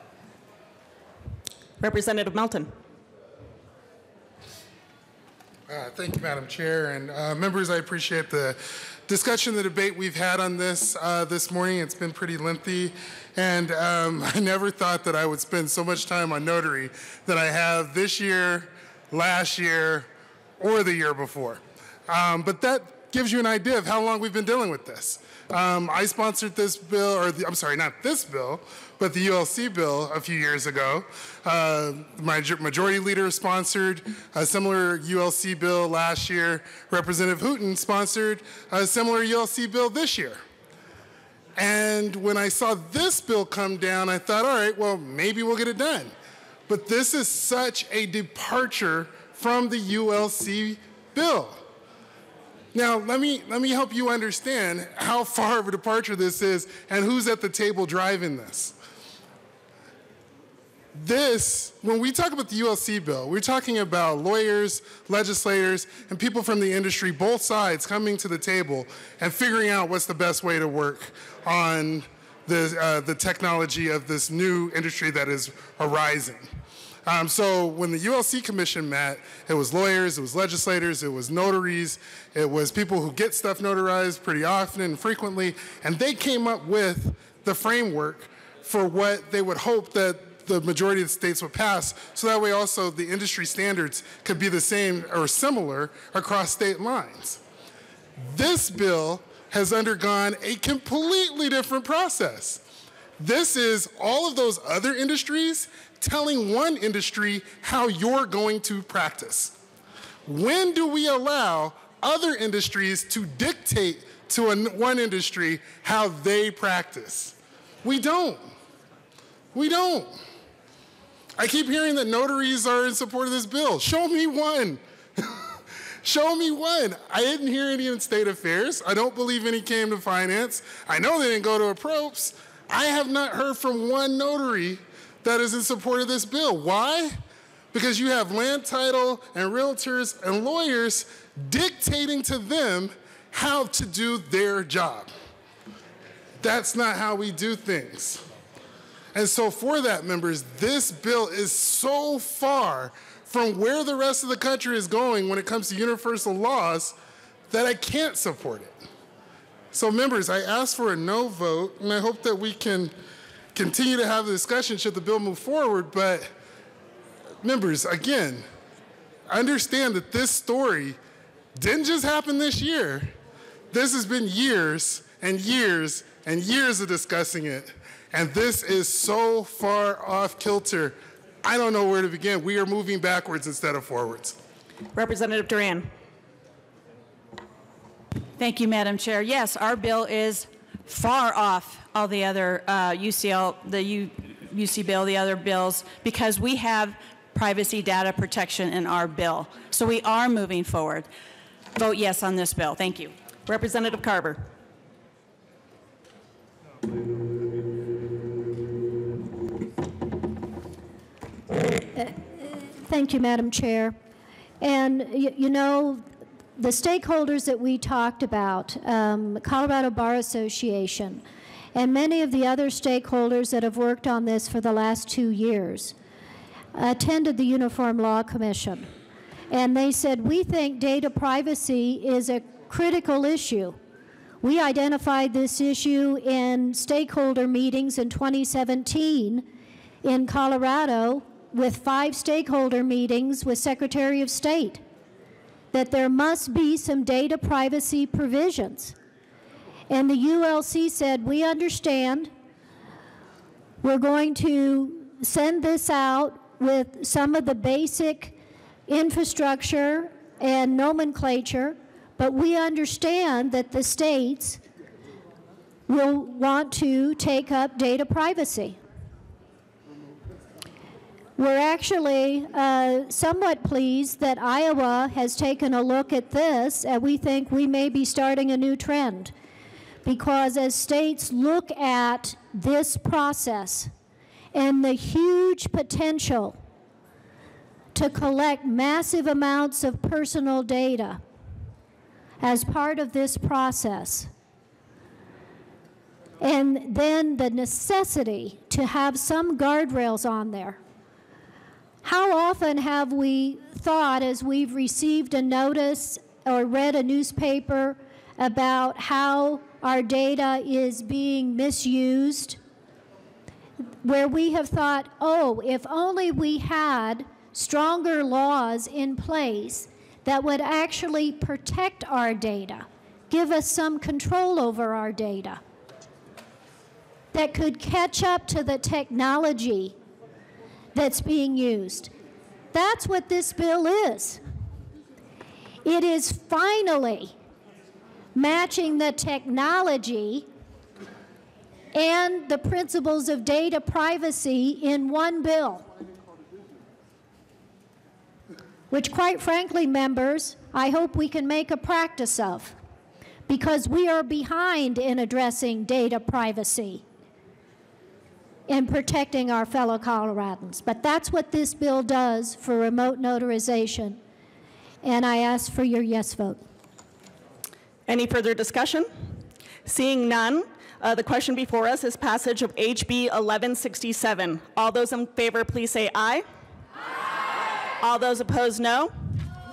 Representative Melton. Thank you, Madam Chair. And members, I appreciate the discussion, the debate we've had on this this morning. It's been pretty lengthy, and I never thought that I would spend so much time on notary that I have this year, last year, or the year before. But that gives you an idea of how long we've been dealing with this. I sponsored this bill, I'm sorry, not this bill, but the ULC bill a few years ago. My majority leader sponsored a similar ULC bill last year. Representative Hooton sponsored a similar ULC bill this year. And when I saw this bill come down, I thought, all right, well, maybe we'll get it done. But this is such a departure from the ULC bill. Now, let me help you understand how far of a departure this is and who's at the table driving this. When we talk about the ULC bill, we're talking about lawyers, legislators, and people from the industry, both sides coming to the table and figuring out what's the best way to work on the technology of this new industry that is arising. So when the ULC Commission met, it was lawyers, it was legislators, it was notaries, it was people who get stuff notarized pretty often and frequently, and they came up with the framework for what they would hope that the majority of the states would pass, so that way also the industry standards could be the same or similar across state lines. This bill has undergone a completely different process. This is all of those other industries telling one industry how you're going to practice. When do we allow other industries to dictate to one industry how they practice? We don't. We don't. I keep hearing that notaries are in support of this bill. Show me one. Show me one. I didn't hear any in state affairs. I don't believe any came to finance. I know they didn't go to approps. I have not heard from one notary that is in support of this bill. Why? Because you have land title and realtors and lawyers dictating to them how to do their job. That's not how we do things. And so for that, members, this bill is so far from where the rest of the country is going when it comes to universal laws that I can't support it. So members, I ask for a no vote, and I hope that we can continue to have the discussion should the bill move forward. But members, again, understand that this story didn't just happen this year. This has been years and years and years of discussing it. And this is so far off kilter, I don't know where to begin. We are moving backwards instead of forwards. Representative Duran. Thank you, Madam Chair. Yes, our bill is far off all the other UC bill, the other bills, because we have privacy data protection in our bill. So we are moving forward. Vote yes on this bill. Thank you. Representative Carver. Thank you, Madam Chair. And you know, the stakeholders that we talked about, Colorado Bar Association, and many of the other stakeholders that have worked on this for the last 2 years, attended the Uniform Law Commission. And they said, we think data privacy is a critical issue. We identified this issue in stakeholder meetings in 2017 in Colorado with 5 stakeholder meetings with Secretary of State, that there must be some data privacy provisions. And the ULC said, we understand. We're going to send this out with some of the basic infrastructure and nomenclature, but we understand that the states will want to take up data privacy. We're actually somewhat pleased that Iowa has taken a look at this, and we think we may be starting a new trend. Because as states look at this process and the huge potential to collect massive amounts of personal data as part of this process, and then the necessity to have some guardrails on there. How often have we thought, as we've received a notice or read a newspaper about how our data is being misused, where we have thought, oh, if only we had stronger laws in place that would actually protect our data, give us some control over our data, that could catch up to the technology that's being used. That's what this bill is. It is finally matching the technology and the principles of data privacy in one bill, which, quite frankly, members, I hope we can make a practice of, because we are behind in addressing data privacy and protecting our fellow Coloradans. But that's what this bill does for remote notarization, and I ask for your yes vote. Any further discussion? Seeing none, the question before us is passage of HB 1167. All those in favor, please say aye. Aye. All those opposed, no?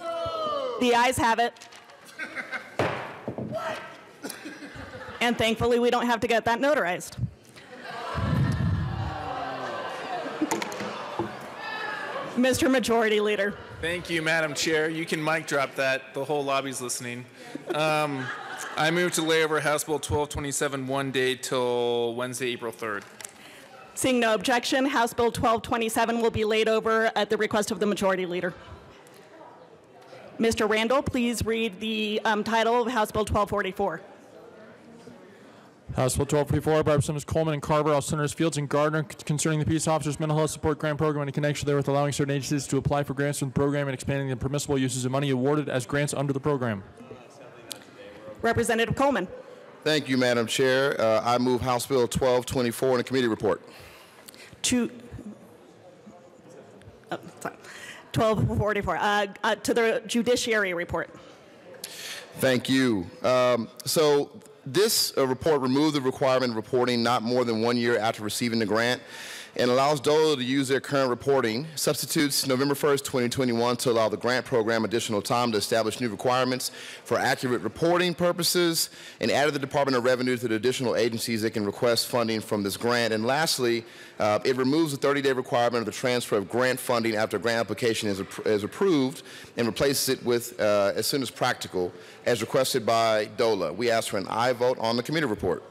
No. The ayes have it. And thankfully, we don't have to get that notarized. Mr. Majority Leader. Thank you, Madam Chair. You can mic drop that. The whole lobby's listening. I move to lay over House Bill 1227 one day till Wednesday, April 3rd. Seeing no objection, House Bill 1227 will be laid over at the request of the Majority Leader. Mr. Randall, please read the title of House Bill 1244. House Bill 1244 by Representatives Coleman and Carver, all Senators Fields and Gardner, concerning the Peace Officers Mental Health Support Grant Program and in connection therewith allowing certain agencies to apply for grants from the program and expanding the permissible uses of money awarded as grants under the program. Representative Coleman. Thank you, Madam Chair. I move House Bill 1224 in a committee report. 1244. To the Judiciary report. Thank you. So this report removed the requirement of reporting not more than 1 year after receiving the grant and allows DOLA to use their current reporting, substitutes November 1st, 2021 to allow the grant program additional time to establish new requirements for accurate reporting purposes, and added the Department of Revenue to the additional agencies that can request funding from this grant. And lastly, it removes the 30-day requirement of the transfer of grant funding after a grant application is approved and replaces it with as soon as practical, as requested by DOLA. We ask for an aye vote on the committee report.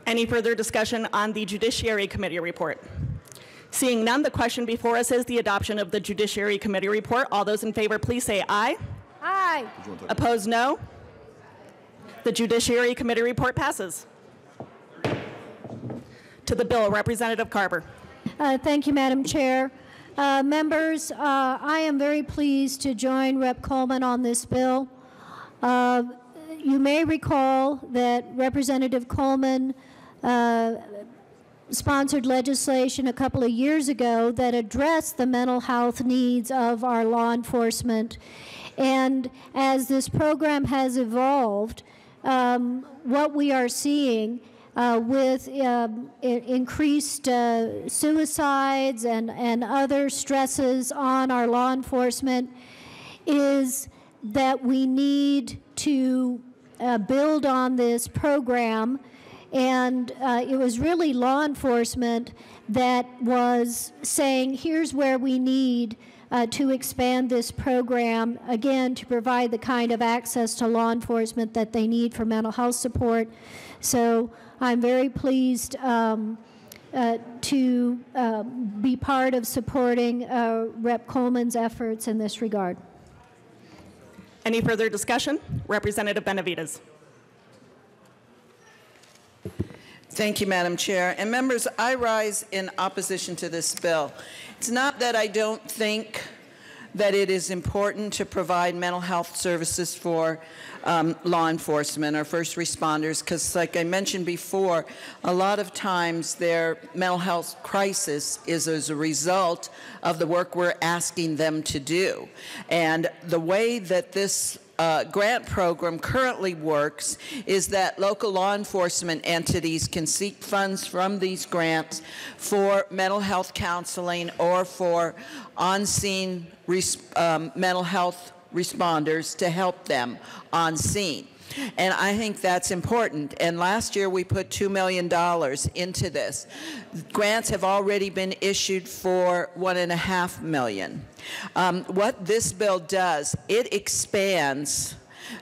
Any further discussion on the Judiciary Committee report? Seeing none, the question before us is the adoption of the Judiciary Committee report. All those in favor, please say aye. Aye. Opposed, no? The Judiciary Committee report passes. To the bill, Representative Carver. Thank you, Madam Chair. Members, I am very pleased to join Rep. Coleman on this bill. You may recall that Representative Coleman sponsored legislation a couple of years ago that addressed the mental health needs of our law enforcement. And as this program has evolved, what we are seeing with increased suicides and other stresses on our law enforcement is that we need to build on this program. And it was really law enforcement that was saying, here's where we need to expand this program, again, to provide the kind of access to law enforcement that they need for mental health support. So I'm very pleased to be part of supporting Rep. Coleman's efforts in this regard. Any further discussion? Representative Benavides. Thank you, Madam Chair. And members, I rise in opposition to this bill. It's not that I don't think that it is important to provide mental health services for law enforcement or first responders, because like I mentioned before, a lot of times their mental health crisis is as a result of the work we're asking them to do. And the way that this grant program currently works is that local law enforcement entities can seek funds from these grants for mental health counseling or for on-scene mental health responders to help them on scene. And I think that's important. And last year we put $2 million into this. Grants have already been issued for $1.5 million. What this bill does, it expands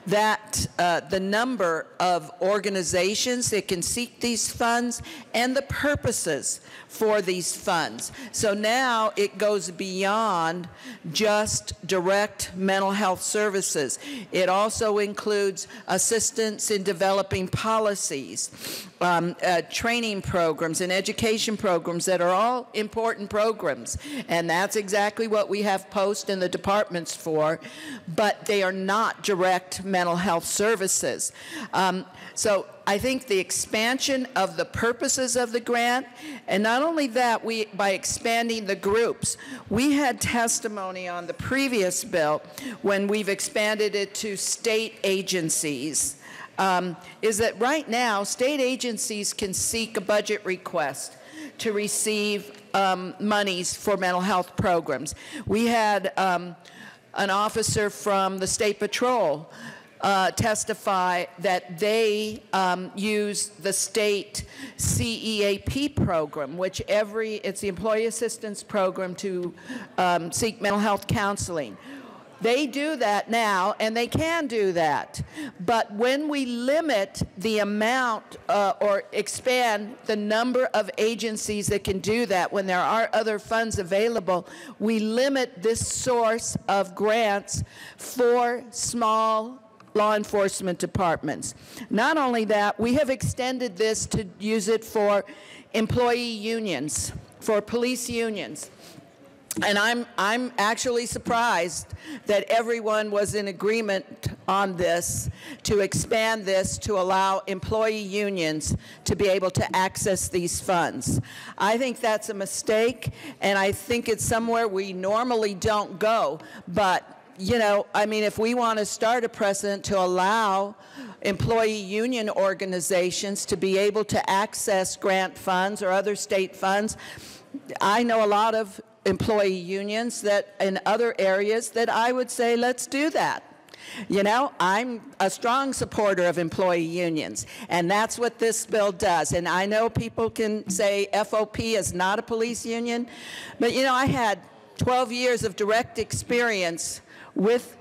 that the number of organizations that can seek these funds and the purposes for these funds. So now it goes beyond just direct mental health services. It also includes assistance in developing policies, training programs and education programs that are all important programs. And that's exactly what we have posts in the departments for, but they are not direct mental health services. So I think the expansion of the purposes of the grant, and not only that, by expanding the groups. We had testimony on the previous bill when we've expanded it to state agencies, is that right now state agencies can seek a budget request to receive monies for mental health programs. We had an officer from the State Patrol testify that they use the state CEAP program, which it's the Employee Assistance Program to seek mental health counseling. They do that now, and they can do that. But when we limit the amount or expand the number of agencies that can do that, when there are other funds available, we limit this source of grants for small law enforcement departments. Not only that, we have extended this to use it for employee unions, for police unions. And I'm actually surprised that everyone was in agreement on this, to expand this to allow employee unions to be able to access these funds. I think that's a mistake, and I think it's somewhere we normally don't go. But you know, I mean, if we want to start a precedent to allow employee union organizations to be able to access grant funds or other state funds, I know a lot of employee unions that in other areas that I would say, let's do that. You know, I'm a strong supporter of employee unions, and that's what this bill does. And I know people can say FOP is not a police union, but you know, I had 12 years of direct experience with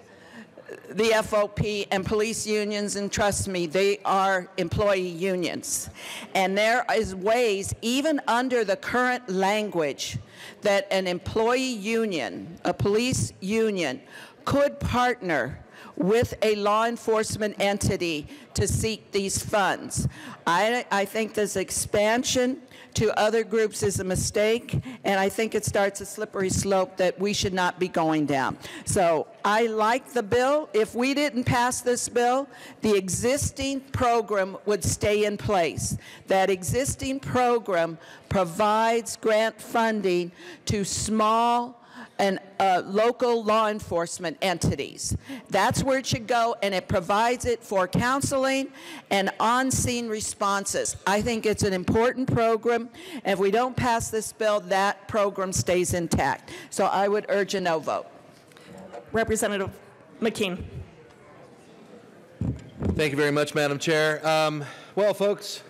the FOP and police unions, and trust me, they are employee unions. And there is ways, even under the current language, that an employee union, a police union, could partner with a law enforcement entity to seek these funds. I think this expansion to other groups is a mistake, and I think it starts a slippery slope that we should not be going down. So I like the bill. If we didn't pass this bill, the existing program would stay in place. That existing program provides grant funding to small and local law enforcement entities. That's where it should go, and it provides it for counseling and on-scene responses. I think it's an important program. If we don't pass this bill, that program stays intact. So I would urge a no vote. Representative McKean. Thank you very much, Madam Chair. Well, folks,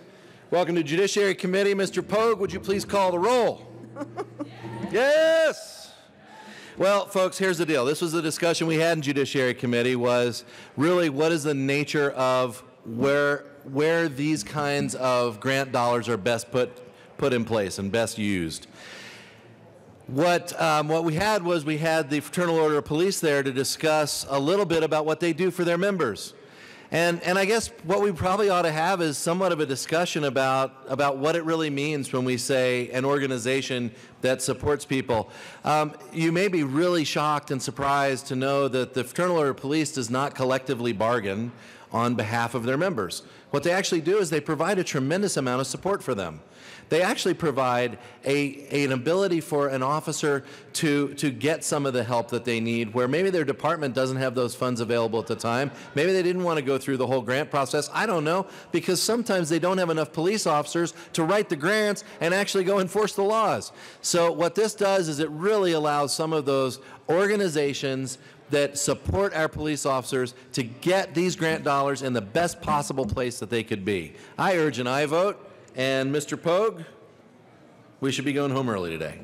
welcome to Judiciary Committee. Mr. Pogue, would you please call the roll? Yes. Well, folks, here's the deal. This was the discussion we had in Judiciary Committee, was really what is the nature of where these kinds of grant dollars are best put in place and best used. What we had was we had the Fraternal Order of Police there to discuss a little bit about what they do for their members. And I guess what we probably ought to have is somewhat of a discussion about what it really means when we say an organization that supports people. You may be really shocked and surprised to know that the Fraternal Order of Police does not collectively bargain on behalf of their members. What they actually do is they provide a tremendous amount of support for them. They actually provide an ability for an officer to get some of the help that they need, where maybe their department doesn't have those funds available at the time. Maybe they didn't want to go through the whole grant process. I don't know, because sometimes they don't have enough police officers to write the grants and actually go enforce the laws. So what this does is it really allows some of those organizations that support our police officers to get these grant dollars in the best possible place that they could be. I urge an aye vote. And Mr. Pogue, we should be going home early today.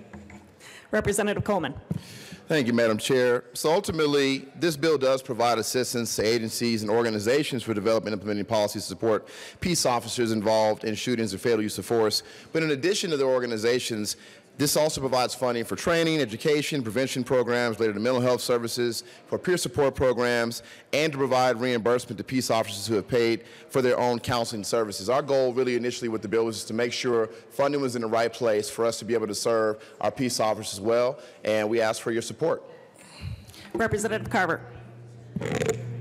Representative Coleman. Thank you, Madam Chair. So ultimately, this bill does provide assistance to agencies and organizations for developing and implementing policies to support peace officers involved in shootings and fatal use of force. But in addition to the organizations, this also provides funding for training, education, prevention programs related to mental health services, for peer support programs, and to provide reimbursement to peace officers who have paid for their own counseling services. Our goal really initially with the bill was just to make sure funding was in the right place for us to be able to serve our peace officers well, and we ask for your support. Representative Carver.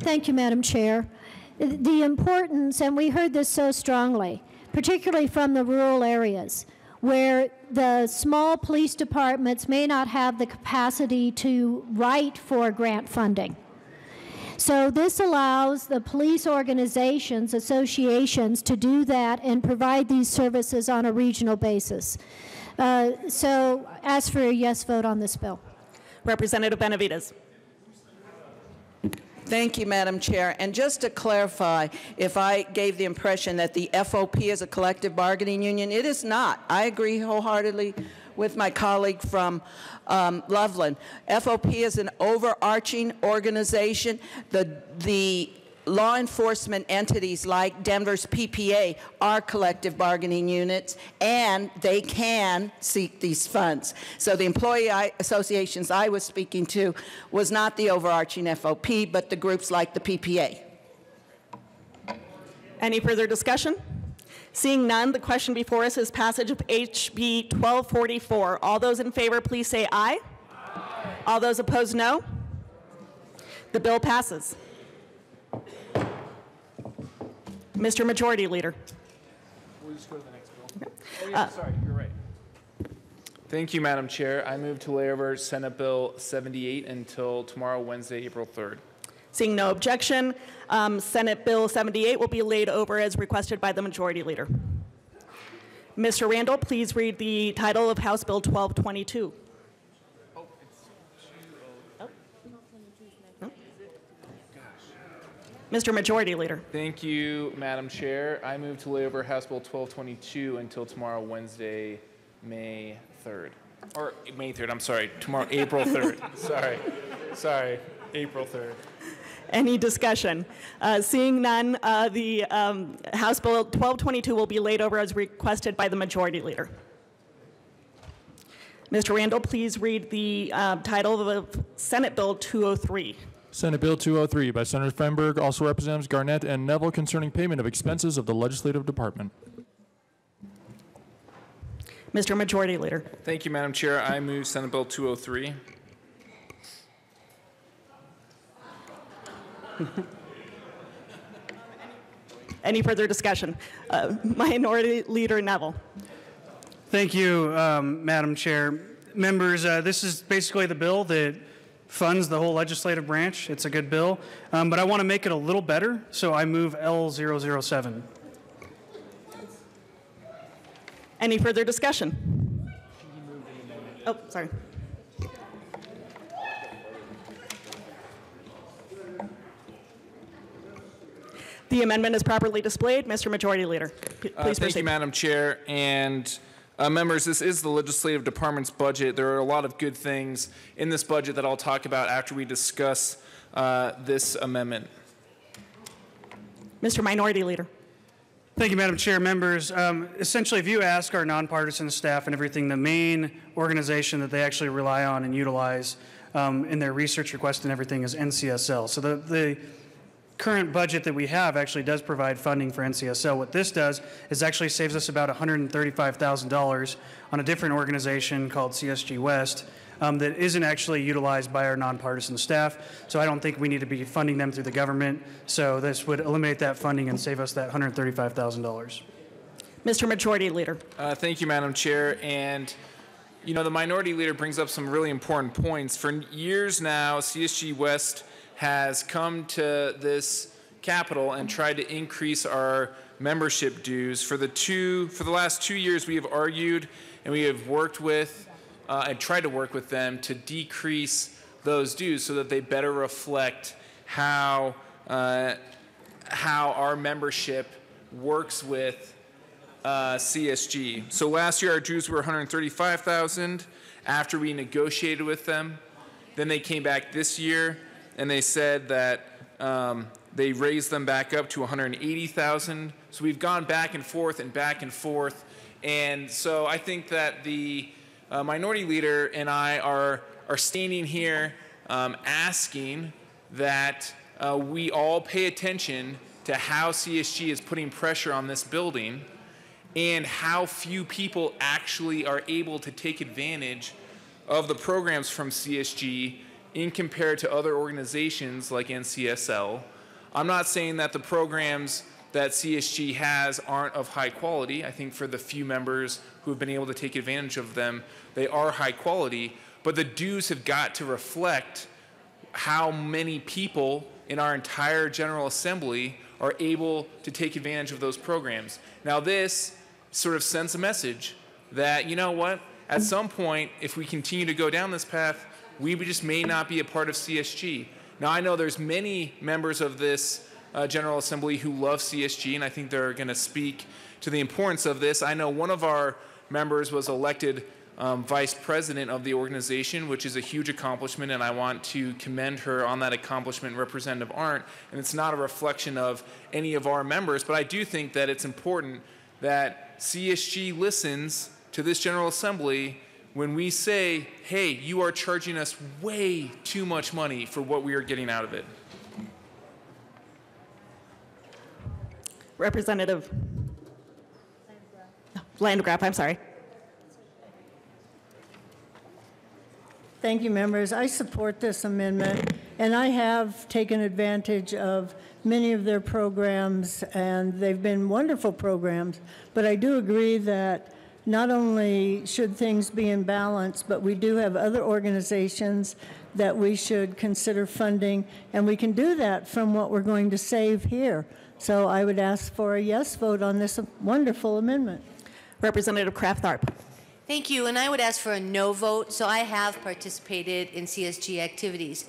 Thank you, Madam Chair. The importance, and we heard this so strongly, particularly from the rural areas, where the small police departments may not have the capacity to write for grant funding. So this allows the police organizations, associations to do that and provide these services on a regional basis. So ask for a yes vote on this bill. Representative Benavides. Thank you, Madam Chair. And just to clarify, if I gave the impression that the FOP is a collective bargaining union, it is not. I agree wholeheartedly with my colleague from Loveland. FOP is an overarching organization. The law enforcement entities like Denver's PPA are collective bargaining units, and they can seek these funds. So the employee associations I was speaking to was not the overarching FOP, but the groups like the PPA. Any further discussion? Seeing none, the question before us is passage of HB 1244. All those in favor, please say aye. Aye. All those opposed, no. The bill passes. Mr. Majority Leader. We'll just go to the next bill. Okay. Oh, yeah, sorry, you're right. Thank you, Madam Chair. I move to lay over Senate Bill 78 until tomorrow, Wednesday, April 3rd. Seeing no objection, Senate Bill 78 will be laid over as requested by the Majority Leader. Mr. Randall, please read the title of House Bill 1222. Mr. Majority Leader. Thank you, Madam Chair. I move to lay over House Bill 1222 until tomorrow, Wednesday, May 3rd. Or May 3rd, I'm sorry. Tomorrow, April 3rd. Sorry, April 3rd. Any discussion? Seeing none, the House Bill 1222 will be laid over as requested by the Majority Leader. Mr. Randall, please read the title of Senate Bill 203. Senate Bill 203 by Senators Feinberg, also Representatives Garnett and Neville, concerning payment of expenses of the Legislative Department. Mr. Majority Leader. Thank you, Madam Chair. I move Senate Bill 203. Any further discussion? Minority Leader Neville. Thank you, Madam Chair. Members, this is basically the bill that funds the whole legislative branch. It's a good bill, but I want to make it a little better, so I move L007. Any further discussion? Oh, sorry. The amendment is properly displayed. Mr. Majority Leader, please proceed. Thank you, Madam Chair. And members, this is the Legislative Department's budget. There are a lot of good things in this budget that I'll talk about after we discuss this amendment. Mr. Minority Leader. Thank you, Madam Chair. Members, essentially, if you ask our nonpartisan staff and everything, the main organization that they actually rely on and utilize in their research request and everything is NCSL. So the current budget that we have actually does provide funding for NCSL. What this does is actually saves us about $135,000 on a different organization called CSG West that isn't actually utilized by our nonpartisan staff. So I don't think we need to be funding them through the government. So this would eliminate that funding and save us that $135,000. Mr. Majority Leader. Thank you, Madam Chair. And you know, the Minority Leader brings up some really important points. For years now, CSG West has come to this Capitol and tried to increase our membership dues. For the last 2 years, we have argued and we have worked with and tried to work with them to decrease those dues so that they better reflect how our membership works with CSG. So last year our dues were $135,000 after we negotiated with them. Then they came back this year and they said that they raised them back up to $180,000. So we've gone back and forth and back and forth. And so I think that the Minority Leader and I are standing here asking that we all pay attention to how CSG is putting pressure on this building and how few people actually are able to take advantage of the programs from CSG in compared to other organizations like NCSL. I'm not saying that the programs that CSG has aren't of high quality. I think for the few members who have been able to take advantage of them, they are high quality, but the dues have got to reflect how many people in our entire General Assembly are able to take advantage of those programs. Now this sort of sends a message that, you know what, at some point, if we continue to go down this path, we just may not be a part of CSG. Now I know there's many members of this General Assembly who love CSG, and I think they're going to speak to the importance of this. I know one of our members was elected vice president of the organization, which is a huge accomplishment, and I want to commend her on that accomplishment, Representative Arndt. And it's not a reflection of any of our members, but I do think that it's important that CSG listens to this General Assembly when we say, hey, you are charging us way too much money for what we are getting out of it. Representative Landgraf, I'm sorry. Thank you, members. I support this amendment, and I have taken advantage of many of their programs, and they've been wonderful programs. But I do agree that not only should things be in balance, but we do have other organizations that we should consider funding, and we can do that from what we're going to save here. So I would ask for a yes vote on this wonderful amendment. Representative Kraft-Tharp. Thank you, and I would ask for a no vote. So I have participated in CSG activities.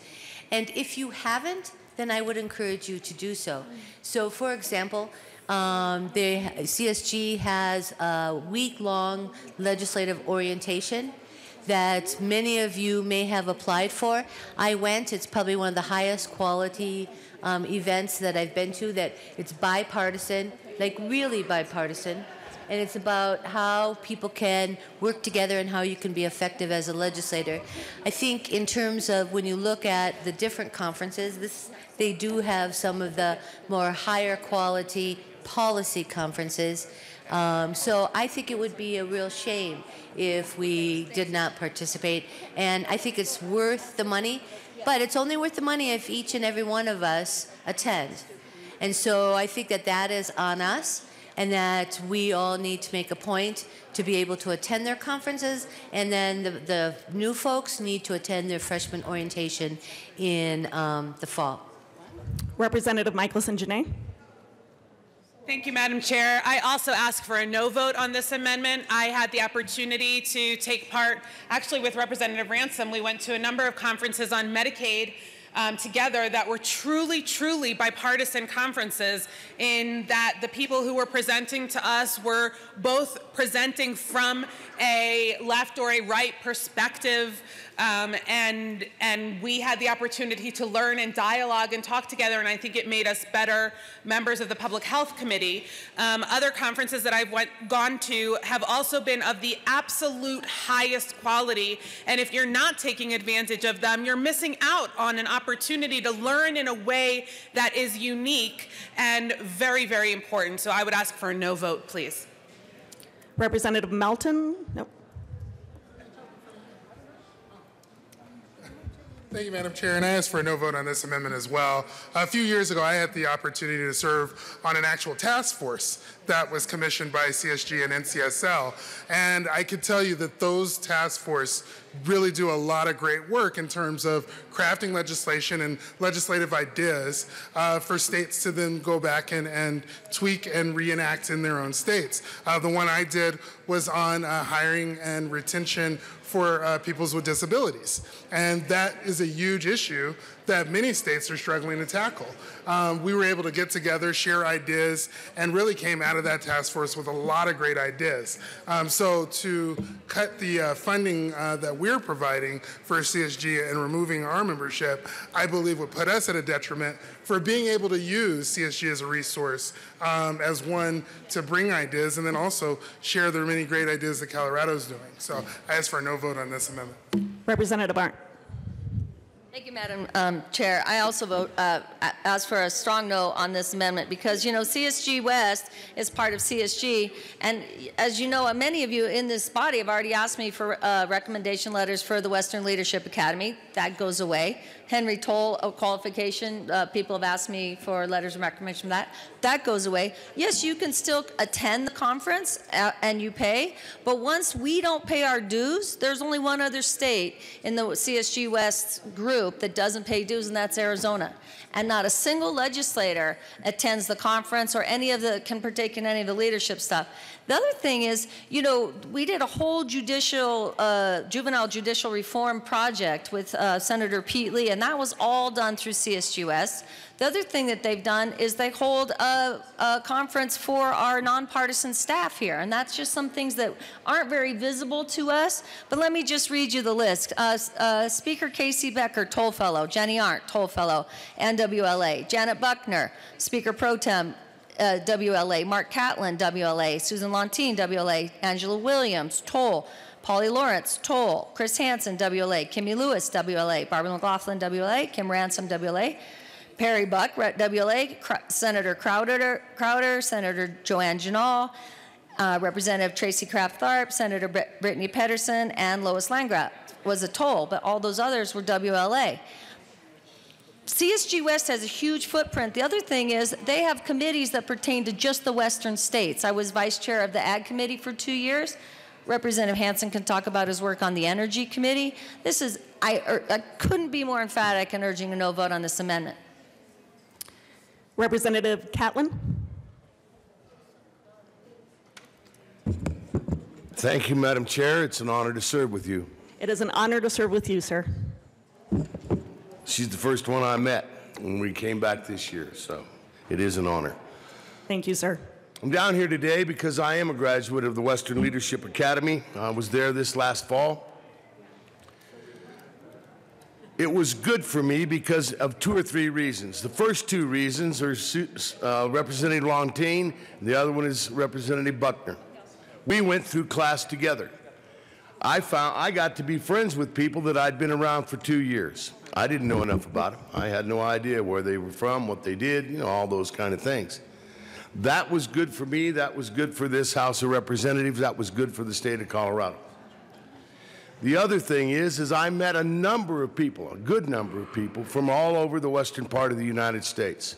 And if you haven't, then I would encourage you to do so. So for example, the CSG has a week-long legislative orientation that many of you may have applied for. I went. It's probably one of the highest quality events that I've been to, that it's bipartisan, like really bipartisan. and it's about how people can work together and how you can be effective as a legislator. I think in terms of when you look at the different conferences, they do have some of the more higher quality policy conferences. So I think it would be a real shame if we did not participate. And I think it's worth the money, but it's only worth the money if each and every one of us attend. And so I think that that is on us, and that we all need to make a point to be able to attend their conferences, and then the new folks need to attend their freshman orientation in the fall. Representative Michelson-Janae. Thank you, Madam Chair. I also ask for a no vote on this amendment. I had the opportunity to take part, actually with Representative Ransom. We went to a number of conferences on Medicaid together that were truly, truly bipartisan conferences, in that the people who were presenting to us were both presenting from a left or a right perspective, and we had the opportunity to learn and dialogue and talk together, and I think it made us better members of the Public Health Committee. Other conferences that I've gone to have also been of the absolute highest quality, and if you're not taking advantage of them, you're missing out on an opportunity to learn in a way that is unique and very, very important. So I would ask for a no vote, please. Representative Melton? Nope. Thank you, Madam Chair, and I ask for a no vote on this amendment as well. A few years ago, I had the opportunity to serve on an actual task force that was commissioned by CSG and NCSL, and I could tell you that those task force really do a lot of great work in terms of crafting legislation and legislative ideas for states to then go back and tweak and reenact in their own states. The one I did was on hiring and retention for people with disabilities. And that is a huge issue that many states are struggling to tackle. We were able to get together, share ideas, and really came out of that task force with a lot of great ideas. So to cut the funding that we're providing for CSG and removing our membership, I believe would put us at a detriment for being able to use CSG as a resource, as one to bring ideas and then also share the many great ideas that Colorado's doing. So I ask for a no vote on this amendment. Representative Arndt. Thank you, Madam Chair. I also vote, ask for a strong no on this amendment because, you know, CSG West is part of CSG, and as you know, many of you in this body have already asked me for recommendation letters for the Western Leadership Academy. That goes away. Henry Toll qualification, people have asked me for letters of recommendation from that. That goes away. Yes, you can still attend the conference and you pay, but once we don't pay our dues, there's only one other state in the CSG West group that doesn't pay dues, and that's Arizona. And not a single legislator attends the conference or can partake in any of the leadership stuff. The other thing is, you know, we did a whole juvenile judicial reform project with Senator Pete Lee, and that was all done through CSGS. The other thing that they've done is they hold a conference for our nonpartisan staff here, and that's just some things that aren't very visible to us. But let me just read you the list. Speaker Casey Becker, Toll Fellow. Jenny Arndt, Toll Fellow, NWLA. Janet Buckner, Speaker Pro Tem, WLA. Mark Catlin, WLA. Susan Lontine, WLA. Angela Williams, Toll. Polly Lawrence, Toll. Chris Hansen, WLA. Kimmy Lewis, WLA. Barbara McLaughlin, WLA. Kim Ransom, WLA. Perry Buck, WLA. Senator Crowder, Senator Joanne Janal, Representative Tracy Kraft Tharp, Senator Brittany Pedersen, and Lois Landgraf was a Toll, but all those others were WLA. CSG West has a huge footprint. The other thing is they have committees that pertain to just the western states. I was vice chair of the Ag Committee for 2 years. Representative Hansen can talk about his work on the Energy Committee. I couldn't be more emphatic in urging a no vote on this amendment. Representative Catlin. Thank you, Madam Chair. It's an honor to serve with you. It is an honor to serve with you, sir. She's the first one I met when we came back this year, so it is an honor. Thank you, sir. I'm down here today because I am a graduate of the Western Leadership Academy. I was there this last fall. It was good for me because of 2 or 3 reasons. The first 2 reasons are Representative Lontine, and the other one is Representative Buckner. We went through class together. I got to be friends with people that I'd been around for 2 years. I didn't know enough about them. I had no idea where they were from, what they did, you know, all those kind of things. That was good for me. That was good for this House of Representatives. That was good for the state of Colorado. The other thing is I met a number of people, a good number of people from all over the western part of the United States,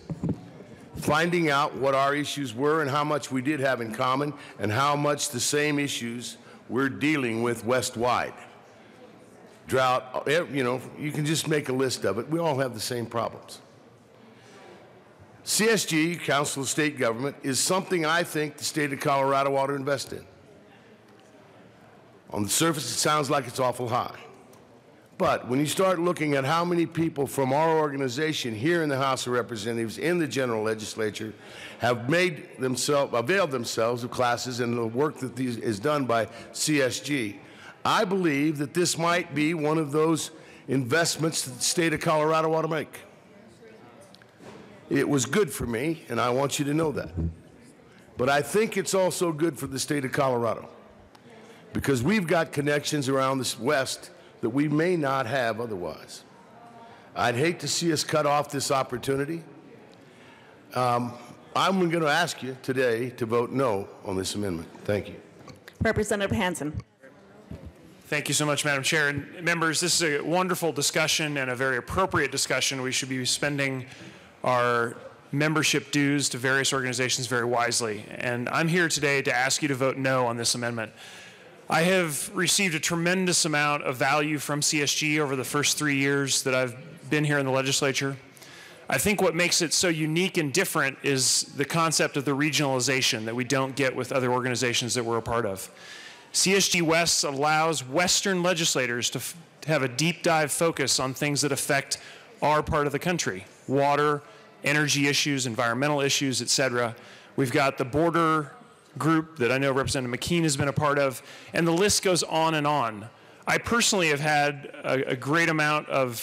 finding out what our issues were and how much we did have in common and how much the same issues we're dealing with west-wide. Drought, you know, you can just make a list of it. We all have the same problems. CSG, Council of State Government, is something I think the state of Colorado ought to invest in. On the surface, it sounds like it's awful high. But when you start looking at how many people from our organization here in the House of Representatives, in the general legislature, have availed themselves of classes and the work that is done by CSG, I believe that this might be one of those investments that the state of Colorado ought to make. It was good for me, and I want you to know that. But I think it's also good for the state of Colorado, because we've got connections around the West that we may not have otherwise. I'd hate to see us cut off this opportunity. I'm going to ask you today to vote no on this amendment. Thank you. Representative Hansen. Thank you so much, Madam Chair. And members, this is a wonderful discussion and a very appropriate discussion. We should be spending our membership dues to various organizations very wisely. And I'm here today to ask you to vote no on this amendment. I have received a tremendous amount of value from CSG over the first 3 years that I've been here in the legislature. I think what makes it so unique and different is the concept of the regionalization that we don't get with other organizations that we're a part of. CSG West allows Western legislators to have a deep dive focus on things that affect our part of the country: water, energy issues, environmental issues, et cetera. We've got the border group that I know Representative McKean has been a part of, and the list goes on and on. I personally have had a great amount of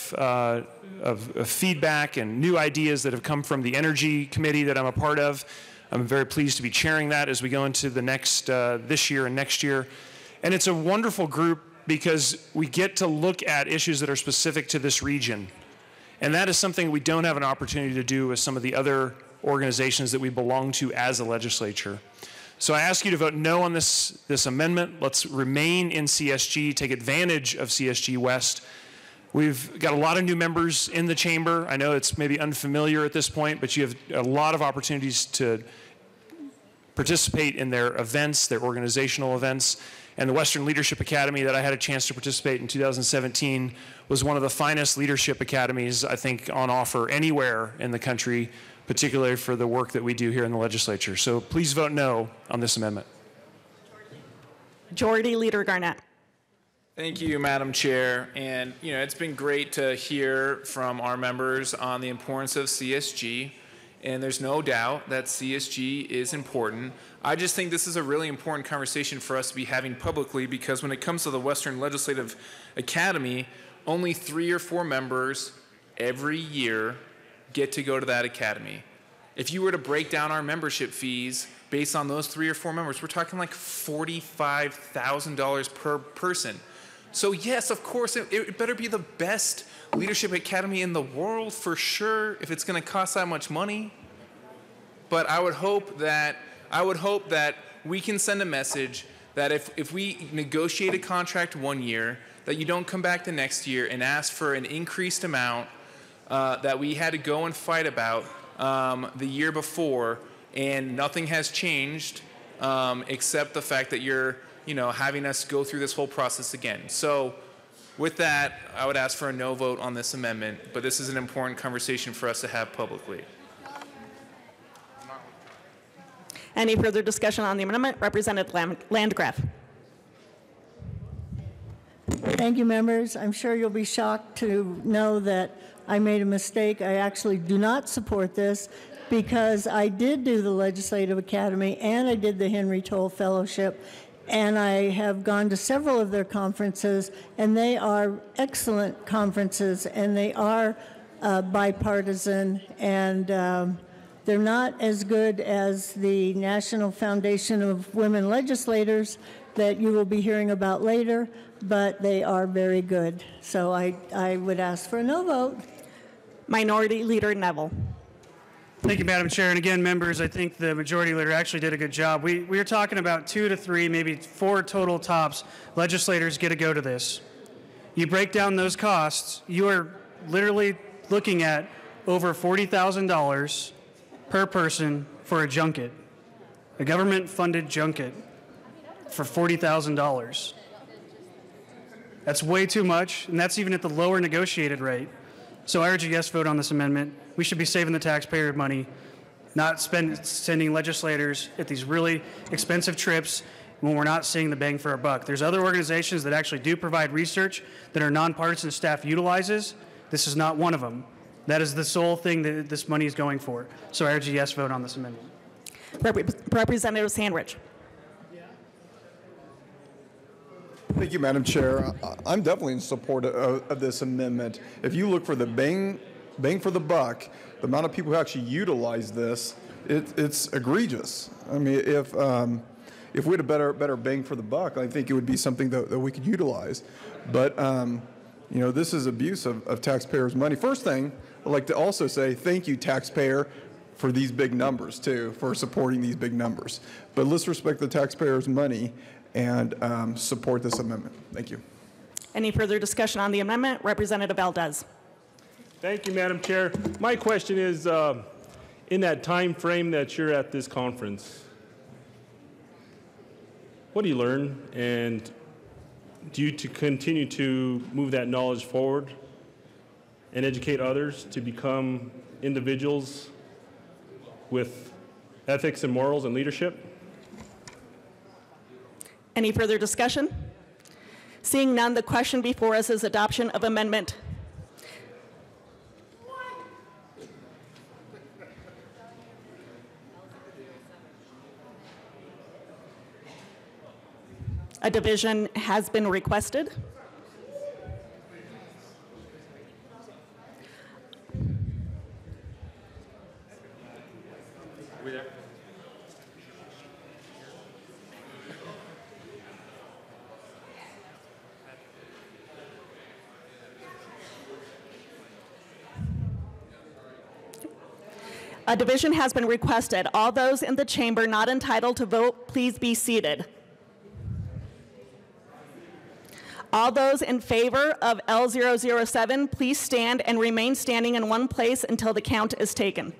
feedback and new ideas that have come from the Energy Committee that I'm a part of. I'm very pleased to be chairing that as we go into the next, this year and next year. And it's a wonderful group because we get to look at issues that are specific to this region. And that is something we don't have an opportunity to do with some of the other organizations that we belong to as a legislature. So I ask you to vote no on this amendment. Let's remain in CSG, take advantage of CSG West. We've got a lot of new members in the chamber. I know it's maybe unfamiliar at this point, but you have a lot of opportunities to participate in their events, their organizational events. And the Western Leadership Academy that I had a chance to participate in 2017 was one of the finest leadership academies, I think, on offer anywhere in the country, particularly for the work that we do here in the legislature. So please vote no on this amendment. Majority Leader Garnett. Thank you, Madam Chair. And, you know, it's been great to hear from our members on the importance of CSG. And there's no doubt that CSG is important. I just think this is a really important conversation for us to be having publicly, because when it comes to the Western Legislative Academy, only 3 or 4 members every year get to go to that academy. If you were to break down our membership fees based on those 3 or 4 members, we're talking like $45,000 per person. So yes, of course, it better be the best leadership academy in the world for sure if it's going to cost that much money. But I would hope that we can send a message that if we negotiate a contract 1 year, that you don't come back the next year and ask for an increased amount that we had to go and fight about the year before, and nothing has changed except the fact that you're, you know, having us go through this whole process again. So with that, I would ask for a no vote on this amendment, but this is an important conversation for us to have publicly. Any further discussion on the amendment? Representative Landgraf. Thank you, members. I'm sure you'll be shocked to know that I made a mistake. I actually do not support this because I did do the Legislative Academy and I did the Henry Toll Fellowship, and I have gone to several of their conferences, and they are excellent conferences, and they are bipartisan, and They're not as good as the National Foundation of Women Legislators that you will be hearing about later, but they are very good. So I would ask for a no vote. Minority Leader Neville. Thank you, Madam Chair. And again, members, I think the Majority Leader actually did a good job. We are talking about 2 to 3, maybe 4 total tops legislators get to go to this. You break down those costs, you are literally looking at over $40,000 per person for a junket, a government-funded junket for $40,000. That's way too much, and that's even at the lower negotiated rate. So I urge a yes vote on this amendment. We should be saving the taxpayer money, not sending legislators at these really expensive trips when we're not seeing the bang for our buck. There's other organizations that actually do provide research that our nonpartisan staff utilizes. This is not one of them. That is the sole thing that this money is going for. So I urge a yes vote on this amendment. Representative Sandridge. Thank you, Madam Chair. I'm definitely in support of this amendment. If you look for the bang for the buck, the amount of people who actually utilize this, it's egregious. I mean, if we had a better bang for the buck, I think it would be something that we could utilize. But you know, this is abuse of taxpayers' money. First thing, I'd like to also say thank you, taxpayer, for these big numbers too, for supporting these big numbers. But let's respect the taxpayers' money and support this amendment. Thank you. Any further discussion on the amendment? Representative Valdez. Thank you, Madam Chair. My question is, in that time frame that you're at this conference, what do you learn, and do you continue to move that knowledge forward and educate others to become individuals with ethics and morals and leadership? Any further discussion? Seeing none, the question before us is adoption of amendment. A division has been requested. A division has been requested. All those in the chamber not entitled to vote, please be seated. All those in favor of L007, please stand and remain standing in one place until the count is taken.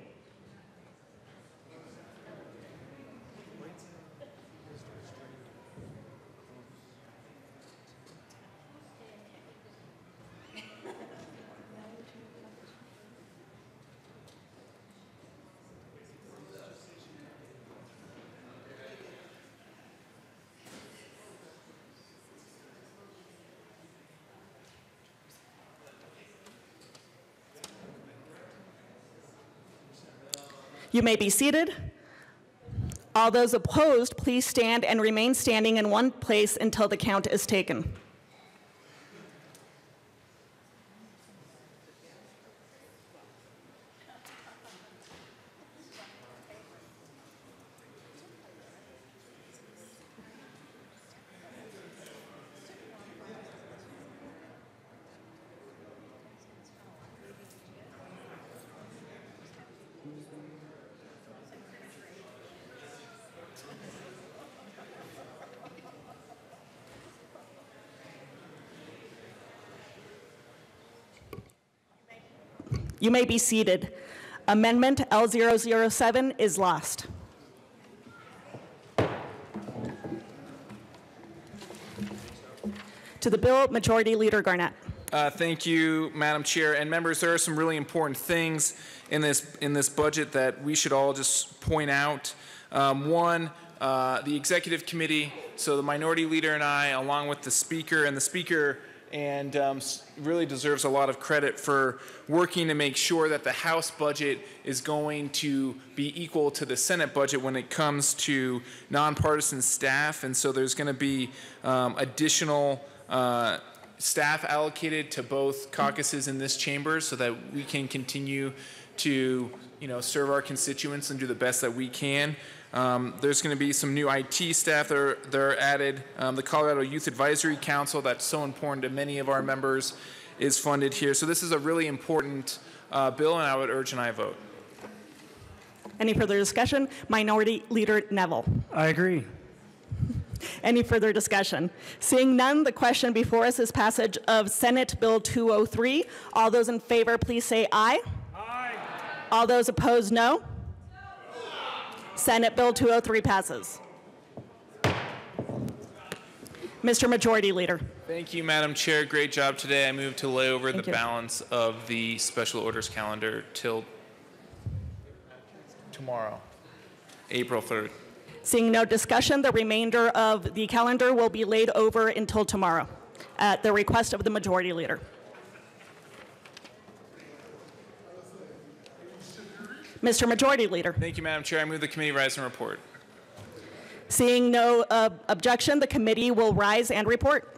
You may be seated. All those opposed, please stand and remain standing in one place until the count is taken. You may be seated. Amendment L007 is lost. To the bill, Majority Leader Garnett. Thank you, Madam Chair. And members, there are some really important things in this budget that we should all just point out. One, the Executive Committee, so the Minority Leader and I, along with the Speaker, and really deserves a lot of credit for working to make sure that the House budget is going to be equal to the Senate budget when it comes to nonpartisan staff. And so there's going to be additional staff allocated to both caucuses in this chamber so that we can continue to serve our constituents and do the best that we can. There's going to be some new IT staff that are added. The Colorado Youth Advisory Council, that's so important to many of our members, is funded here. So this is a really important bill, and I would urge an aye vote. Any further discussion? Minority Leader Neville. I agree. Any further discussion? Seeing none, the question before us is passage of Senate Bill 203. All those in favor, please say aye. Aye. All those opposed, no. Senate Bill 203 passes. Mr. Majority Leader. Thank you, Madam Chair. Great job today. I move to lay over the balance of the special orders calendar till tomorrow, April 3rd. Seeing no discussion, the remainder of the calendar will be laid over until tomorrow at the request of the Majority Leader. Mr. Majority Leader. Thank you, Madam Chair. I move the committee rise and report. Seeing no objection, the committee will rise and report.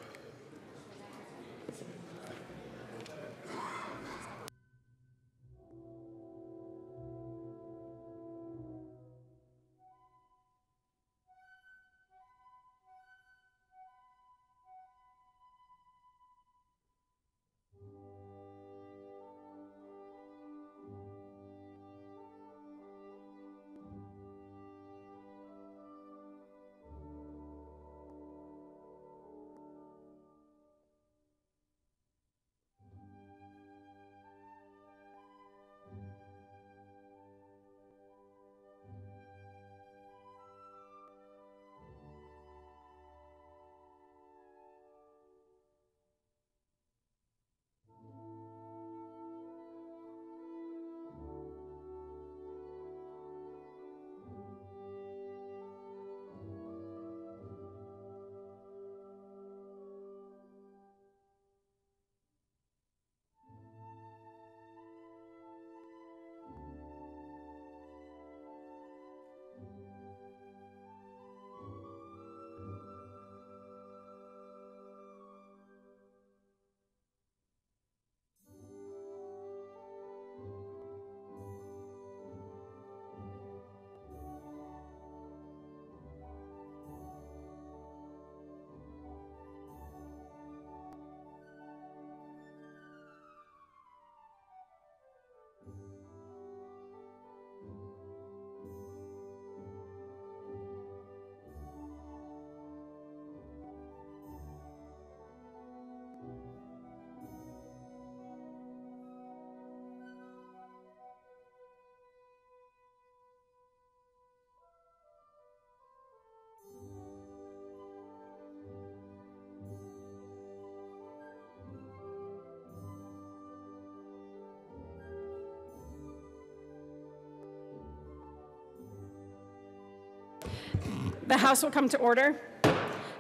The House will come to order.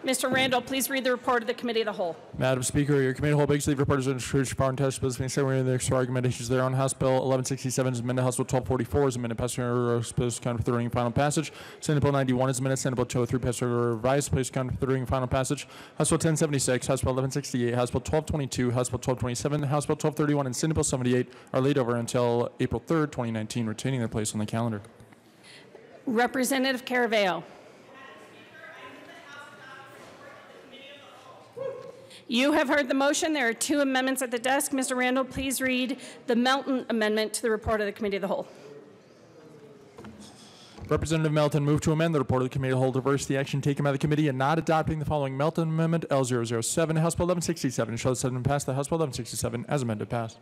Mr. Randall, please read the report of the Committee of the Whole. Madam Speaker, your committee of the whole begs leave reporters and introduce foreign test bills being summary of the extra argumentations thereon. House Bill 1167 is amended. House Bill 1244 is amended. Passed under supposed count for third reading final passage. Senate Bill 91 is amended. Senate Bill 203 passed under revised. Placed count for third reading final passage. House Bill 1076, House Bill 1168, House Bill 1222, House Bill 1227, House Bill 1231, and Senate Bill 78 are laid over until April 3rd, 2019, retaining their place on the calendar. Representative Caraveo. You have heard the motion. There are two amendments at the desk. Mr. Randall, please read the Melton amendment to the report of the Committee of the Whole. Representative Melton moved to amend the report of the Committee of the Whole to reverse the action taken by the committee and not adopting the following Melton Amendment L007, House Bill 1167. Shows has been passed. The House Bill 1167 as amended passed.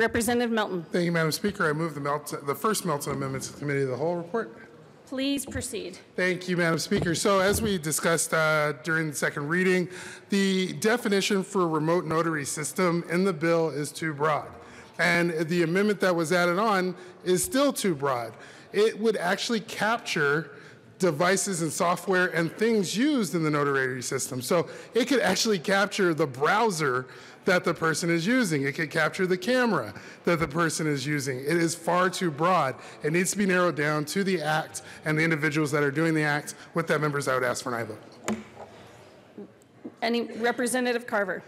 Representative Melton. Thank you, Madam Speaker. I move the first Melton Amendment to the Committee of the Whole report. Please proceed. Thank you, Madam Speaker. So as we discussed during the second reading, the definition for remote notary system in the bill is too broad. And the amendment that was added on is still too broad. It would actually capture devices and software and things used in the notary system. So it could actually capture the browser that the person is using. It could capture the camera that the person is using. It is far too broad. It needs to be narrowed down to the act and the individuals that are doing the act. With that, members, I would ask for an aye vote. Any Representative Carver?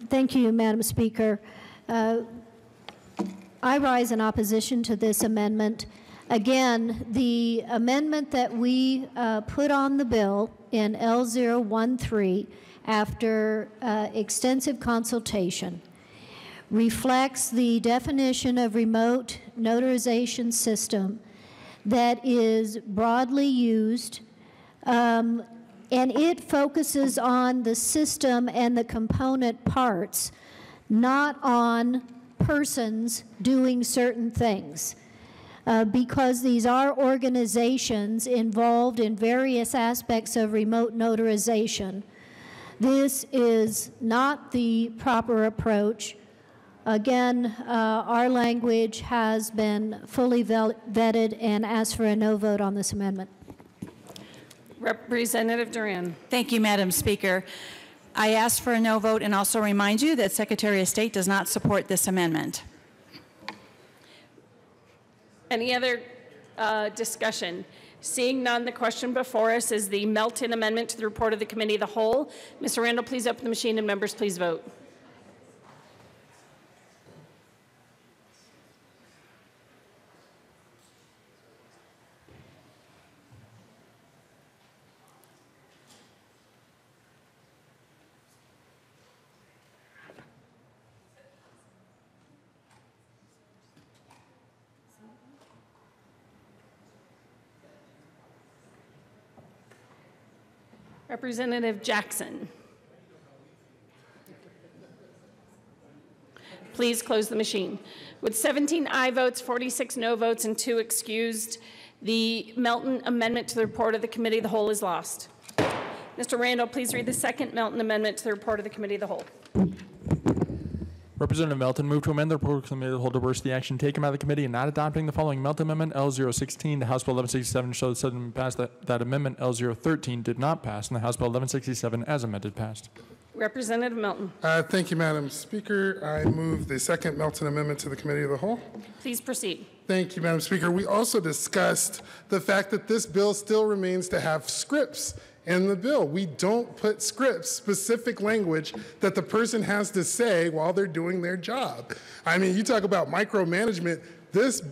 Thank you, Madam Speaker. I rise in opposition to this amendment. Again, the amendment that we put on the bill in L013 after extensive consultation reflects the definition of remote notarization system that is broadly used, and it focuses on the system and the component parts, not on persons doing certain things. Because these are organizations involved in various aspects of remote notarization, this is not the proper approach. Again, our language has been fully vetted and ask for a no vote on this amendment. Representative Duran. Thank you, Madam Speaker. I ask for a no vote and also remind you that Secretary of State does not support this amendment. Any other discussion? Seeing none, the question before us is the Melton Amendment to the report of the Committee of the Whole. Mr. Randall, please open the machine and members please vote. Representative Jackson. Please close the machine. With 17 aye votes, 46 no votes, and 2 excused, the Melton Amendment to the report of the Committee of the Whole is lost. Mr. Randall, please read the second Melton Amendment to the report of the Committee of the Whole. Representative Melton moved to amend the report of the Committee of the Whole to reverse the action taken by the committee in not adopting the following Melton Amendment L016 to House Bill 1167 showed the amendment passed. That amendment L013 did not pass, and the House Bill 1167 as amended passed. Representative Melton. Thank you, Madam Speaker. I move the second Melton Amendment to the Committee of the Whole. Please proceed. Thank you, Madam Speaker. We also discussed the fact that this bill still remains to have scripts in the bill. We don't put scripts, specific language that the person has to say while they're doing their job. I mean, you talk about micromanagement. This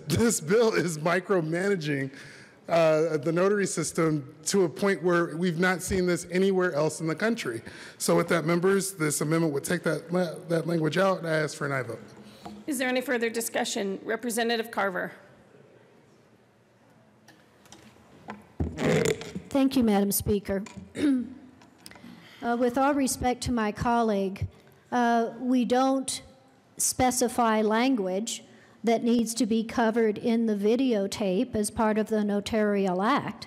bill is micromanaging the notary system to a point where we've not seen this anywhere else in the country. So with that, members, this amendment would take that language out, and I ask for an aye vote. Is there any further discussion? Representative Carver. Thank you, Madam Speaker. With all respect to my colleague, we don't specify language that needs to be covered in the videotape as part of the Notarial Act.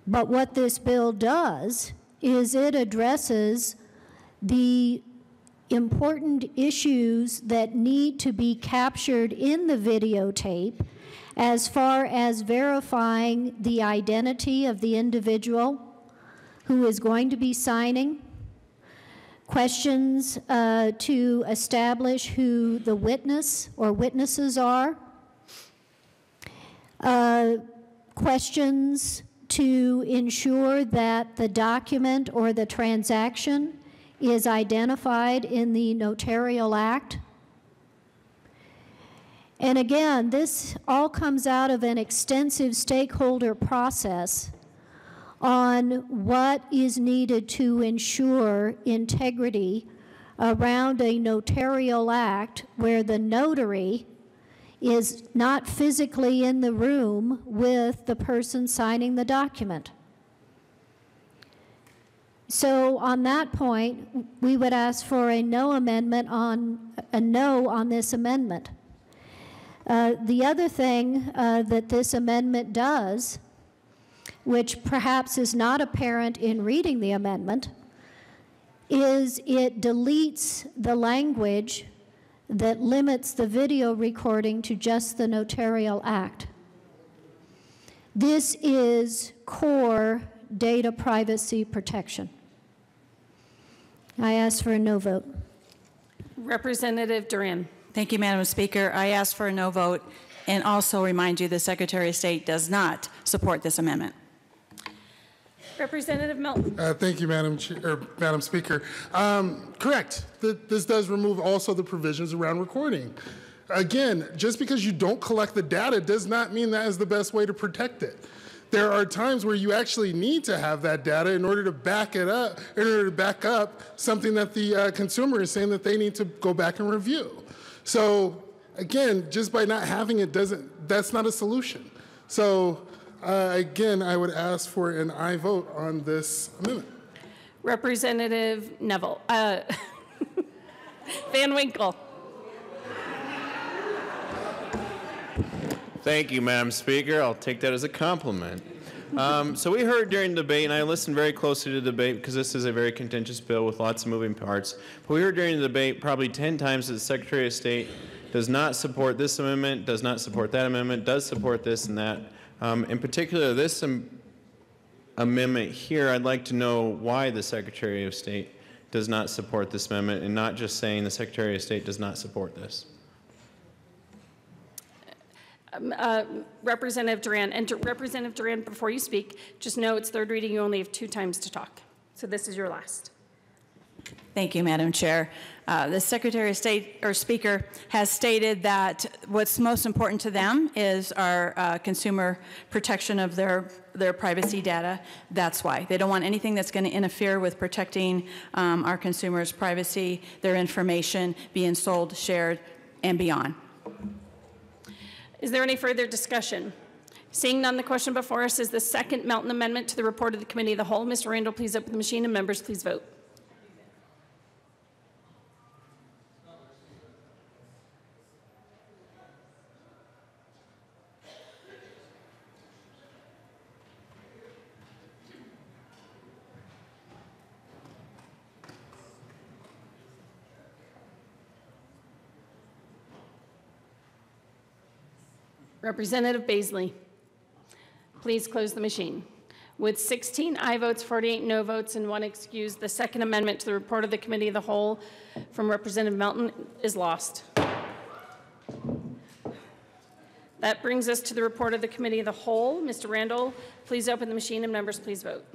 But what this bill does is it addresses the important issues that need to be captured in the videotape as far as verifying the identity of the individual who is going to be signing, questions to establish who the witness or witnesses are, questions to ensure that the document or the transaction is identified in the Notarial Act. And again, this all comes out of an extensive stakeholder process on what is needed to ensure integrity around a notarial act where the notary is not physically in the room with the person signing the document. So on that point, we would ask for a no on this amendment. The other thing that this amendment does, which perhaps is not apparent in reading the amendment, is it deletes the language that limits the video recording to just the Notarial Act. This is core data privacy protection. I ask for a no vote. Representative Duran. Thank you, Madam Speaker. I ask for a no vote and also remind you the Secretary of State does not support this amendment. Representative Melton. Thank you, Madam Speaker. Correct. This does remove also the provisions around recording. Again, just because you don't collect the data does not mean that is the best way to protect it. There are times where you actually need to have that data in order to back it up, in order to back up something that the consumer is saying that they need to go back and review. So again, just by not having it that's not a solution. So again, I would ask for an aye vote on this amendment. Representative Neville. Van Winkle. Thank you, Madam Speaker. I'll take that as a compliment. So we heard during the debate, and I listened very closely to the debate because this is a very contentious bill with lots of moving parts, but we heard during the debate probably 10 times that the Secretary of State does not support this amendment, does not support that amendment, does support this and that. In particular, this amendment here, I'd like to know why the Secretary of State does not support this amendment and not just saying the Secretary of State does not support this. Representative Duran, and Representative Duran, before you speak, just know it's third reading. You only have 2 times to talk. So this is your last. Thank you, Madam Chair. The Secretary of State or Speaker has stated that what's most important to them is our consumer protection of their privacy data. That's why. They don't want anything that's going to interfere with protecting our consumers' privacy, their information being sold, shared, and beyond. Is there any further discussion? Seeing none, the question before us is the second Melton Amendment to the report of the Committee of the Whole. Mr. Randall, please open the machine, and members, please vote. Representative Baisley, please close the machine. With 16 aye votes, 48 no votes, and 1 excuse, the second amendment to the report of the Committee of the Whole from Representative Melton is lost. That brings us to the report of the Committee of the Whole. Mr. Randall, please open the machine, and members, please vote.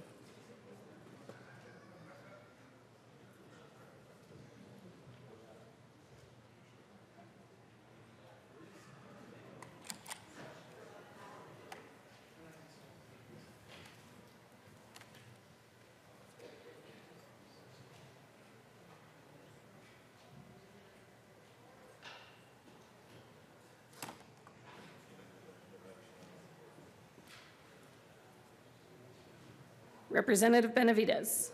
Representative Benavidez,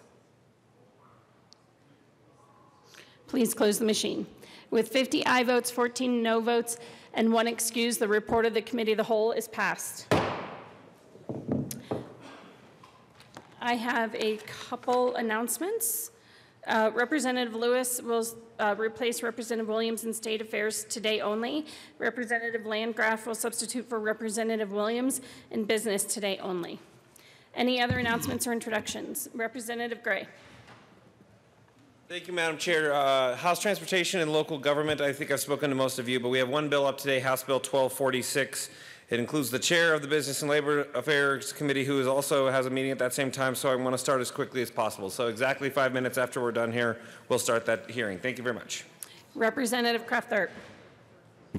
please close the machine. With 50 aye votes, 14 no votes, and 1 excuse, the report of the Committee of the Whole is passed. I have a couple announcements. Representative Lewis will replace Representative Williams in State Affairs today only. Representative Landgraf will substitute for Representative Williams in Business today only. Any other announcements or introductions? Representative Gray. Thank you, Madam Chair. House Transportation and Local Government, I think I've spoken to most of you, but we have one bill up today, House Bill 1246. It includes the chair of the Business and Labor Affairs Committee, who also has a meeting at that same time, so I want to start as quickly as possible. So exactly 5 minutes after we're done here, we'll start that hearing. Thank you very much. Representative Kraft-Tharp.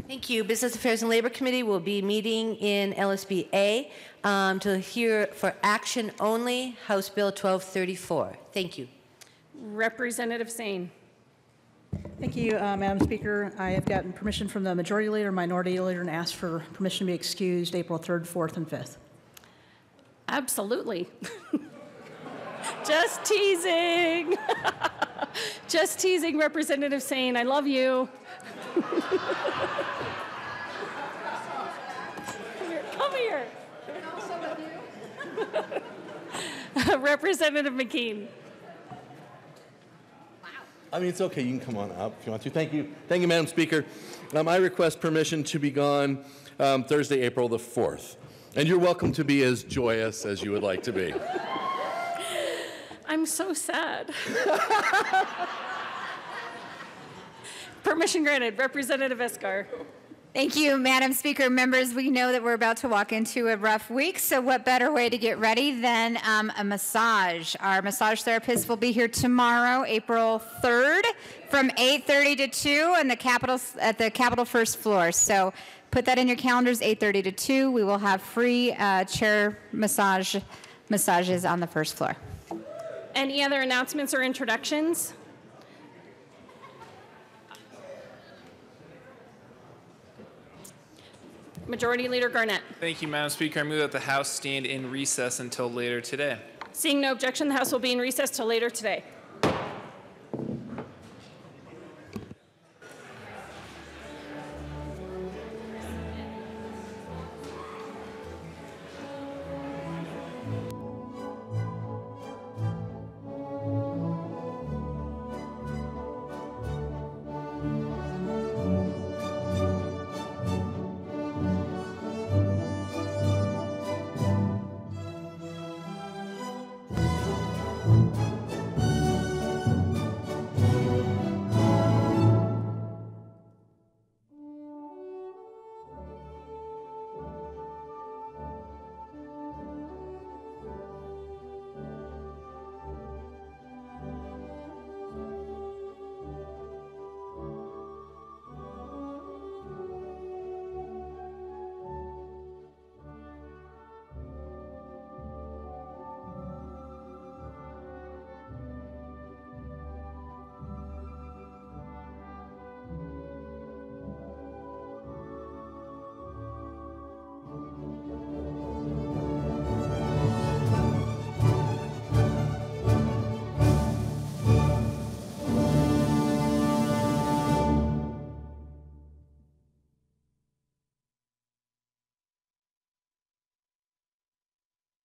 Thank you. Business Affairs and Labor Committee will be meeting in LSB A to hear for action only House Bill 1234. Thank you. Representative Sane. Thank you, Madam Speaker. I have gotten permission from the Majority Leader, Minority Leader, and asked for permission to be excused April 3rd, 4th, and 5th. Absolutely. Just teasing. Just teasing, Representative Sane. I love you. Come here. Representative McKean. I mean, it's okay. You can come on up if you want to. Thank you. Thank you, Madam Speaker. I request permission to be gone Thursday, April the 4th. And you're welcome to be as joyous as you would like to be. I'm so sad. Permission granted. Representative Escar. Thank you, Madam Speaker. Members, we know that we're about to walk into a rough week, so what better way to get ready than a massage? Our massage therapist will be here tomorrow, April 3rd, from 8:30 to 2 at the Capitol first floor. So put that in your calendars, 8:30 to 2. We will have free chair massages on the first floor. Any other announcements or introductions? Majority Leader Garnett. Thank you, Madam Speaker. I move that the House stand in recess until later today. Seeing no objection, the House will be in recess till later today.